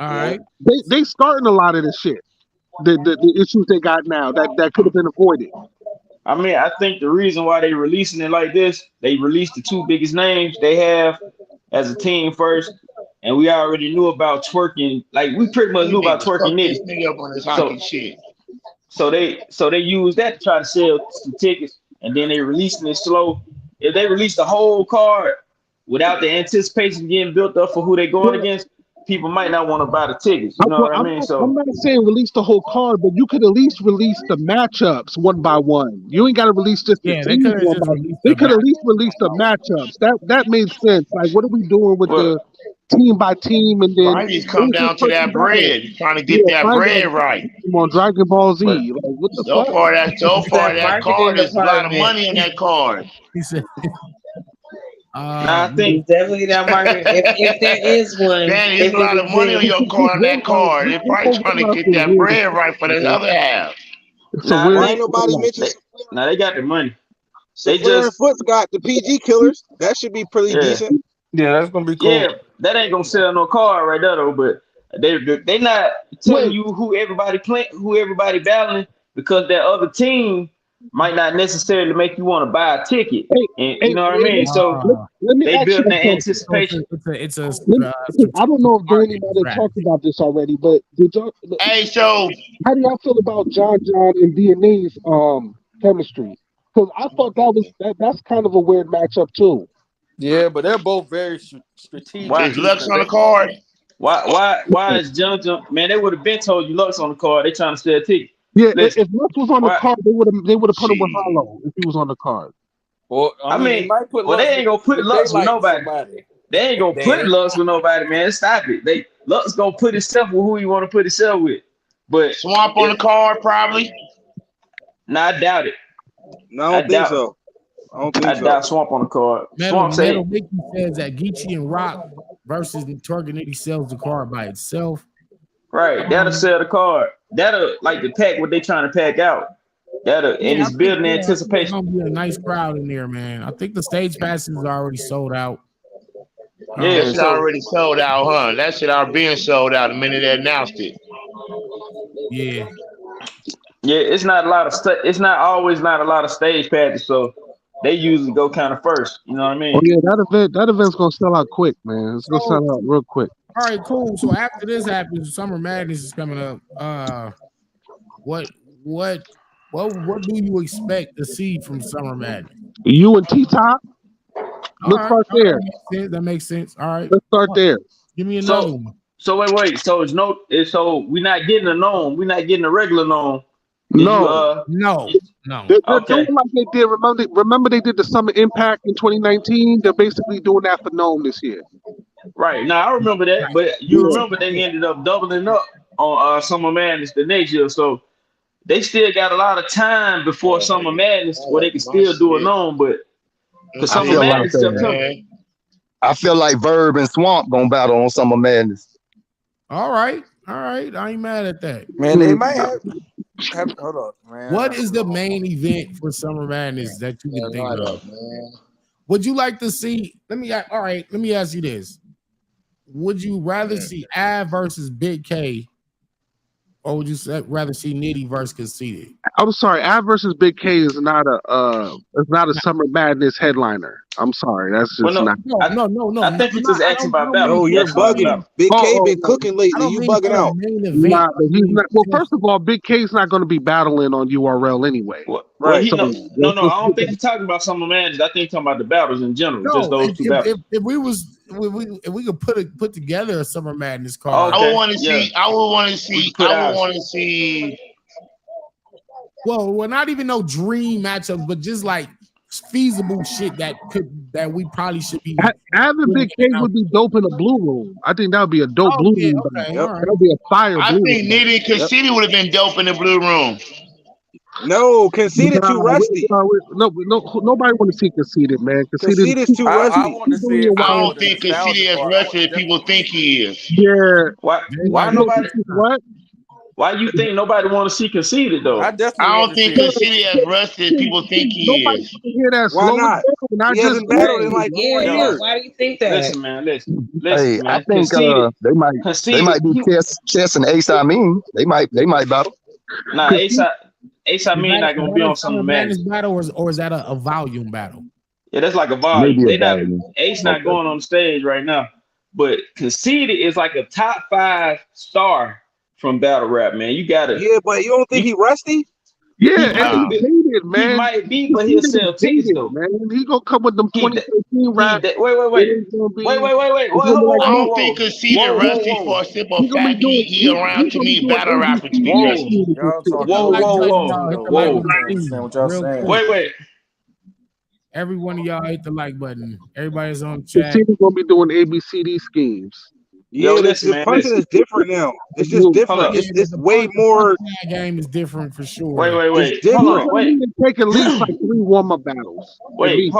All right. They starting a lot of this shit. The issues they got now that could have been avoided. I mean, I think the reason why they releasing it like this, they released the two biggest names they have as a team first, and we already knew about twerking. Like we pretty much knew about twerking This niggas. nigga up on this hockey shit. So they used that to try to sell some tickets, and then they releasing it slow. If they release the whole card without the anticipation getting built up for who they going against, people might not want to buy the tickets. You know what I mean? I'm not saying release the whole card, but you could at least release the matchups one by one. You ain't got to release just the teams one by one. They could at least release the matchups. That made sense. Like, what are we doing with the team by team? And then Might just come down to that bread, trying to get that bread right. On Dragon Ball Z, like, what the fuck? That card is a lot of money on that card. He said. I think definitely that market. If there is one, Man, there's a lot of money on your card on that card. They're probably trying to get that bread right for the other half. Why ain't nobody mentioned? Now they got the money. They just Foot's got the PG killers. That should be pretty decent. Yeah, that's gonna be cool. Yeah, that ain't gonna sell no card right there though. But they not telling you who everybody playing, who everybody battling, because that other team might not necessarily make you want to buy a ticket. And you know what I mean? So they build that anticipation. It's a I don't know if Danny might have talked about this already, but did y'all? Hey, so how do y'all feel about John and DNA's chemistry? Because I thought that's kind of a weird matchup too. Yeah, but they're both very strategic. Is Lux on the card? Why is John? Man, they would have been told you Lux on the card. They trying to sell a ticket. Yeah, if Lux was on the card, they would have put him with Hollow if he was on the card. Well, I mean they ain't gonna put Lux with nobody. They ain't gonna put Lux with nobody, man. Stop it. Lux gonna put himself with who he want to put himself with. But Swamp on the card, probably. Nah, I doubt it. No, I don't think so. I doubt Swamp on the card. Swamp Metal Mickey says that Geechee and Rock versus Targanity sells the card by itself. Right, that'll sell the card. That'll like the pack what they trying to pack out. And it's building anticipation. It's gonna be a nice crowd in there, man. I think the stage passes are already sold out. Yeah, it's already sold out, huh? That shit already being sold out the minute they announced it. Yeah. Yeah, it's not always not a lot of stage passes, so they usually go kind of first. You know what I mean? Oh yeah, that event's gonna sell out quick, man. It's gonna sell out real quick. All right, cool. So after this happens, Summer Madness is coming up. What do you expect to see from Summer Madness? You and T-Top. Let's start there. That makes sense. All right. Let's start there. Give me another one. So wait. So we're not getting a gnome. We're not getting a regular gnome. No. They're Okay. doing like they did. Remember they did the Summer Impact in 2019. They're basically doing that for Gnome this year. Right. Now I remember that, but you remember they ended up doubling up on Summer Madness the next year. So they still got a lot of time before Summer Madness where they can still do a gnome, but because Summer Madness is coming. I feel like Verb and Swamp gonna battle on Summer Madness. All right. I ain't mad at that. Man, they might have hold up, man. What is the main event for Summer Madness that you can think of? Would you like to see? Let me ask you this. Would you rather see Av versus Big K Or would you rather see Nitty versus Conceited? I'm sorry, Av versus Big K is not a Summer Madness headliner. I'm sorry, that's just not. No. I think he's just asking about battle. No, you're bugging. Big K been cooking lately. You bugging out. Nah, he's not, well, first of all, Big K's not going to be battling on URL anyway. Right. I don't think he's talking about Summer Madness. I think he's talking about the battles in general. Just those two battles. If we could put together a Summer Madness card, I would want to see. Well, we're not even no dream matchups, but just like feasible shit that we probably should be. Having Big K would be dope in a blue room. I think that would be a dope blue room. Okay, that would be a fire. I think Nitty and Conceited would have been dope in the blue room. No, Conceited too rusty. No, nobody want to see Conceited, man. Conceited too rusty. I want to see it. I don't think Conceited is rusty as people think he is. Yeah. Why nobody? What? Why you think nobody want to see Conceited though? I don't think Conceited as rusty as people think he is. Hear that? Why not? He hasn't battled in like 4 years. Why do you think that? Listen, man. Listen, Hey, man. I think they might do Chess and Ace Amin. They might battle. Nah, Ace Amin not gonna be on Summer Madness battle, or is that a volume battle? Yeah, that's like a volume. Maybe Ace not going on stage right now, but Conceited is like a top 5 star from battle rap, man. You gotta. Yeah, but you don't think he rusty? Yeah, man. He might be, but he'll sell tickets though. Man, he gonna come with them 2013 rap. Wait. I don't think Conceited rusty for a simple fact he around too many battle rappers to be rusty. Whoa. Wait. Every one of y'all hit the like button. Everybody's on chat. He's gonna be doing ABCD schemes. Yeah, the punching is different now. It's just different. It's way more. Game is different for sure. Wait. Hold on, wait. Take at least like 3 warm-up battles. Wait.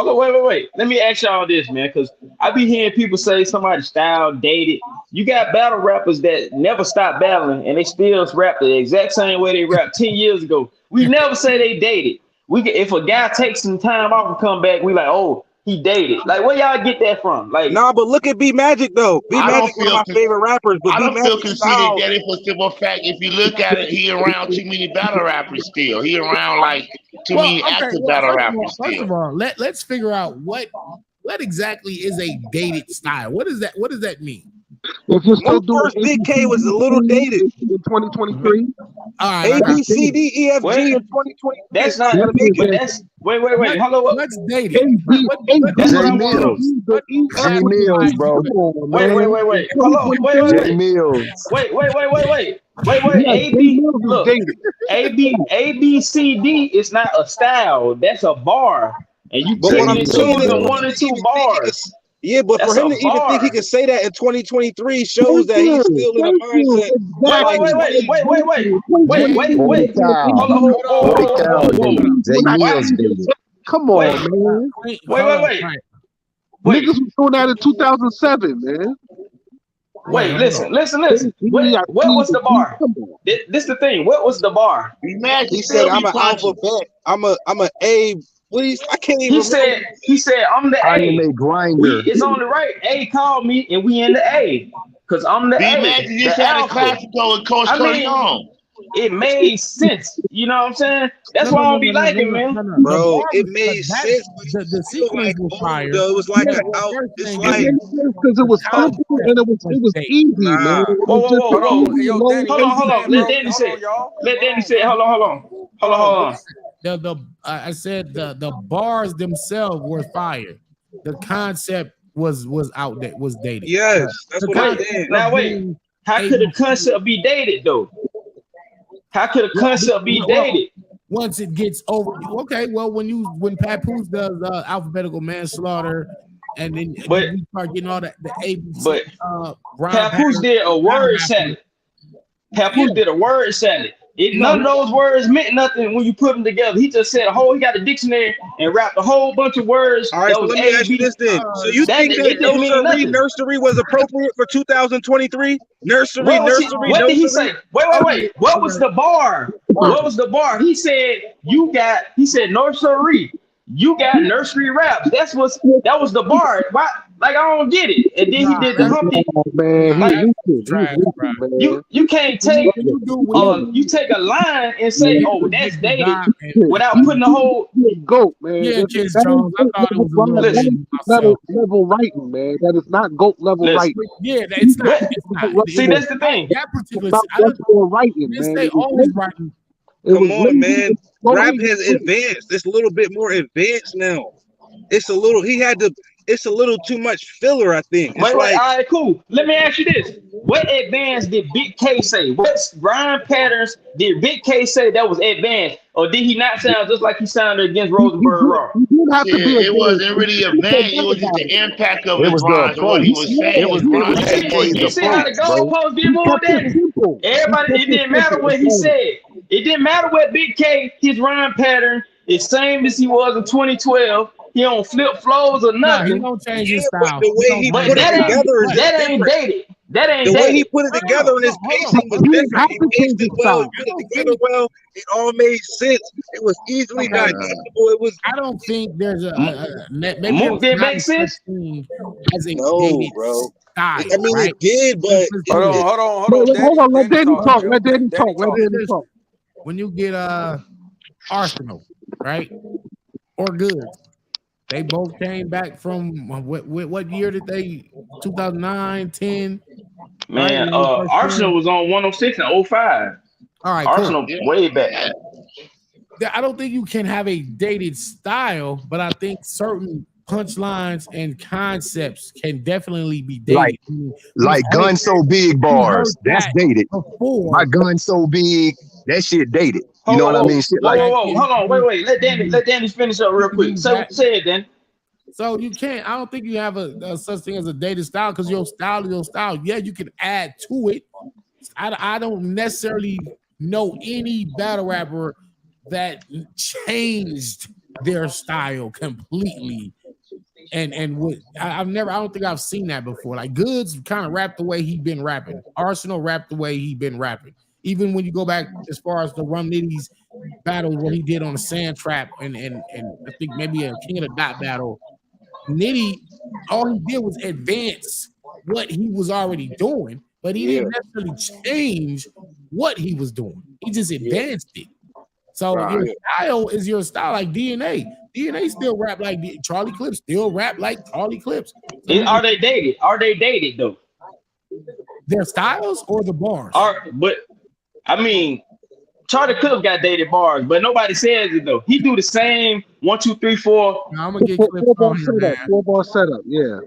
Let me ask y'all this, man, because I be hearing people say somebody's style dated. You got battle rappers that never stop battling and they still rap the exact same way they rapped 10 years ago. We never say they dated. If a guy takes some time off and come back, we like, oh, he dated. Like, where y'all get that from? Like, nah, but look at B Magic though. B Magic one of my favorite rappers. But I don't feel Conceited that it for simple fact. If you look at it, he around too many battle rappers still. He around like too many active battle rappers still. First of all, let's figure out what exactly is a dated style. What does that mean? If you're still doing first Big K was a little dated in 2023. A B C D E F G in 2020. That's not. That's wait. Hello. What's dated? J Mills. J Mills, bro. Wait. Hello. J Mills. Wait. A B C D is not a style. That's a bar, and you But what I'm saying is 1 and 2 bars. Yeah, but for him to even think he could say that in 2023 shows that he's still in a mindset. Wait. J Mills, baby. Come on, man. Wait. Niggas was doing that in 2007, man. Wait, listen. What was the bar? This the thing. What was the bar? He said, "I'm an alphabet. I'm a A." I can't even. He said, "I'm the A." I am a grinder. It's on the right. A called me, and we in the A, cause I'm the A. Imagine just had a classical with Coach Young. It made sense. You know what I'm saying? That's why I don't be liking, man. Bro, it made sense. The sequence was fire. It was like it's like because it was simple and it was easy, man. Whoa. Yo, Danny, hold on. Let Danny say. Hold on. I said the bars themselves were fire. The concept was dated. Yes, that's what I did. Now wait, how could the concept be dated though? How could a concept be dated? Once it gets over, okay. Well, when Papoose does alphabetical manslaughter, and then we start getting all the ABC. But Papoose did a word salad. Papoose did a word salad. None of those words meant nothing when you put them together. He just said he got a dictionary and rapped a whole bunch of words. All right, so let me ask you this then. So you think that nursery was appropriate for 2023? Nursery. What did he say? Wait. What was the bar? What was the bar? He said nursery. you got nursery raps. That was the bar. Why? Like I don't get it. And then he did the Humpty. Man, You can't take you take a line and say, oh, that's dated without putting the whole GOAT, man. Yeah, Kids Jones. I thought it was a little level writing, man. That is not GOAT level writing. Yeah, it's not. It's not. See, that's the thing. That particular writing, man. They always writing. Come on, man. Rap has advanced. It's a little bit more advanced now. It's a little. It's a little too much filler, I think. Wait, all right, cool. Let me ask you this: what advance did Big K say? What rhyme patterns did Big K say that was advanced, or did he not sound just like he sounded against Rosenberg Raw? It wasn't really advanced. It was just the impact of his rhymes and what he was saying. You see how the goalposts get moved in? Everybody, it didn't matter what he said. It didn't matter what Big K, his rhyme pattern is same as he was in 2012. He don't flip flows or nothing. He don't change his style. But the way he put it together is that ain't dated. That ain't the dated. way he put it together and his pacing was different. He paced it well, put it together well. It all made sense. It was easily digestible. It was. I don't think there's a maybe Mook did make sense. As a no, bro. Style, I mean, right? it did, but hold on. Let Danny talk. Let Danny talk. When you get Arsenal, right, or Good, they both came back from what year did they? 2009, 10. Man, right? Arsenal was on 106 and 05. All right, Arsenal way back. I don't think you can have a dated style, but I think certain punchlines and concepts can definitely be dated. Like gun so big bars, that's dated. Before. My gun so big, that shit dated. You know what I mean? Shit like hold on, wait. Let Danny finish up real quick. Say it then. So you can't. I don't think you have a such thing as a dated style because your style is your style. Yeah, you can add to it. I don't necessarily know any battle rapper that changed their style completely. And what I don't think I've seen that before. Like Goods kind of rapped the way he been rapping. Arsenal rapped the way he been rapping. Even when you go back as far as the Rum Nitty's battle, what he did on the Sand Trap and I think maybe a King of the Dot battle, Nitty, all he did was advance what he was already doing, but he didn't necessarily change what he was doing. He just advanced it. So your style is your style, like DNA. DNA still rap like Charlie Clips, still rap like Charlie Clips. Are they dated? Are they dated though? Their styles or the bars? But I mean, Charlie Clips got dated bars, but nobody says it though. He do the same 1, 2, 3, 4. No, I'm gonna get Clips on here, man. 4-bar setup, yeah.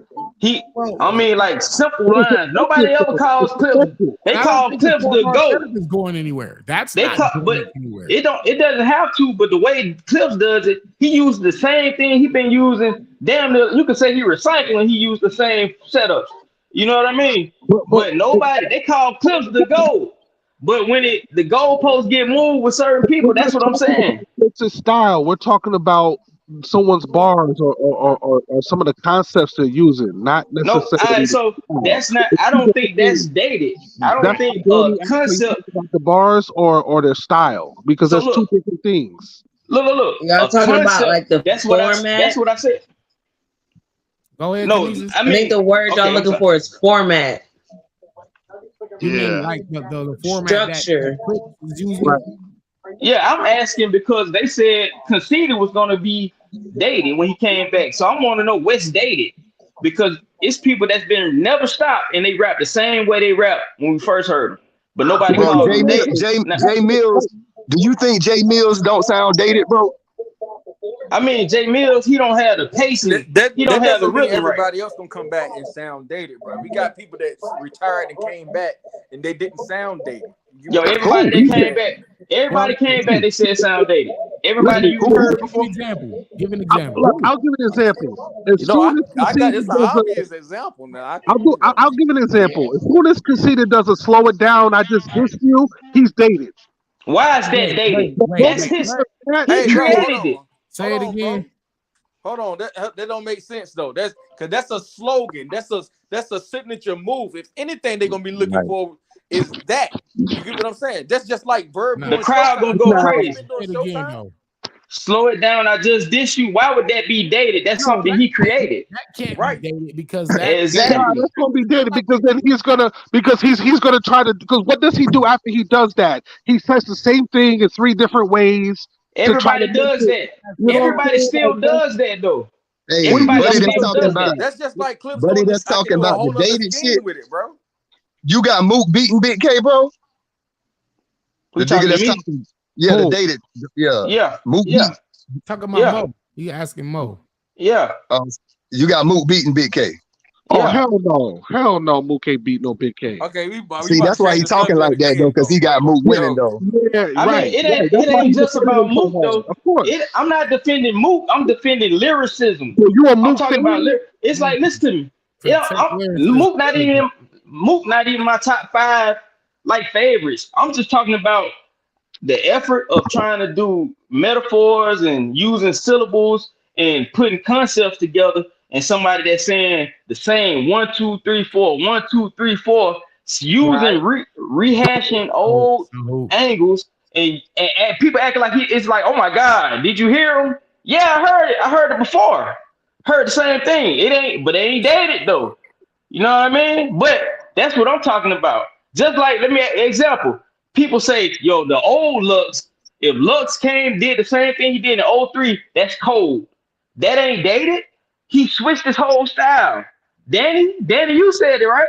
I mean, like simple lines. Nobody ever calls Clips. They call Clips the GOAT. Is going anywhere? That's they not call, going but anywhere. It doesn't have to. But the way Clips does it, he used the same thing he been using. Damn near, you could say he recycling. He used the same setups. You know what I mean? But nobody. They call Clips the GOAT. But when the goalposts get moved with certain people, that's what I'm saying. It's a style. We're talking about someone's bars or some of the concepts they're using, not necessarily. No, all right, so that's not. I don't think that's dated. I don't think concept about the bars or their style because So that's two different things. Look. Y'all talking about like the format? That's what I said. Go ahead. No, Jesus. I think the word y'all looking for is format. You mean like the format Structure. that is using? Yeah, I'm asking because they said Conceited was going to be dated when he came back. So I want to know what's dated because it's people that's been never stopped and they rap the same way they rap when we first heard them. But nobody called them dated. Jay Mills, do you think Jay Mills don't sound dated, bro? I mean, Jay Mills, he don't have the pacing. He don't have the rhythm. Everybody else gonna come back and sound dated, bro. We got people that retired and came back and they didn't sound dated. Everybody that came back. Everybody came back. They said sound dated. Everybody you heard before. Give an example. Look, I'll give an example. I got this an obvious example now. I'll give an example. As soon as Conceited does a slow it down, I just diss you, he's dated. Why is that dated? That's his. He created it. Say it again. Hold on, that don't make sense though. That's a slogan. That's a signature move. If anything, they're gonna be looking for is that. You get what I'm saying? That's just like Verb. The crowd gonna go crazy. slow it down. I just dish you. Why would that be dated? That's something he created. That can't right. be dated because that Exactly. Yeah, that's gonna be dated because then he's gonna try to, because what does he do after he does that? He says the same thing in 3 different ways. Everybody does that. Everybody still does that though. Hey, Everybody buddy, that's still talking does about. that. That's just like Clips Buddy, doing that's this. I can talking do a about whole the other dated scheme shit. with it, bro. You got Mook beating Big K, bro. Who The talking nigga to that's me? talking. Yeah, the Who? dated. Yeah. Yeah. Mook Yeah. talking about Yeah. Mo. You asking Mo. Yeah. You got Mook beating Big K. Oh Yeah. hell no, Mook ain't beat no Big K. Okay, we See, about that's to why change he the talking like subject that though, again, because he got Mook winning though. Yeah, I right. mean, Right. it That's why ain't he's just about defending him Mook so though. hard. Of course. I'm not defending Mook. I'm defending lyricism. So you a I'm Mook talking fan? about it's like, listen to me. Yeah, Mook not even my top 5 like favorites. I'm just talking about the effort of trying to do metaphors and using syllables and putting concepts together, and somebody that's saying the same 1, 2, 3, 4, 1, 2, 3, 4, using rehashing old angles, and people acting like it's like, oh my God, did you hear him? Yeah, I heard it before. Heard the same thing. It ain't dated though. You know what I mean? But that's what I'm talking about. Just like, let me example. People say, yo, the old Lux, if Lux did the same thing he did in 03, that's cold. That ain't dated. He switched his whole style. Danny, you said it, right?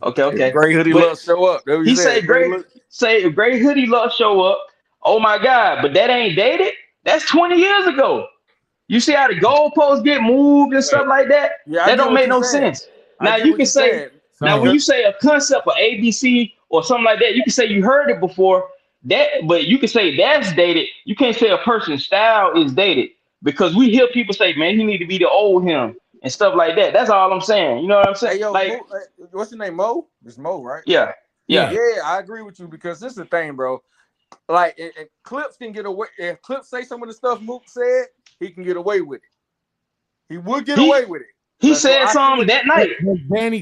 Okay. Gray hoodie But Lux show up. he say if Gray hoodie Lux show up, oh my God, but that ain't dated? That's 20 years ago. You see how the goalposts get moved and stuff like that? Yeah, I That get don't what make you're no saying. sense. I Now get you what can you're say, saying. now when you say a concept or ABC or something like that, you can say you heard it before. But you can say that's dated. You can't say a person's style is dated, because we hear people say, man, he need to be the old him and stuff like that. That's all I'm saying. You know what I'm saying? Hey, yo, Like, Mo, what's your name? Mo? It's Mo, right? yeah. Yeah, I agree with you, because this is the thing, bro. Like, and Clips can get away. If Clips say some of the stuff Mook said, he can get away with it. He would get away with it. He said something that night.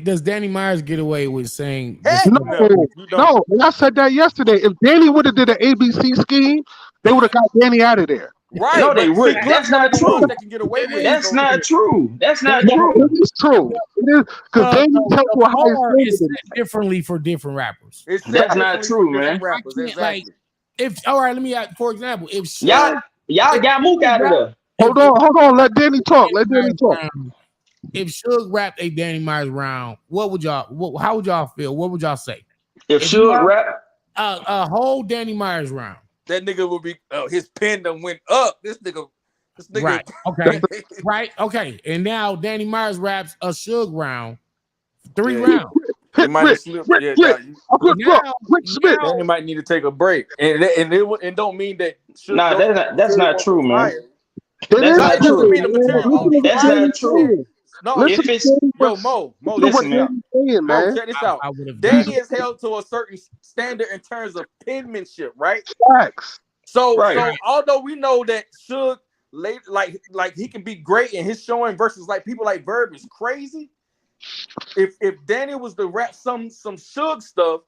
Does Danny Myers get away with saying? No, and I said that yesterday. If Danny would have did an ABC scheme, they would have got Danny out of there. Right? No, they would. That's not true. That can get away with That's it. not true. That's not No, true. it is true. It is, because Danny tells you how bar it's is set differently for different rappers. It's That's not true, man. Rappers, exactly. Like, if all right, let me for example, if Y'all got Mook out of there. Hold on. Let Danny talk. If Suge rapped a Danny Myers round, how would y'all feel? What would y'all say? If Suge rap a whole Danny Myers round, that nigga would be his pen done went up. This nigga. Right. Okay. Right. Okay. And now Danny Myers raps a Suge round, 3 rounds. It might have slipped. Yeah, Danny might need to take a break, and it don't mean that. Nah, that's not true, man. That's not true. That's not true. No, if it's Mo, listen, man. Mo, check this out. Danny is held to a certain standard in terms of penmanship, right? Facts. So although we know that Suge, like he can be great in his showing versus like people like Verb is crazy. If Danny was to rap some Suge stuff,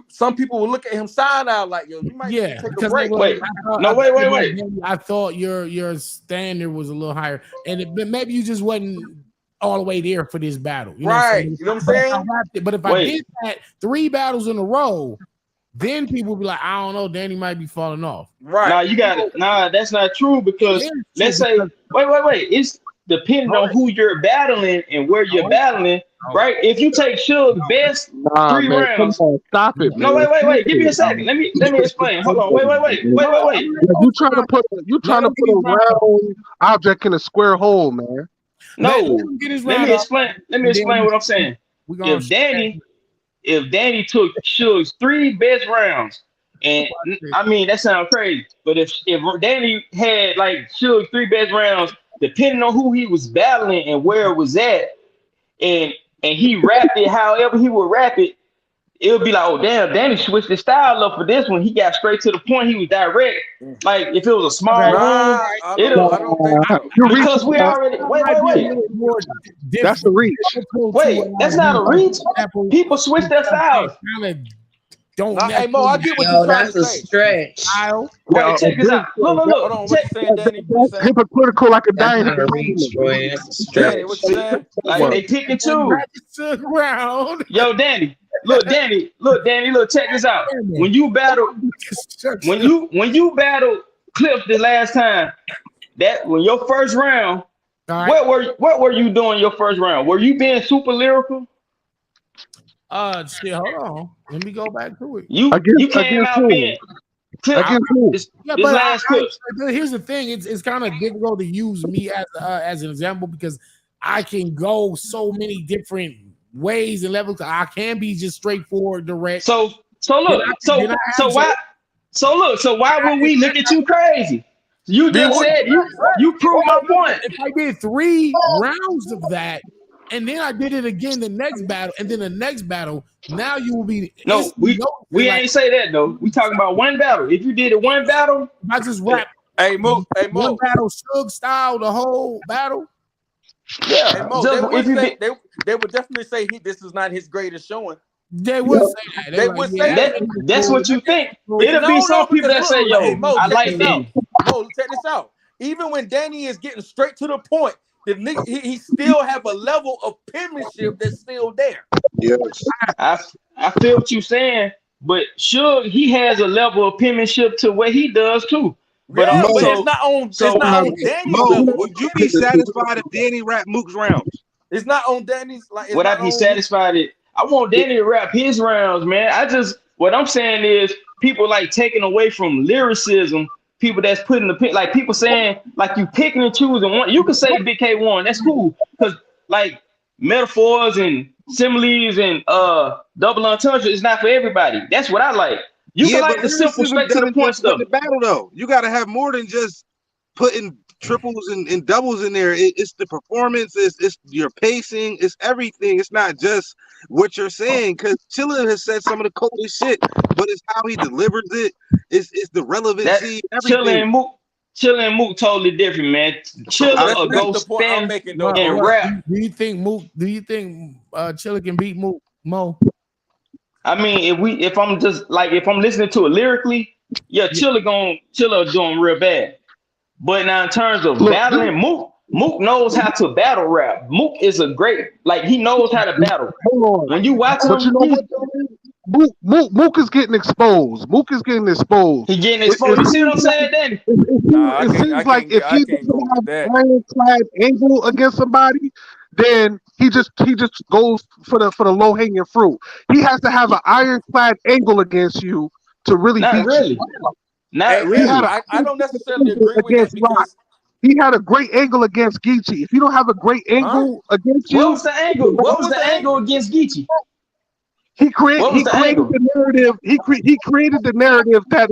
some people would look at him side eye like, yo, you might need to take a break. Wait. I thought your standard was a little higher, and maybe you just wasn't all the way there for this battle. You know right? You know what I'm saying? But if I did that 3 battles in a row, then people would be like, I don't know, Danny might be falling off. Right? Nah, you got it. Nah, that's not true, because let's say, wait. It's depending on who you're battling and where you're battling, right? If you take Suge's best 3 rounds, stop it. No, wait. Give me a second. Let me explain. Hold on. Wait. You trying to put a round object in a square hole, man. No. Let me explain what I'm saying. If Danny took Suge's 3 best rounds, and I mean that sounds crazy, but if Danny had like Suge's 3 best rounds, depending on who he was battling and where it was at, and he rapped it however he would rap it, it would be like, oh damn, Danny switched his style up for this one. He got straight to the point. He was direct. Like if it was a small room, I don't think so. Because we already wait. That's the reach. Wait, that's not a reach. People switch their styles. don't Hey Mo, I get what you're trying to say. Stretch. Wait, check this out. Look. Hold on, what you saying, Danny? What you saying? Hypocritical like a That's dying. not a reach, boy. That's a stretch. Danny, what you saying? Like they pick and choose. Around. Yo, Danny, look, check this out. When you battle Cliff the last time, that when your first round, what were you doing your first round? Were you being super lyrical? Shit, hold on. Let me go back to it. You came out being Cliff. Here's the thing. It's kind of difficult to use me as an example because I can go so many different ways and levels. I can be just straightforward, direct. So why would we look at you crazy? You just said you proved my point. If I did 3 rounds of that, and then I did it again the next battle, and then the next battle, now you will be. No, we ain't say that though. We talking about one battle. If you did it one battle, I just rap. Hey Mo, one battle, Suge style, the whole battle. Yeah, hey, Mo, they would definitely say this is not his greatest showing. They would say that. They would say that. That's what you think. It'll be some people that say, "Yo, Mo, I like that." Mo, check this out. Even when Danny is getting straight to the point, the nigga he still have a level of penmanship that's still there. Yes, I feel what you're saying, but Suge, he has a level of penmanship to what he does too. But yeah, but it's not on. It's not on Danny's Mo, level. would you be satisfied if Danny rap Mook's rounds? It's not on Danny's. Like, would I be satisfied? I want Danny to rap his rounds, man. What I'm saying is people like taking away from lyricism. People that's putting the pick, like people saying like you picking and choosing one. You can say Big K one, that's cool, because like metaphors and similes and double entendre is not for everybody. That's what I like. You can like the simple, straight to the point stuff. The battle though, you got to have more than just putting triples and doubles in there. It's the performance, it's your pacing, it's everything. It's not just what you're saying, because Chilla has said some of the coldest shit, but it's how he delivers it. It's the relevancy. Chilla and Mook totally different, man. Chilla will go stand and rap. Do you think Chilla can beat Mook, Mo? I mean, if I'm listening to it lyrically, yeah, Chilla doing real bad. But now in terms of battling, Mook knows how to battle rap. Mook is a great, like he knows how to battle. When you watch him, you know what? Mook is getting exposed. Mook is getting exposed. He getting exposed. You see what I'm saying, Danny? It seems like if he doesn't have an ironclad angle against somebody, then he just goes for the low hanging fruit. He has to have an ironclad angle against you to really beat you. Not really. I don't necessarily agree with that because he had a great angle against Geechee. If you don't have a great angle against you, what was the angle? What was the angle against Geechee? He created the narrative. He created the narrative that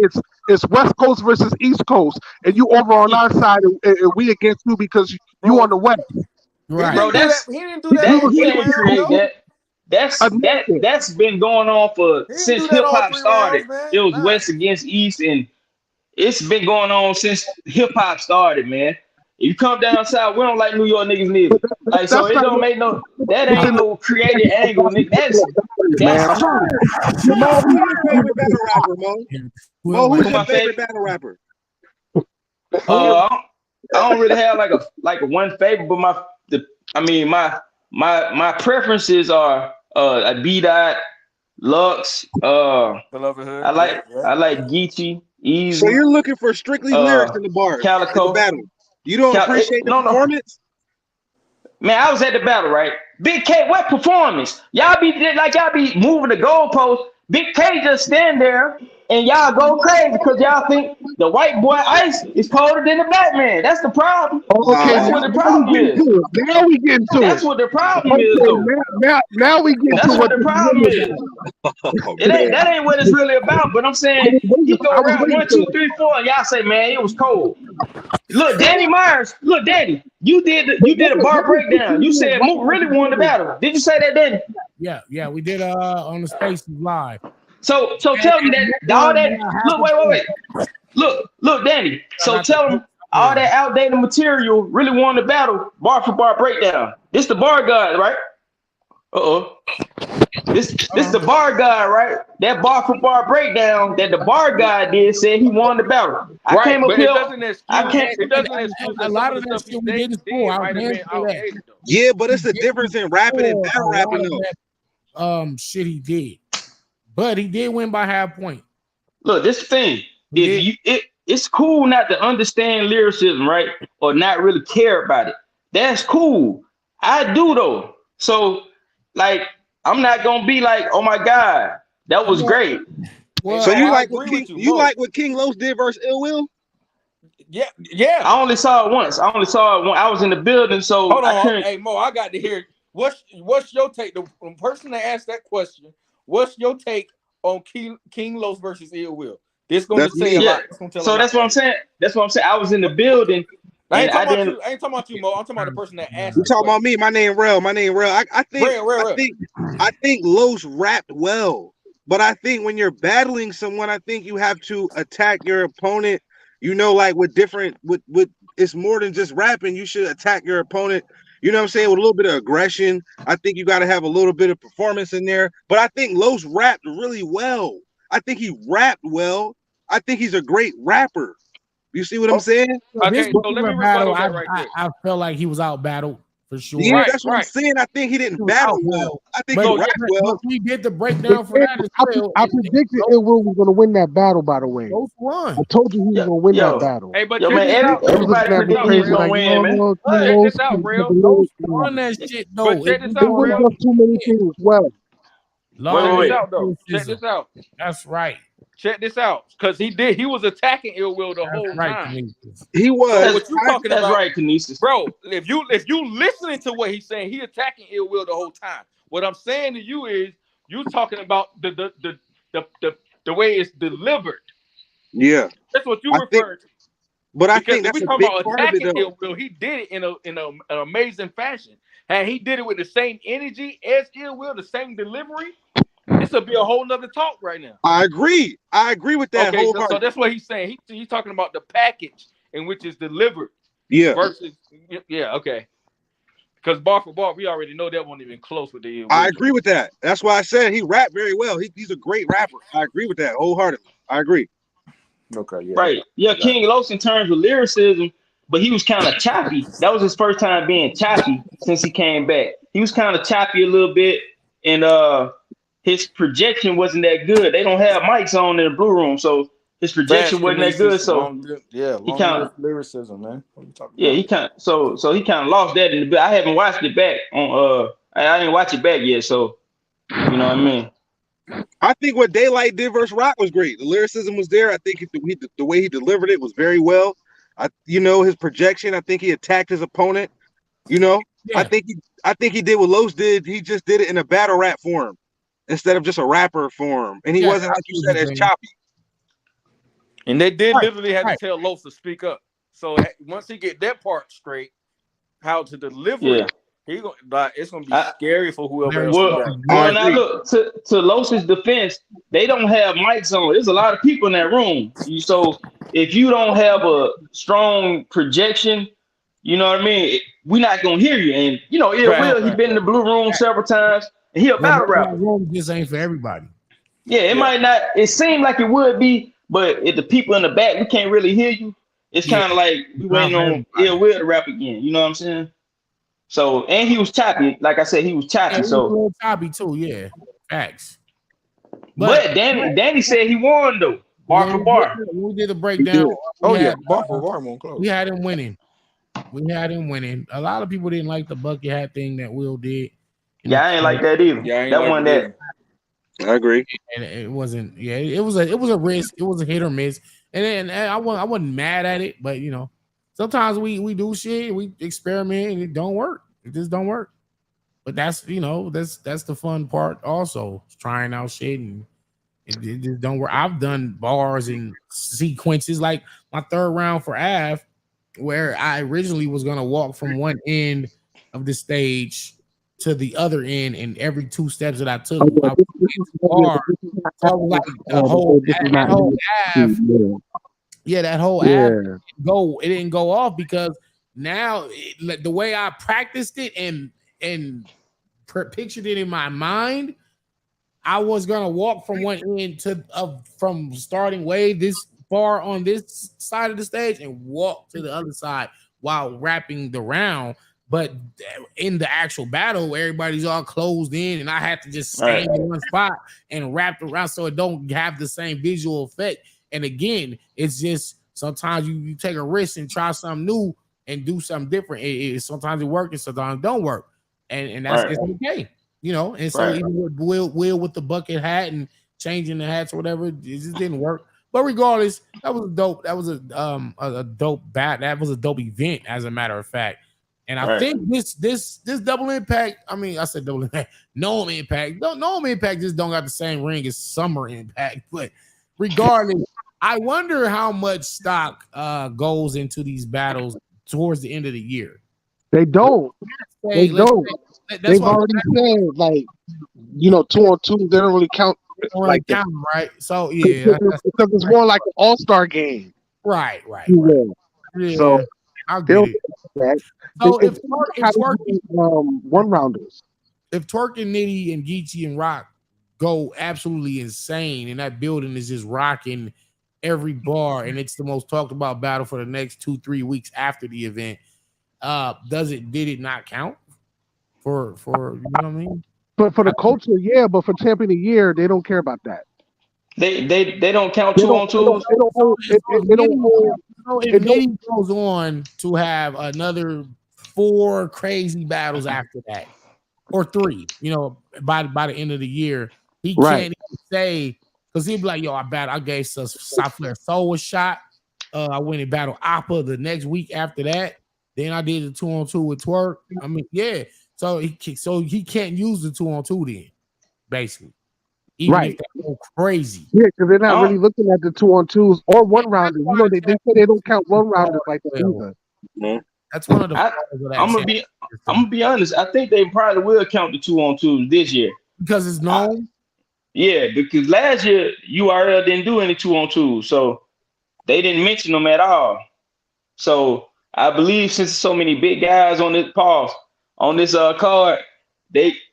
it's West Coast versus East Coast, and you over on our side, and we against you because you on the West. Right, bro. He didn't create that. That's been going on since hip hop started. It was West against East, and it's been going on since hip hop started, man. If you come down south, we don't like New York niggas neither. Like, so it don't make that ain't no created angle, nigga. That's true. Mo, who's your favorite battle rapper, Mo? Mo, who's your favorite battle rapper? I don't really have like a one favorite, but my preferences are B-Dot, Lux, I like Geechee, Easy. So you're looking for strictly lyrics in the bar, Calico in the battle. You don't appreciate the performance? Man, I was at the battle, right? Big K, what performance? Y'all be moving the goalpost. Big K just stand there and y'all go crazy because y'all think the white boy Ice is colder than the black man. That's the problem. That's what the problem is. Now we get into it. That's what the problem is, though. Now we get That's to what the problem is. That ain't what it's really about. But I'm saying he go around 1, 2, 3, 4, and y'all say, man, it was cold. Look, Danny Myers. Look, Danny, you did a bar breakdown. You said Mook really won the battle. Did you say that, Danny? Yeah, we did on the Spaces Live. So tell me that all that. Look, wait. Look, Danny. So tell him all that outdated material really won the battle, bar for bar breakdown. This the bar guy, right? This the bar guy, right? That bar for bar breakdown that the bar guy did said he won the battle. I came up but here. it doesn't excuse. I can't. It doesn't excuse A that lot some of of the that stuff shit we did in school, I was might have been dancing to that. outdated though. Yeah, but it's a difference in rapping and battle A lot rapping of though. that shit he did, but he did win by half point. Look, this thing. It's cool not to understand lyricism, right? Or not really care about it. That's cool. I do though. So, like, I'm not gonna be like, oh my God, that was great. Well, so you like what King Los did versus Ill Will? Yeah. I only saw it once. I was in the building, so hold I on. couldn't. Hey Mo, I got to hear what's your take? The person that asked that question, what's your take on King Los versus Ill Will? This gonna say a lot. So that's what I'm saying. That's what I'm saying. I was in the building. I ain't talking about you, Mo. I'm talking about the person that asked. You talking about me? My name Rel. I think Los rapped well, but I think when you're battling someone, I think you have to attack your opponent. Like with it's more than just rapping. You should attack your opponent. You know what I'm saying? With a little bit of aggression. I think you got to have a little bit of performance in there. But I think Los rapped really well. I think he rapped well. I think he's a great rapper. You see what I'm saying? Okay, so let me rebuttal that right there. I felt like he was out battled for sure. Yeah, that's what I'm saying. I think he didn't battle well. I think he rapped well. He did the breakdown for that as well. I predicted Ill Will was going to win that battle. By the way, I told you he was going to win that battle. Hey, but everybody predicted he was going to win, man. Check this out, Real. Los won that shit though. Check this out, Real. Just too many things. Well, check this out, though. Check this out. That's right. Check this out, because he was attacking Ill Will the whole time. He was. So what you talking about? That's right, Kinesis. Bro, if you listening to what he's saying, he attacking Ill Will the whole time. What I'm saying to you is you talking about the way it's delivered. Yeah, that's what you referred to. But I think that's we a talking big about part of it, attacking though. Ill Will. He did it in an amazing fashion, and he did it with the same energy as Ill Will, the same delivery. This will be a whole nother talk right now. I agree with that. Okay, so that's what he's saying. He's talking about the package in which it's delivered. Yeah. Versus, okay. Because bar for bar, we already know that wasn't even close with the. I agree with that. That's why I said he rapped very well. He's a great rapper. I agree with that wholeheartedly. I agree. Okay. Yeah. Right. Yeah, King Los in terms of lyricism, but he was kind of choppy. That was his first time being choppy since he came back. He was kind of choppy a little bit, and his projection wasn't that good. They don't have mics on in the blue room, so his projection wasn't that good. So he kind of lyricism, man. What are you talking about? He kind of so he kind of lost that in the. I haven't watched it back on. I didn't watch it back yet, so you know what I mean. I think what Daylight did versus Rock was great. The lyricism was there. I think the way he delivered it was very well. His projection. I think he attacked his opponent. Yeah. I think he did what Los did. He just did it in a battle rap form instead of just a rapper form, and he wasn't, like you said, as choppy. And they did literally have to tell Los to speak up. So once he get that part straight, how to deliver it, it's gonna be scary for whoever else. Well, now look, to Los's defense, they don't have mics on. There's a lot of people in that room. So if you don't have a strong projection, you know what I mean, we're not gonna hear you. And Ill Will, he's been in the blue room several times, and he a battle rapper. This ain't for everybody. Yeah, it might not. It seemed like it would be, but if the people in the back, we can't really hear you. It's kind of like we waiting on Ill Will to rap again. You know what I'm saying? So, and he was choppy. Like I said, he was choppy. He was a little choppy too. Yeah, facts. But Danny said he won though, bar for bar. We did a breakdown. Bar for bar won't close. We had him winning. A lot of people didn't like the bucket hat thing that Will did. Yeah, I ain't like that either. Yeah, that one that. I agree. And it wasn't. Yeah, it was a risk. It was a hit or miss. And I wasn't mad at it, but sometimes we do shit, we experiment, and it don't work. It just don't work. But that's the fun part. Also, trying out shit and it just don't work. I've done bars and sequences like my third round for Av, where I originally was gonna walk from one end of the stage to the other end, and every two steps that I took, I was bar. So I was like the whole Av. Yeah, that whole Av it didn't go off because now the way I practiced it and pictured it in my mind, I was gonna walk from one end to from starting way this far on this side of the stage and walk to the other side while wrapping the round. But in the actual battle, everybody's all closed in, and I had to just stand in one spot and wrap around so it don't have the same visual effect. And again, it's just sometimes you take a risk and try something new and do something different. Sometimes it works and sometimes it don't work, and that's it's okay. You know, and so even with Will with the bucket hat and changing the hats or whatever, it just didn't work. But regardless, that was dope. That was a dope bat. That was a dope event, as a matter of fact. And I think this double impact. I mean, I said double impact. No impact. No impact just don't got the same ring as Summer Impact. But regardless, I wonder how much stock goes into these battles towards the end of the year. They don't. They don't. They've already said, like, 2-on-2, they don't really count like that. Right? So yeah, because it's more like an all-star game. Right. Yeah. So I'll get it. That. So if Twerk one rounders, if Twerk and Nitty and Geechee and Rock go absolutely insane, and that building is just rocking every bar, and it's the most talked about battle for the next 2-3 weeks after the event, did it not count for you know what I mean? But for the culture, yeah, but for champion of the year, they don't care about that. They don't count 2-on-2s. So if Nitty goes on to have another 4 crazy battles after that, or 3, by the end of the year, he can't even say, because he'd be like, yo, I gave Southland Soul a shot. I went and battled Appa the next week after that. Then I did the 2-on-2 with Twerk. I mean, yeah. So he can't use the 2-on-2 then, basically. Even if they go crazy. Yeah, because they're not really looking at the 2-on-2s or one rounders. They say they don't count one rounders like that either. That's one of the. I'm gonna be honest. I think they probably will count the 2-on-2s this year because it's known. Yeah, because last year URL didn't do any 2-on-2s, so they didn't mention them at all. So I believe since so many big guys on this card,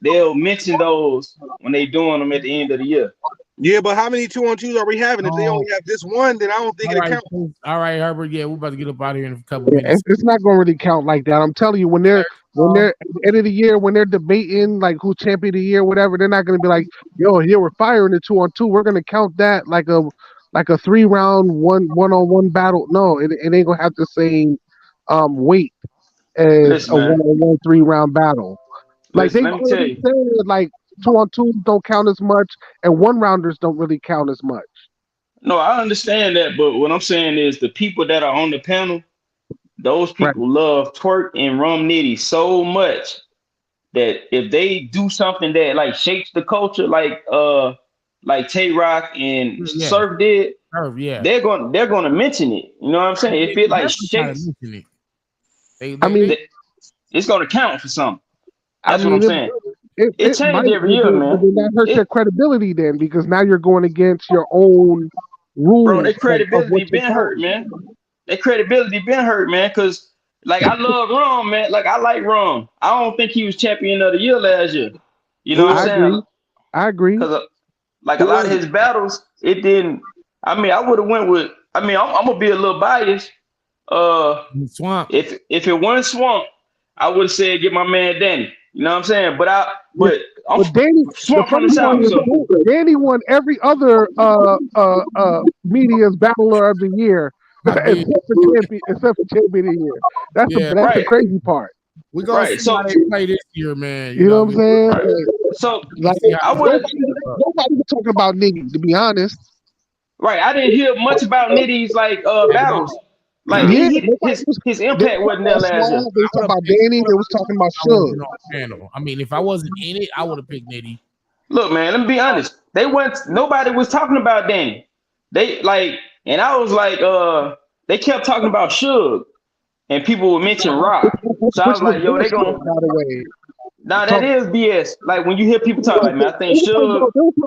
they'll mention those when they doing them at the end of the year. Yeah, but how many 2-on-2s are we having? If they only have this one, then I don't think it counts. All right, Herbert. Yeah, we're about to get up out of here in a couple minutes. It's not going to really count like that. I'm telling you, when they're at the end of the year, when they're debating like who's champion of the year, whatever, they're not going to be like, yo, here we're firing the 2-on-2. We're going to count that like a 3-round one-on-one battle. No, it ain't going to have the same weight as a 1-on-1 3-round battle. Like they already said, like 2-on-2s don't count as much, and 1-rounders don't really count as much. No, I understand that, but what I'm saying is the people that are on the panel, those people love Twerk and Rum Nitty so much that if they do something that like shakes the culture, like Tay Rock and Surf did, they're gonna mention it. You know what I'm saying? If it like shakes, it's gonna count for something. That's what I'm saying. It changed every year, man. That hurts your credibility then, because now you're going against your own rules. Bro, their credibility been hurt, man. Their credibility been hurt, man. Because like I love Rum, man. Like I like Rum. I don't think he was champion of the year last year. You know what I'm saying? I agree. Because like a lot of his battles, it didn't. I mean, I would have went with. I mean, I'm gonna be a little biased. Swamp. If it wasn't Swamp, I would have said get my man Danny. You know what I'm saying? But Danny, Danny won every other media's battler of the year except for champion of the year. That's the crazy part. We're gonna play this year, man. You know what I'm saying? Right. So like, nobody was talking about Nitty, to be honest. Right. I didn't hear much about Nitty's like battles. Like his impact wasn't there last year. They was talking about Danny. They was talking about Suge. I mean, if I wasn't in it, I would have picked Nitty. Look, man, let me be honest. Nobody was talking about Danny. And I was like, they kept talking about Suge, and people would mention Rock. So I was like, yo, they going. By the way, Nah, that is BS. Like when you hear people talk like, man, I think Suge and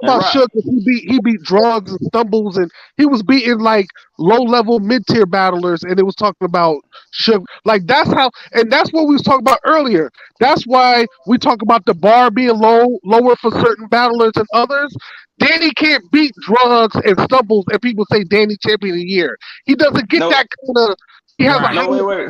about Rock. Suge, he beat drugs and stumbles, and he was beating like low level mid tier battlers, and it was talking about Suge. Like that's how, and that's what we was talking about earlier. That's why we talk about the bar being lower for certain battlers than others. Danny can't beat drugs and stumbles, and people say Danny champion of the year. He doesn't get that kind of. He has a No, wait.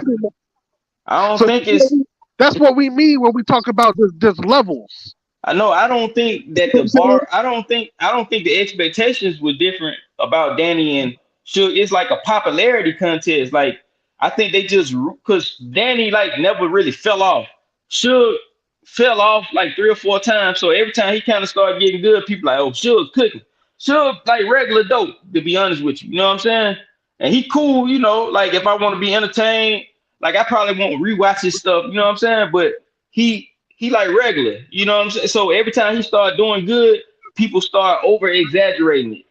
I don't so think it's. that's what we mean when we talk about there's levels. I know. I don't think that the bar. I don't think the expectations were different about Danny and Suge. It's like a popularity contest. Like I think they just because Danny like never really fell off. Suge fell off like 3 or 4 times. So every time he kind of started getting good, people like, oh, Suge cooking. Suge like regular dope. To be honest with you, you know what I'm saying? And he cool. You know, like if I want to be entertained, like I probably won't rewatch his stuff. You know what I'm saying? But he like regular, you know what I'm saying? So every time he start doing good, people start over exaggerating it.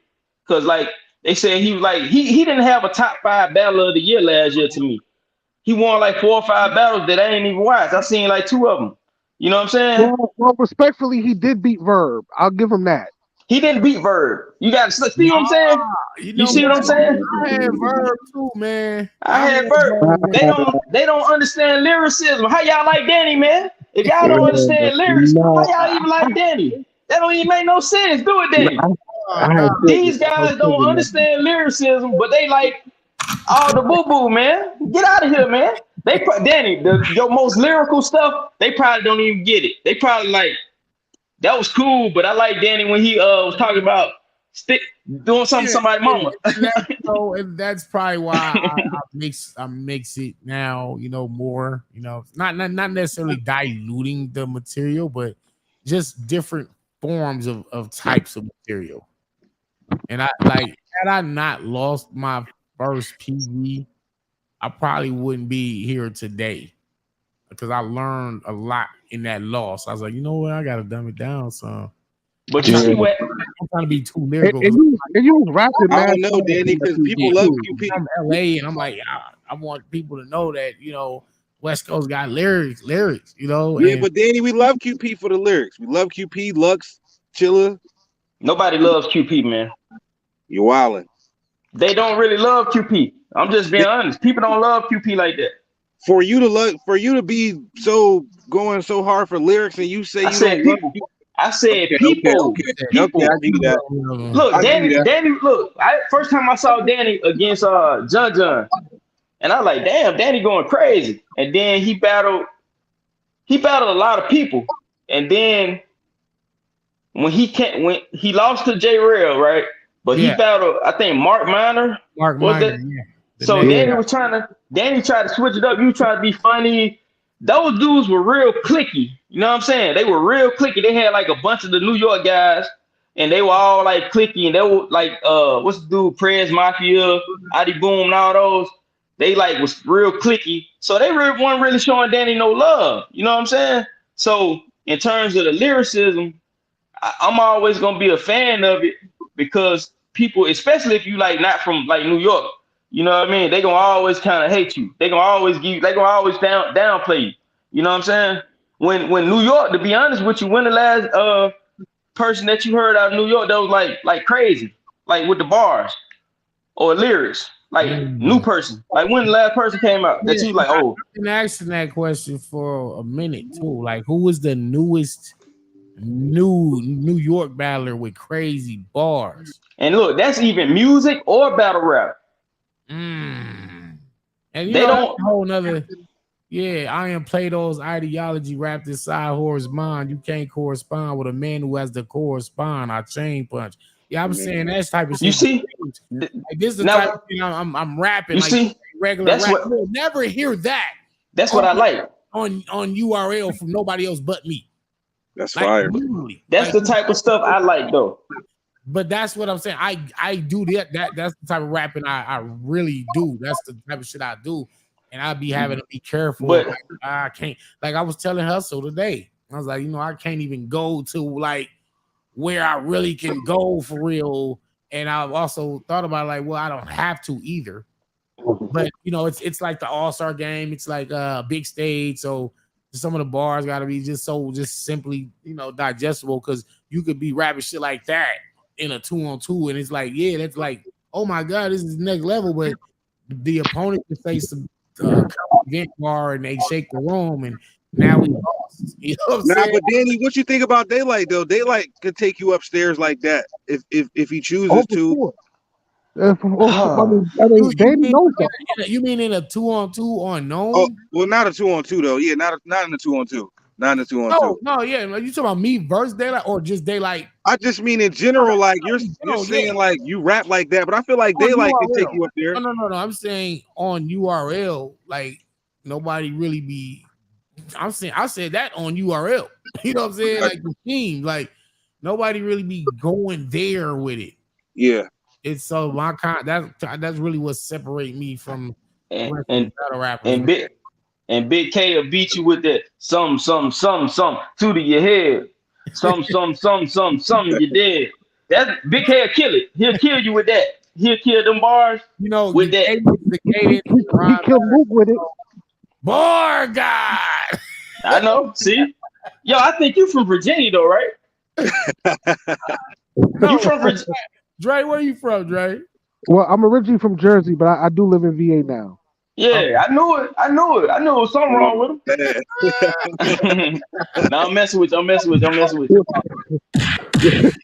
Cause like they said he was like he didn't have a top 5 battle of the year last year to me. He won like 4 or 5 battles that I ain't even watched. I seen like 2 of them. You know what I'm saying? Well, respectfully, he did beat Verb. I'll give him that. He didn't beat Verb. You got to see what I'm saying? You see what I'm saying? I had Verb too, man. I had Verb. They don't understand lyricism. How y'all like Danny, man? If y'all don't understand lyrics, how y'all even like Danny? That don't even make no sense. Do it, Danny. These guys don't understand lyricism, but they like all the boo-boo, man. Get out of here, man. Danny, your most lyrical stuff, they probably don't even get it. They probably like, that was cool, but I like Danny when he was talking about doing something to somebody's mama. And that's probably why I mix it now, more, not necessarily diluting the material, but just different forms of types of material. And I like, had I not lost my first PV, I probably wouldn't be here today because I learned a lot in that loss. I was like, you know what, I gotta dumb it down, son. But you see what I'm trying to be too lyrical. And you was rapping, man. I don't know, Danny, because people love QP. I'm LA, and I'm like, I want people to know that West Coast got lyrics. Yeah, but Danny, we love QP for the lyrics. We love QP, Lux, Chilla. Nobody loves QP, man. You're wildin'. They don't really love QP. I'm just being honest. People don't love QP like that. For you to be going so hard for lyrics, and you say people. I said people. Okay, I do that. Look, Danny. Look, first time I saw Danny against John, and I was like, damn, Danny going crazy. And then he battled a lot of people. And then when he lost to J Rail, right? But he battled, I think, Mark Minor. Yeah. So Danny tried to switch it up. You tried to be funny. Those dudes were real clicky. You know what I'm saying? They were real clicky. They had like a bunch of the New York guys, and they were all like clicky. And they were like, what's the dude? Prez Mafia, Adi Boom, and all those. They like was real clicky. So they weren't really showing Danny no love. You know what I'm saying? So in terms of the lyricism, I'm always gonna be a fan of it because people, especially if you like not from like New York, you know what I mean? They gonna always kind of hate you. They gonna always downplay you. You know what I'm saying? When New York, to be honest with you, when the last person that you heard out of New York that was like crazy, like with the bars or lyrics, like new person, like when the last person came out that you like, oh. I've been asking that question for a minute too. Like, who was the newest New York battler with crazy bars? And look, that's even music or battle rap. And they don't a whole nother. Yeah, I am Plato's ideology wrapped inside horror's mind. You can't correspond with a man who has to correspond. I chain punch. Yeah, I'm saying that type of shit. You see, like this is the type of thing I'm rapping. You like see, regular that's rap. what. You'll never hear that. That's what I like on URL from nobody else but me. That's fire. That's the type of stuff I like, though. But that's what I'm saying. I do that. That's the type of rapping I really do. That's the type of shit I do. And I be having to be careful. But like, I can't. Like I was telling Hustle today. I was like, I can't even go to like where I really can go for real. And I've also thought about like, well, I don't have to either. But it's like the All-Star game. It's like a big stage. So some of the bars got to be just simply, digestible, because you could be rapping shit like that in a 2-on-2, and it's like, yeah, that's like, oh my God, this is next level. But the opponent can say some event bar and they shake the room, and now we lost. You know what I'm saying? But Danny, what you think about Daylight though? Daylight could take you upstairs like that if he chooses to. Sure. Danny knows that. You mean in a 2-on-2 unknown? Oh, well, not a 2-on-2 though. Yeah, not in a 2-on-2. Not in a 2-on-2. No, yeah. You talking about me versus Daylight or just Daylight? I just mean in general, like you're saying like you rap like that, but I feel like Daylight can take you up there. No. I'm saying on URL, like nobody really be. I said that on URL. You know what I'm saying? Like the team, like nobody really be going there with it. Yeah. It's so my that's really what separates me from and battle rappers. And Big K will beat you with that some two to your head, some you dead. That Big K will kill it. He'll kill you with that. He'll kill them bars. With that. He killed Luke with it. Bar God. I know. See, yo, I think you from Virginia though, right? You from Virginia? Dre, where you from, Dre? Well, I'm originally from Jersey, but I do live in VA now. Yeah, I knew it. I knew it was something wrong with him. No, I'm messing with you. Where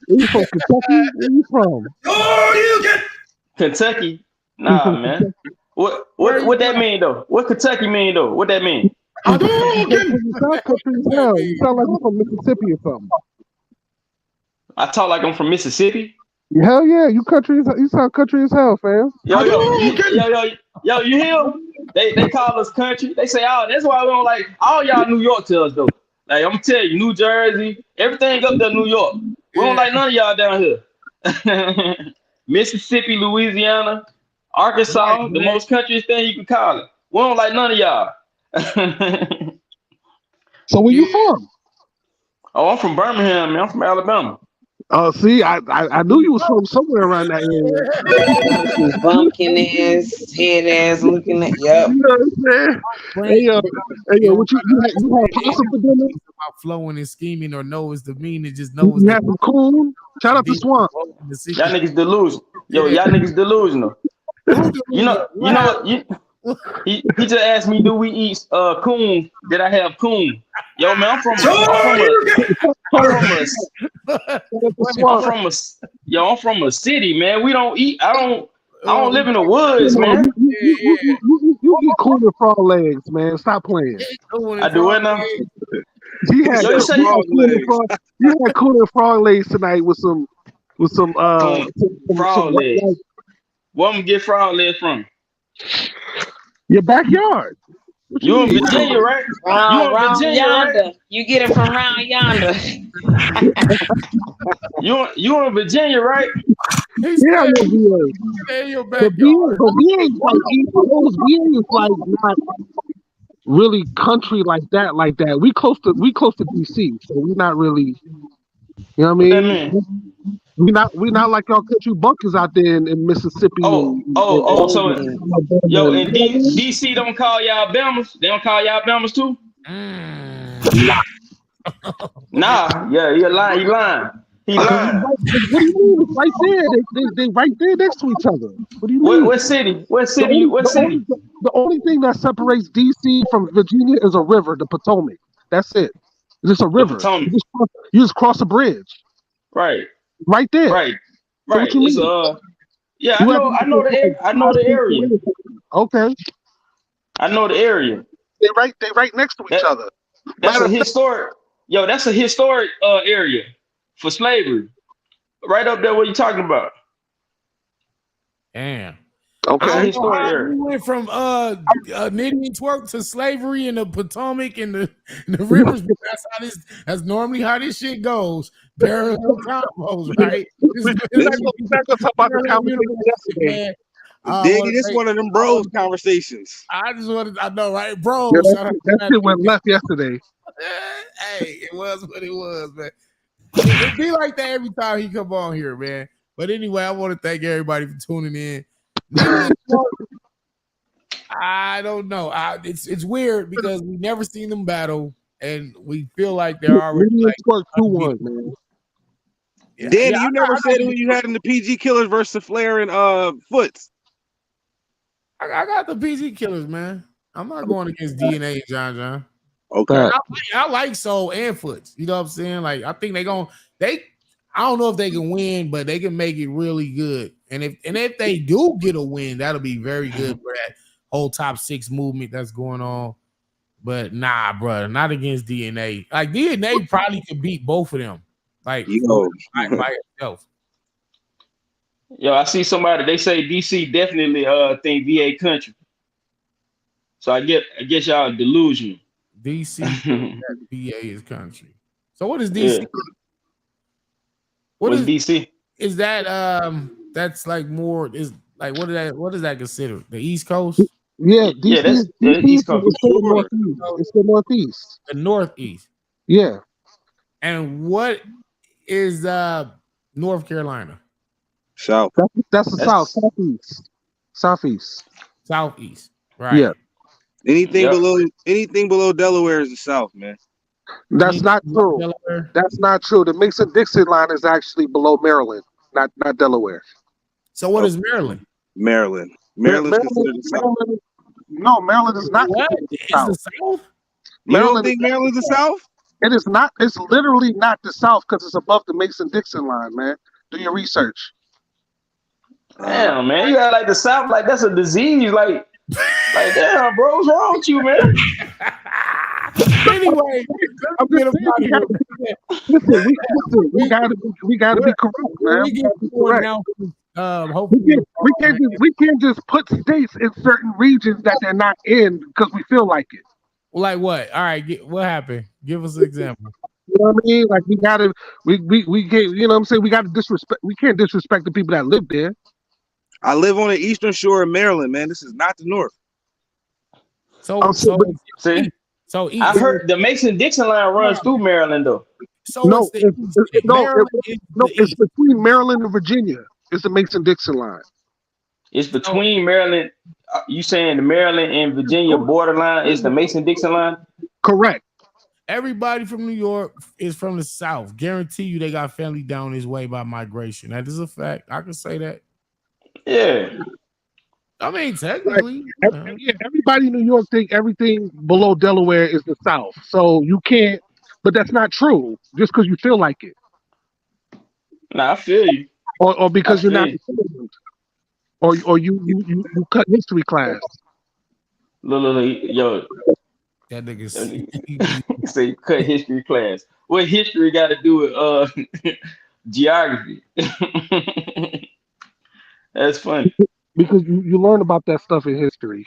you from, Kentucky? Where you from? Kentucky? Nah, man. What that mean though? What Kentucky mean though? What that mean? You sound country as hell. You sound like you're from Mississippi or something. I talk like I'm from Mississippi. Hell yeah, you sound country as hell, fam. Yo, you hear them? They call us country. They say, oh, that's why we don't like all y'all New York to us though. Like I'm tell you, New Jersey, everything up there, New York. We don't like none of y'all down here. Mississippi, Louisiana, Arkansas, the most countryest thing you can call it. We don't like none of y'all. So where you from? Oh, I'm from Birmingham, man. I'm from Alabama. Oh, see, I knew you was from somewhere around that area. Bumpkin ass, head ass, looking at yep. You know what I'm saying? Hey, what you had possum for dinner? About flowing and scheming or knows the meaning, just knows. You had some coon. Shout out to Swamp. Y'all niggas delusional. Yo, y'all niggas delusional. You know what? He just asked me, do we eat coon? Did I have coon? Yo, man, I'm from a city, man. We don't eat. I don't live in the woods, man. You eat coon and frog legs, man. Stop playing. I do it now. You had coon and frog legs tonight with some frog legs. Where I'm get frog legs from? Your backyard. You in Virginia, right? Round yonder. Right? You get it from round yonder. You in Virginia, right? Yeah, VA is like not really country like that. We close to DC, so we're not really. You know what I mean? We not like y'all country bunkers out there in Mississippi. So yo, and DC don't call y'all Bamas. They don't call y'all Bamas too. Nah, yeah, he lying. He lying. What do you mean? It's right there. They right there next to each other. What do you mean? What city? The only thing that separates DC from Virginia is a river, the Potomac. That's it. It's just a river. You just cross a bridge. Right. Right there. Right. So what you mean? Yeah, I know the area. Okay. I know the area. They right next to each other. That's a historic area for slavery. Right up there what you talking about. Damn. Okay. We went from knitting and twerk to slavery in the Potomac and the rivers, but that's normally how this shit goes. Parallel combos, right? Let's talk about the conversation yesterday. Diggy, this one of them bros conversations. I know, right? Bro, yeah, that shit went left yesterday. Hey, it was what it was, man. It be like that every time he come on here, man. But anyway, I want to thank everybody for tuning in. I don't know. It's weird because we never seen them battle. and we feel like they're already Mini and like Twerk 2-1, man. Danny, you never said who you had in the PG Killers versus Flair and Foots. I got the PG Killers, man. I'm not going against DNA and John. Okay. I like Soul and Foots. You know what I'm saying? Like, I think I don't know if they can win, but they can make it really good. And if they do get a win, that'll be very good for that whole top 6 movement that's going on. But nah, bro, not against DNA. Like, DNA probably could beat both of them. Like, by itself. Yo, I see somebody. They say DC definitely think VA country. So I guess y'all delusional. DC that VA is country. So what is DC? Yeah. What is DC? Is that that's like more is like what is that considered? The East Coast? Yeah, DC, that's DC East Coast. It's the Northeast. It's the Northeast. The Northeast. Yeah. And what is North Carolina? South. That's the South. Southeast. Right. Yeah. Anything below Delaware is the South, man. That's not true. Delaware. That's not true. The Mason-Dixon line is actually below Maryland, not Delaware. So what is Maryland? Maryland's considered the South. No, Maryland is not. What is the South? You don't think Maryland's the South? It is not. It's literally not the South because it's above the Mason-Dixon line, man. Do your research. Damn, man, you got like the South, like that's a disease, like damn, bro, what's wrong with you, man? Anyway, we gotta be correct, man. We can't just put states in certain regions that they're not in because we feel like it. Like what? All right, what happened? Give us an example. You know what I mean? Like we can't. You know what I'm saying? We gotta disrespect. We can't disrespect the people that live there. I live on the eastern shore of Maryland, man. This is not the north. So I heard the Mason-Dixon line runs through Maryland, though. So it's between Maryland and Virginia. It's the Mason-Dixon line. It's between Maryland. You saying the Maryland and Virginia borderline is the Mason-Dixon line? Correct. Everybody from New York is from the South. Guarantee you they got family down this way by migration. That is a fact. I can say that. Yeah. I mean, technically. Everybody in New York think everything below Delaware is the South. So you can't, but that's not true just because you feel like it. Nah, I feel you. Or because you're not informed. Or you cut history class. Yo. That nigga say cut history class. What history got to do with geography? That's funny. Because you learn about that stuff in history.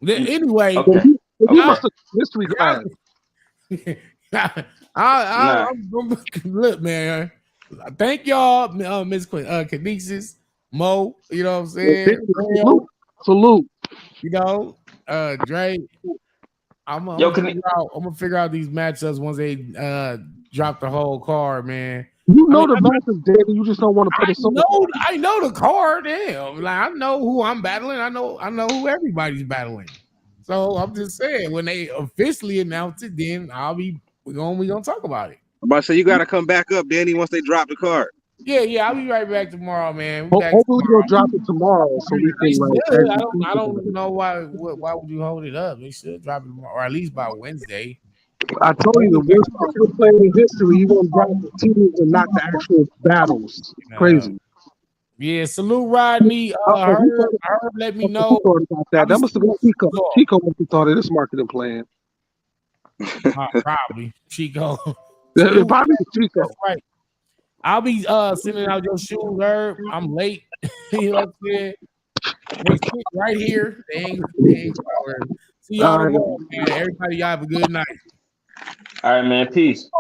Anyway, history class. Look, man. Thank y'all, Miss Kinesis, Mo. You know what I'm saying? Salute. You know, Dre. I'm gonna figure out these matchups once they drop the whole card, man. You know the matchup, Danny. You just don't want to put it. I know the card. Damn, like I know who I'm battling. I know who everybody's battling. So I'm just saying, when they officially announce it, then we're gonna talk about it. I'm about to say you got to come back up, Danny, once they drop the card. Yeah, I'll be right back tomorrow, man. Hopefully you'll drop it tomorrow, so we can. I don't know why would you hold it up? They should drop it tomorrow, or at least by Wednesday. I told you the worst person playing in history, you won't drop the teams and not the actual battles. Crazy. Yeah, salute Rodney. Herb, let me know about that. That must have been Chico. Chico must have thought of this marketing plan. Probably Chico. Probably Chico. That's right. I'll be sending out your shoes, Herb. I'm late. You know what I'm saying? They sit right here. They ain't See y'all tomorrow, man. Everybody, y'all have a good night. All right, man. Peace.